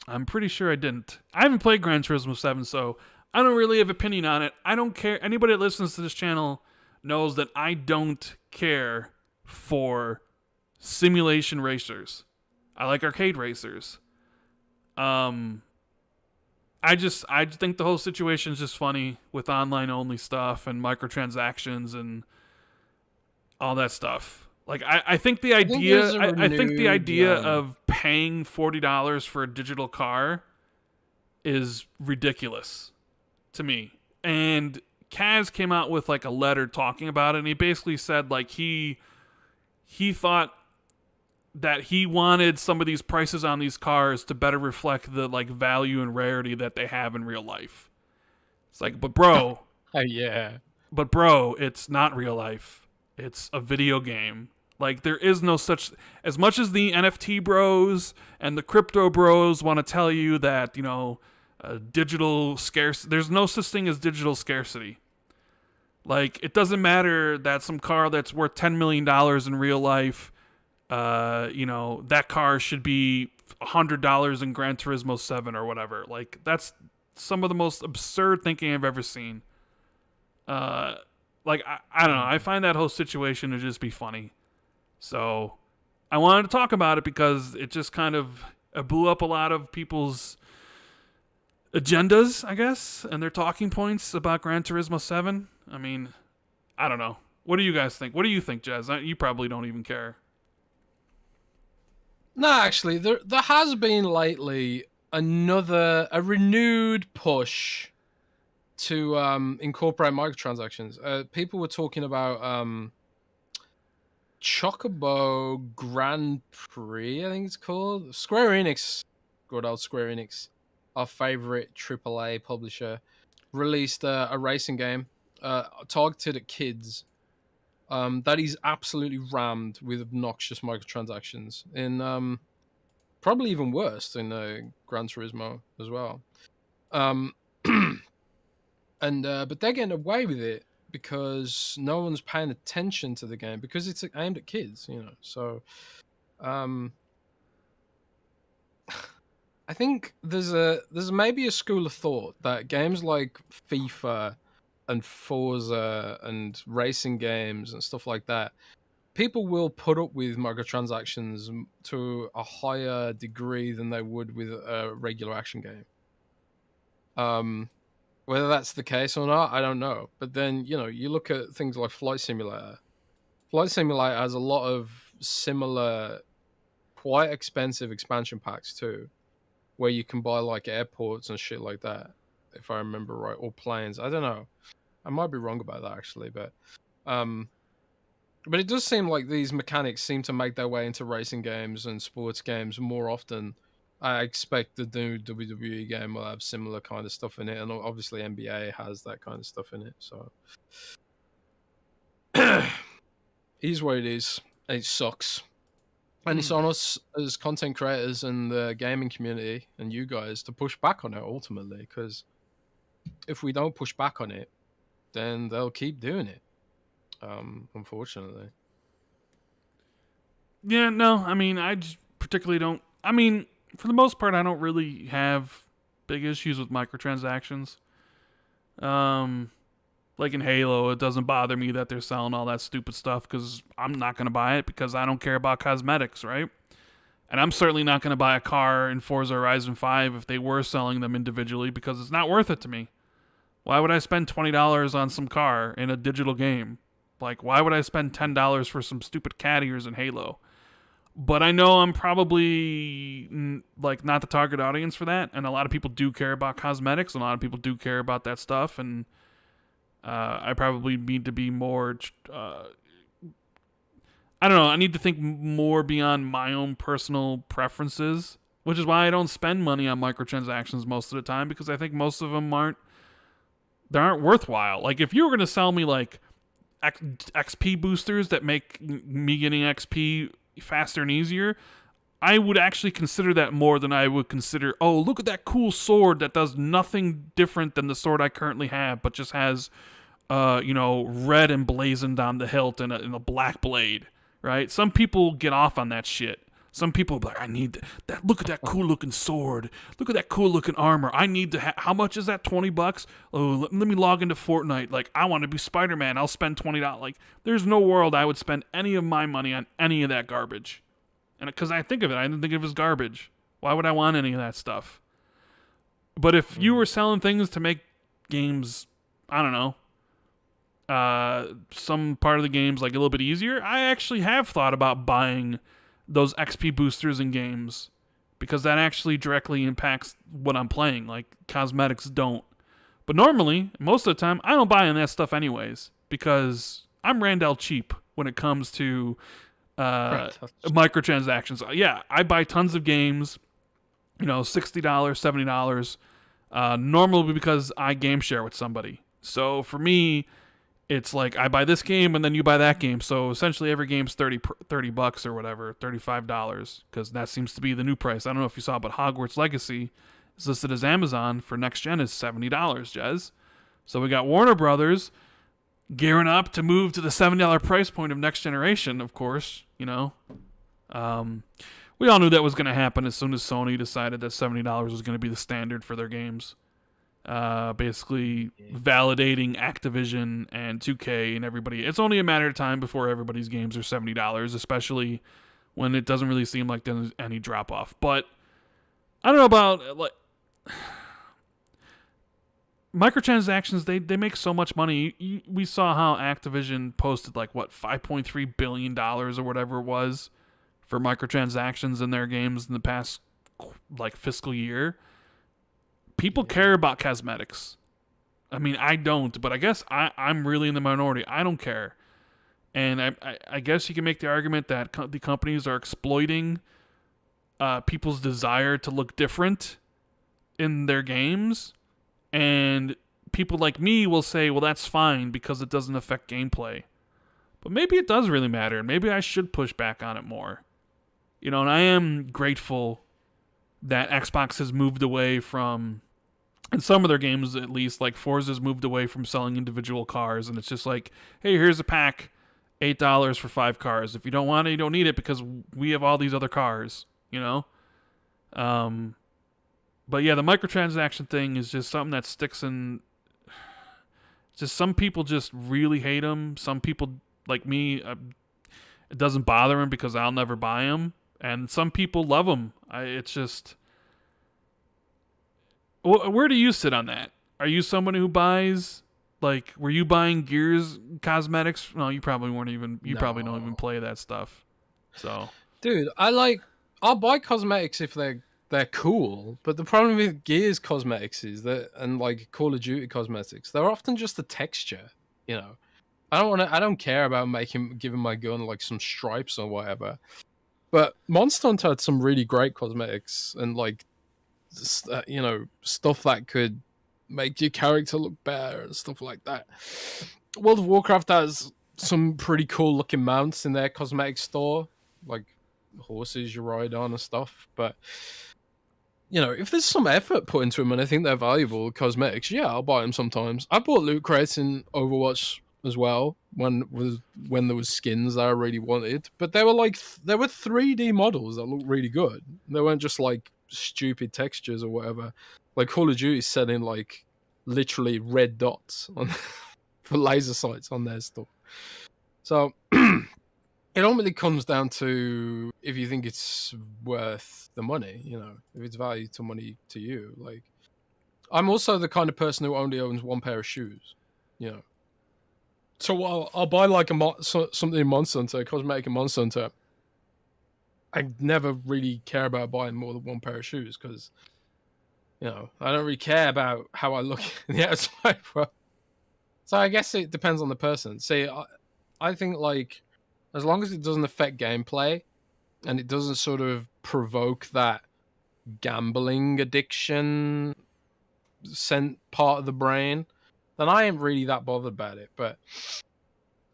I'm pretty sure I didn't. I haven't played Gran Turismo 7, so I don't really have an opinion on it. I don't care. Anybody that listens to this channel knows that I don't care for simulation racers. I like arcade racers. I think the whole situation is just funny with online only stuff and microtransactions and all that stuff. Like I think the idea of paying $40 for a digital car is ridiculous to me. And Kaz came out with like a letter talking about it, and he basically said like he thought that he wanted some of these prices on these cars to better reflect the like value and rarity that they have in real life. It's like, but bro, but bro, it's not real life. It's a video game. Like, there is no such, as much as the NFT bros and the crypto bros want to tell you that, digital scarce, there's no such thing as digital scarcity. Like, it doesn't matter that some car that's worth $10 million in real life, that car should be $100 in Gran Turismo 7 or whatever. Like, that's some of the most absurd thinking I've ever seen. I don't know. I find that whole situation to just be funny. So I wanted to talk about it because it just kind of blew up a lot of people's agendas, I guess, and their talking points about Gran Turismo 7. I mean, I don't know. What do you guys think? What do you think, Jez? You probably don't even care. No, actually, there has been lately a renewed push to incorporate microtransactions. People were talking about Chocobo Grand Prix, I think it's called. Square Enix, good old Square Enix, our favorite AAA publisher, released a racing game targeted at kids that is absolutely rammed with obnoxious microtransactions, in probably even worse than Gran Turismo as well. But they're getting away with it because no one's paying attention to the game because it's aimed at kids, So, I think there's maybe a school of thought that games like FIFA and Forza and racing games and stuff like that, people will put up with microtransactions to a higher degree than they would with a regular action game. Whether that's the case or not, I don't know. But then, you look at things like Flight Simulator. Flight Simulator has a lot of similar, quite expensive expansion packs too, where you can buy like airports and shit like that, if I remember right, or planes. I don't know. I might be wrong about that actually, um, but it does seem like these mechanics seem to make their way into racing games and sports games more often. I expect the new WWE game will have similar kind of stuff in it, and obviously NBA has that kind of stuff in it. So, it is what it is. It sucks. And it's on us as content creators and the gaming community and you guys to push back on it ultimately, because if we don't push back on it, then they'll keep doing it. Unfortunately. Yeah, no, I mean, I just particularly don't. I mean, for the most part, I don't really have big issues with microtransactions. Um, like in Halo, it doesn't bother me that they're selling all that stupid stuff because I'm not going to buy it because I don't care about cosmetics, right? And I'm certainly not going to buy a car in Forza Horizon 5 if they were selling them individually because it's not worth it to me. Why would I spend $20 on some car in a digital game? Like, why would I spend $10 for some stupid cat ears in Halo? But I know I'm probably like not the target audience for that, and a lot of people do care about cosmetics, and a lot of people do care about that stuff, and I probably need to be more. I don't know. I need to think more beyond my own personal preferences, which is why I don't spend money on microtransactions most of the time because I think most of them aren't worthwhile. Like if you were gonna sell me like XP boosters that make me getting XP faster and easier, I would actually consider that more than I would consider, oh, look at that cool sword that does nothing different than the sword I currently have, but just has, red emblazoned on the hilt and a black blade, right? Some people get off on that shit. Some people be like, I need that. Look at that cool looking sword. Look at that cool looking armor. I need to. How much is that? $20? Oh, let me log into Fortnite. Like, I want to be Spider-Man. I'll spend $20. Like, there's no world I would spend any of my money on any of that garbage. And because I think of it, I didn't think of it as garbage. Why would I want any of that stuff? But if you were selling things to make games, I don't know, some part of the games like a little bit easier, I actually have thought about buying those XP boosters in games because that actually directly impacts what I'm playing. Like cosmetics don't. But normally, most of the time, I don't buy in that stuff anyways because I'm Randall cheap when it comes to microtransactions. Yeah, I buy tons of games, $60, $70, normally because I game share with somebody. So for me, it's like I buy this game and then you buy that game. So essentially every game's $30 or whatever, $35, because that seems to be the new price. I don't know if you saw, but Hogwarts Legacy is listed as Amazon for next gen is $70, Jez. So we got Warner Brothers gearing up to move to the $70 price point of next generation, of course, we all knew that was going to happen as soon as Sony decided that $70 was going to be the standard for their games. Basically validating Activision and 2K and everybody. It's only a matter of time before everybody's games are $70, especially when it doesn't really seem like there's any drop off. But I don't know about like microtransactions. They make so much money. We saw how Activision posted like what $5.3 billion or whatever it was for microtransactions in their games in the past like fiscal year. People care about cosmetics. I mean, I don't, but I guess I'm really in the minority. I don't care. And I guess you can make the argument that the companies are exploiting people's desire to look different in their games. And people like me will say, well, that's fine because it doesn't affect gameplay. But maybe it does really matter. And maybe I should push back on it more. And I am grateful that Xbox has moved away from, in some of their games at least, like Forza's moved away from selling individual cars, and it's just like, hey, here's a pack, $8 for 5 cars. If you don't want it, you don't need it because we have all these other cars, But yeah, the microtransaction thing is just something that sticks in. Just some people just really hate them. Some people like me, it doesn't bother them because I'll never buy them, and some people love them. It's just, where do you sit on that? Are you someone who buys, like, were you buying Gears cosmetics? No, you probably weren't even. You probably don't even No, play that stuff. So dude, I'll buy cosmetics if they're cool, but the problem with Gears cosmetics is that, and like Call of Duty cosmetics, they're often just a texture. You know, I don't care about giving my gun like some stripes or whatever. But Monster Hunter had some really great cosmetics and like stuff that could make your character look better and stuff like that. World of Warcraft has some pretty cool looking mounts in their cosmetic store, like horses you ride on and stuff. But if there's some effort put into them and I think they're valuable cosmetics, yeah, I'll buy them sometimes. I bought loot crates in Overwatch as well when there was skins that I really wanted, but they were 3D models that looked really good. They weren't just like stupid textures or whatever. Like Call of Duty selling like literally red dots on for laser sights on their stuff. So it ultimately comes down to if you think it's worth the money, if it's value to money to you. Like, I'm also the kind of person who only owns one pair of shoes, you know. So I'll buy like something in Monster Hunter, cosmetic in Monster Hunter. I never really care about buying more than one pair of shoes because, I don't really care about how I look in the outside. So I guess it depends on the person. See, I think like as long as it doesn't affect gameplay and it doesn't sort of provoke that gambling addiction sent part of the brain, then I ain't really that bothered about it. But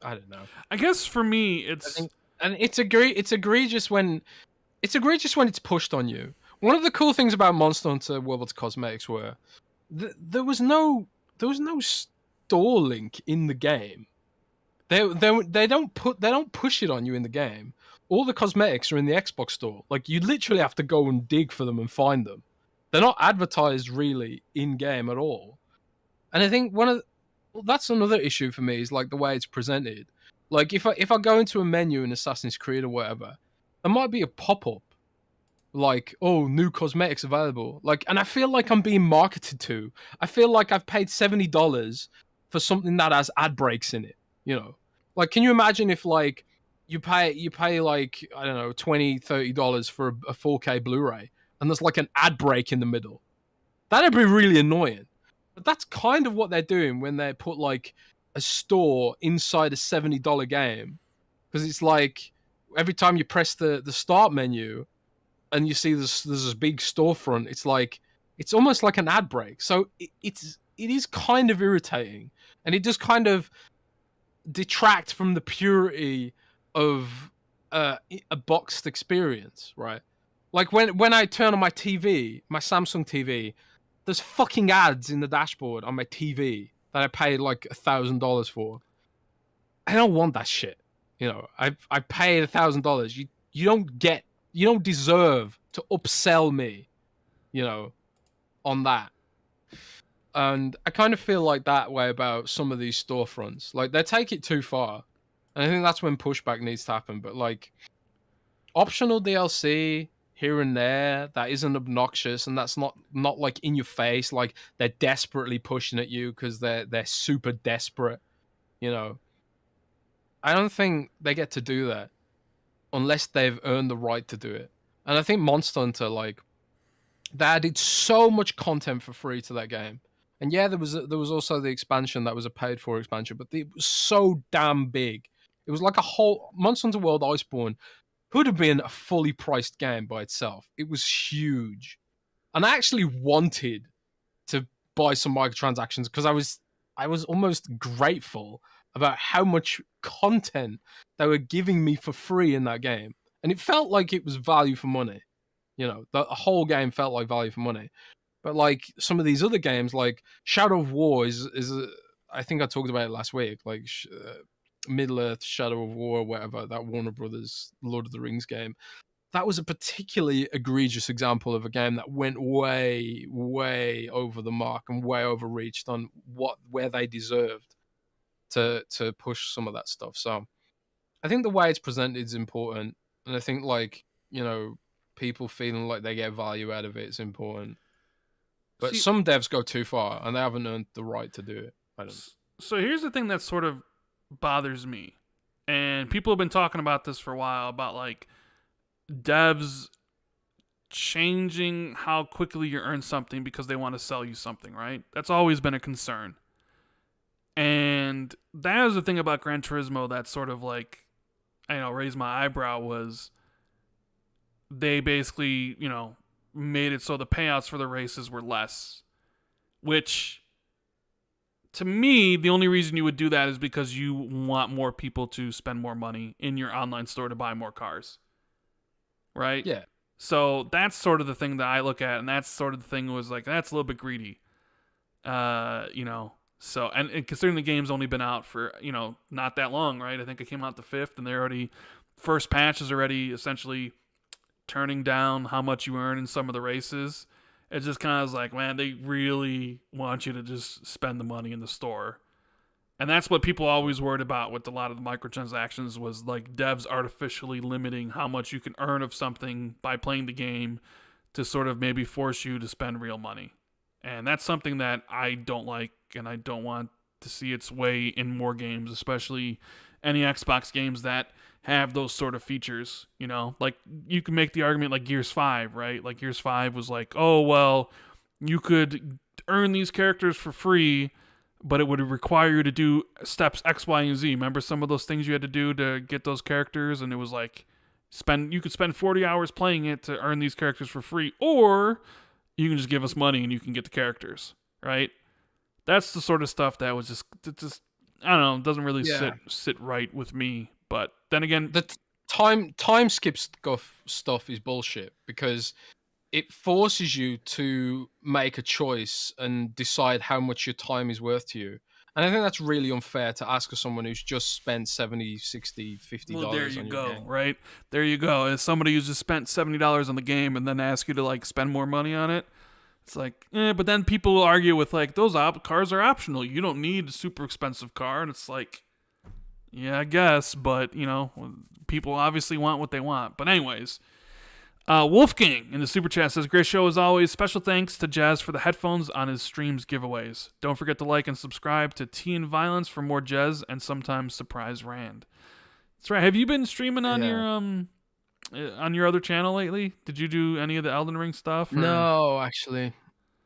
I don't know. I guess for me, I it's think, and it's egregious when it's pushed on you. One of the cool things about Monster Hunter World's cosmetics were there was no store link in the game. They don't push it on you in the game. All the cosmetics are in the Xbox store. Like you literally have to go and dig for them and find them. They're not advertised really in game at all. And I think that's another issue for me is like the way it's presented. Like if I go into a menu in Assassin's Creed or whatever, there might be a pop up like, oh, new cosmetics available. Like, and I feel like I'm being marketed to. I feel like I've paid $70 for something that has ad breaks in it. Like, can you imagine if like you pay like I don't know $20-30 for a 4K Blu-ray and there's like an ad break in the middle? That'd be really annoying. But that's kind of what they're doing when they put like a store inside a $70 game because it's like every time you press the start menu and you see there's this big storefront, it's almost like an ad break. So it is kind of irritating, and it just kind of detract from the purity of a boxed experience, right? Like when I turn on my TV, my Samsung TV, there's fucking ads in the dashboard on my TV that I paid like $1,000 for. I don't want that shit. I paid $1,000. You don't deserve to upsell me, on that. And I kind of feel like that way about some of these storefronts. Like they take it too far. And I think that's when pushback needs to happen. But like optional DLC here and there that isn't obnoxious and that's not like in your face, like they're desperately pushing at you because they're super desperate, you know. I don't think they get to do that unless they've earned the right to do it. And I think Monster Hunter, like, they added so much content for free to that game. And yeah, there was also the expansion that was a paid for expansion, but it was so damn big. It was like a whole Monster Hunter World Iceborne could have been a fully priced game by itself. It was huge. And I actually wanted to buy some microtransactions because I was almost grateful about how much content they were giving me for free in that game. And it felt like it was value for money. The whole game felt like value for money. But like some of these other games, like Shadow of War I think I talked about it last week, like Middle Earth, Shadow of War, whatever, that Warner Brothers Lord of the Rings game. that was a particularly egregious example of a game that went way, way over the mark and way overreached on where they deserved to push some of that stuff. So I think the way it's presented is important, and I think like people feeling like they get value out of it is important. But See, some devs go too far, and they haven't earned the right to do it. I don't. so here's the thing that sort of bothers me, and people have been talking about this for a while about like devs changing how quickly you earn something because they want to sell you something, right? That's always been a concern. And that is the thing about Gran Turismo that sort of like, raised my eyebrow was they basically, made it so the payouts for the races were less. Which, to me, the only reason you would do that is because you want more people to spend more money in your online store to buy more cars. Right? Yeah. So that's sort of the thing that I look at, and that's sort of the thing was like, that's a little bit greedy. So, and considering the game's only been out for, not that long, right? I think it came out the 5th, and they're already, first patch is already essentially turning down how much you earn in some of the races. It's just kind of like, man, they really want you to just spend the money in the store. And that's what people always worried about with a lot of the microtransactions was like devs artificially limiting how much you can earn of something by playing the game to sort of maybe force you to spend real money. And that's something that I don't like, and I don't want to see its way in more games, especially any Xbox games that have those sort of features, Like, you can make the argument like Gears 5, right? Like, Gears 5 was like, oh, well, you could earn these characters for free, but it would require you to do steps X, Y, and Z. Remember some of those things you had to do to get those characters? And it was like, you could spend 40 hours playing it to earn these characters for free, or you can just give us money and you can get the characters, right? That's the sort of stuff that was just I don't know, doesn't really sit right with me. But then again, the time skip stuff is bullshit because it forces you to make a choice and decide how much your time is worth to you. And I think that's really unfair to ask of someone who's just spent $70, $60, $50 well, there you on go, your game. right? There you go. As somebody who's just spent $70 on the game and then ask you to like spend more money on it, it's like, but then people will argue with like, those cars are optional. You don't need a super expensive car. And it's like, yeah, I guess, but people obviously want what they want. But anyways, Wolfgang in the super chat says, great show as always. Special thanks to Jez for the headphones on his streams giveaways. Don't forget to like and subscribe to Tea and Violence for more Jez and sometimes surprise Rand. That's right. Have you been streaming on your other channel lately? Did you do any of the Elden Ring stuff? Or? No, actually.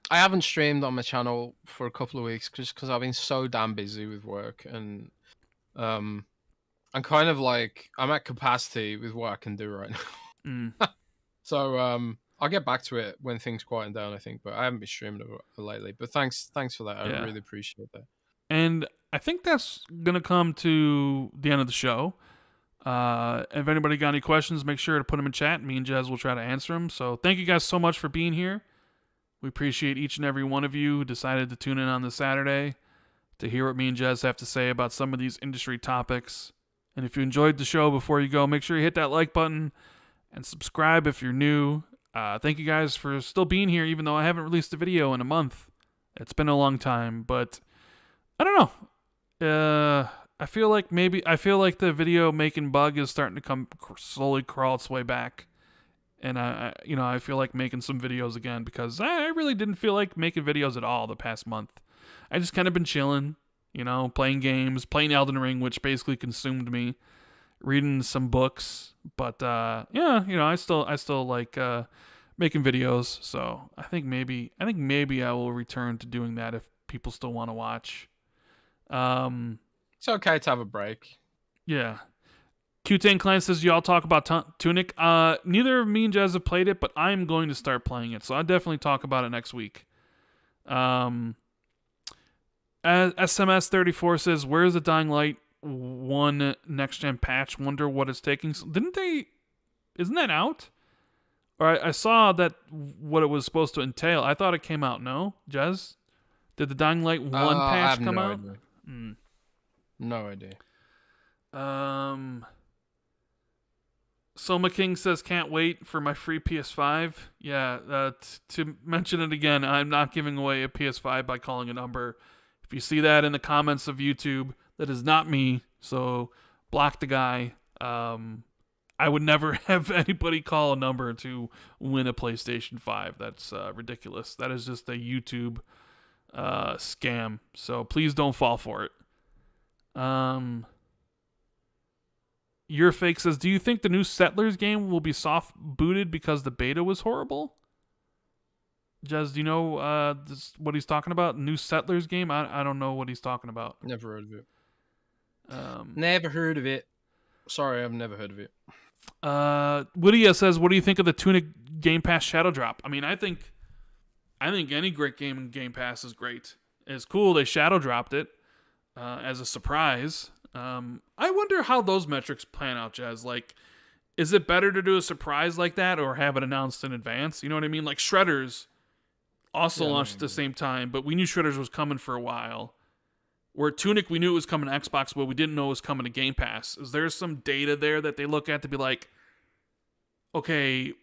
I haven't streamed on my channel for a couple of weeks just because I've been so damn busy with work, and I'm kind of like, I'm at capacity with what I can do right now. So I'll get back to it when things quieten down, I think, but I haven't been streaming lately. But thanks for that. I really appreciate that. And I think that's going to come to the end of the show. If anybody got any questions, make sure to put them in chat. Me and Jez will try to answer them. So thank you guys so much for being here. We appreciate each and every one of you who decided to tune in on this Saturday to hear what me and Jez have to say about some of these industry topics. And if you enjoyed the show, before you go, make sure you hit that like button and subscribe if you're new. Thank you guys for still being here, even though I haven't released a video in a month. It's been a long time, but I don't know. I feel like the video making bug is starting to slowly crawl its way back. And I feel like making some videos again because I really didn't feel like making videos at all the past month. I just kind of been chilling, playing games, playing Elden Ring, which basically consumed me, reading some books. But I still like making videos. So I think maybe I will return to doing that if people still want to watch. It's okay to have a break. Yeah. Q10 Clan says, y'all talk about Tunic. Neither of me and Jez have played it, but I'm going to start playing it. So I'll definitely talk about it next week. SMS34 says, where's the Dying Light 1 next-gen patch? Wonder what it's taking. Isn't that out? Or I saw that what it was supposed to entail. I thought it came out, no? Jez? Did the Dying Light 1 patch come out? No idea. Soma King says, can't wait for my free PS5. Yeah, to mention it again, I'm not giving away a PS5 by calling a number. If you see that in the comments of YouTube, that is not me, so block the guy. I would never have anybody call a number to win a PlayStation 5. That's ridiculous. That is just a YouTube scam, so please don't fall for it. Your Fake says, do you think the new Settlers game will be soft booted because the beta was horrible? Jez, do you know what he's talking about? New Settlers game? I don't know what he's talking about. Never heard of it. Never heard of it. Sorry, I've never heard of it. Lydia says, what do you think of the Tunic Game Pass Shadow Drop? I mean, I think any great game in Game Pass is great. It's cool they Shadow dropped it as a surprise. I wonder how those metrics plan out, Jez. Like, is it better to do a surprise like that or have it announced in advance? You know what I mean? Like, Shredders also launched at the same time, but we knew Shredders was coming for a while. Where Tunic, we knew it was coming to Xbox, but we didn't know it was coming to Game Pass. Is there some data there that they look at to be like, okay,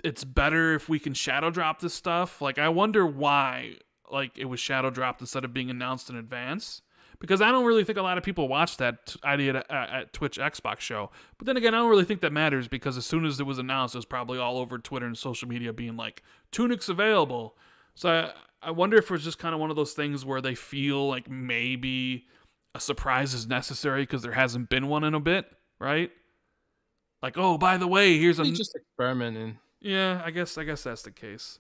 it's better if we can shadow drop this stuff? Like, I wonder why, like, it was shadow dropped instead of being announced in advance. Because I don't really think a lot of people watch that idea at Twitch Xbox show. But then again, I don't really think that matters because as soon as it was announced, it was probably all over Twitter and social media being like, Tunic's available. So I wonder if it's just kind of one of those things where they feel like maybe a surprise is necessary because there hasn't been one in a bit, right? Like, oh, by the way, here's just experimenting. Yeah, I guess that's the case.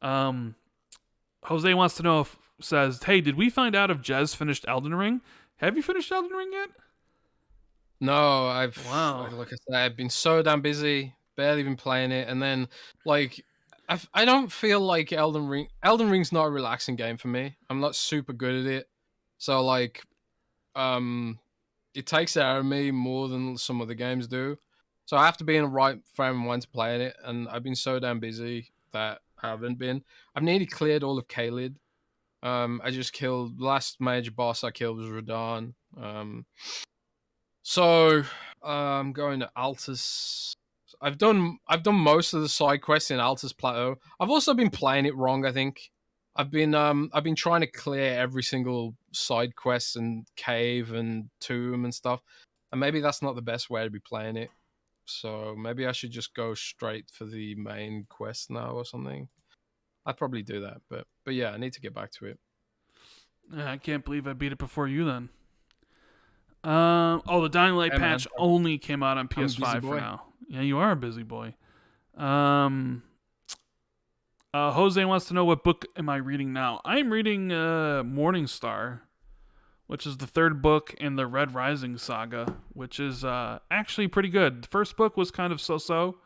Jose wants to know says, hey, did we find out if Jez finished Elden Ring? Have you finished Elden Ring yet? No, Wow. Like I said, I've been so damn busy, barely been playing it, and then like I don't feel like Elden Ring's not a relaxing game for me. I'm not super good at it. So like it takes it out of me more than some other games do. So I have to be in the right frame of mind to play it, and I've been so damn busy that I haven't been. I've nearly cleared all of Caelid. I just killed last major boss I killed was Radahn. So I'm going to Altus. I've done most of the side quests in Altus Plateau. I've also been playing it wrong, I think. I've been trying to clear every single side quest and cave and tomb and stuff. And maybe that's not the best way to be playing it. So maybe I should just go straight for the main quest now or something. I'd probably do that, but yeah, I need to get back to it. I can't believe I beat it before you then. The Dying Light patch only came out on PS5 for now. Yeah, you are a busy boy. Jose wants to know what book am I reading now. I'm reading Morningstar, which is the third book in the Red Rising saga, which is actually pretty good. The first book was kind of so-so.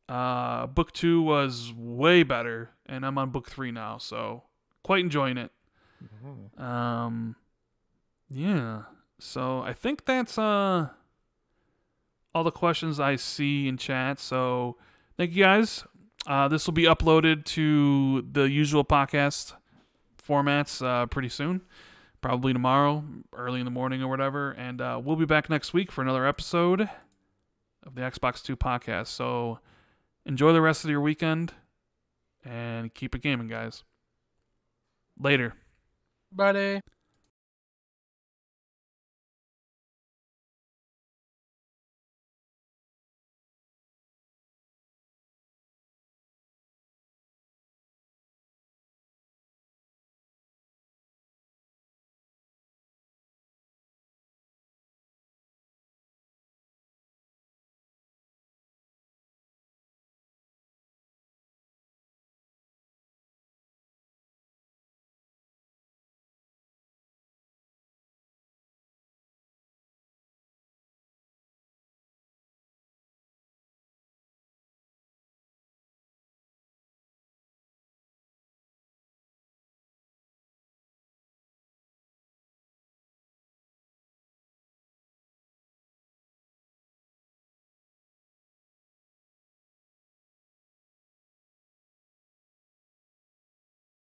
Book 2 was way better, and I'm on book 3 now, so quite enjoying it. Yeah. So I think that's all the questions I see in chat. So thank you guys. This will be uploaded to the usual podcast formats pretty soon. Probably tomorrow, early in the morning or whatever. And we'll be back next week for another episode of the Xbox 2 podcast. So enjoy the rest of your weekend and keep it gaming, guys. Later. Bye.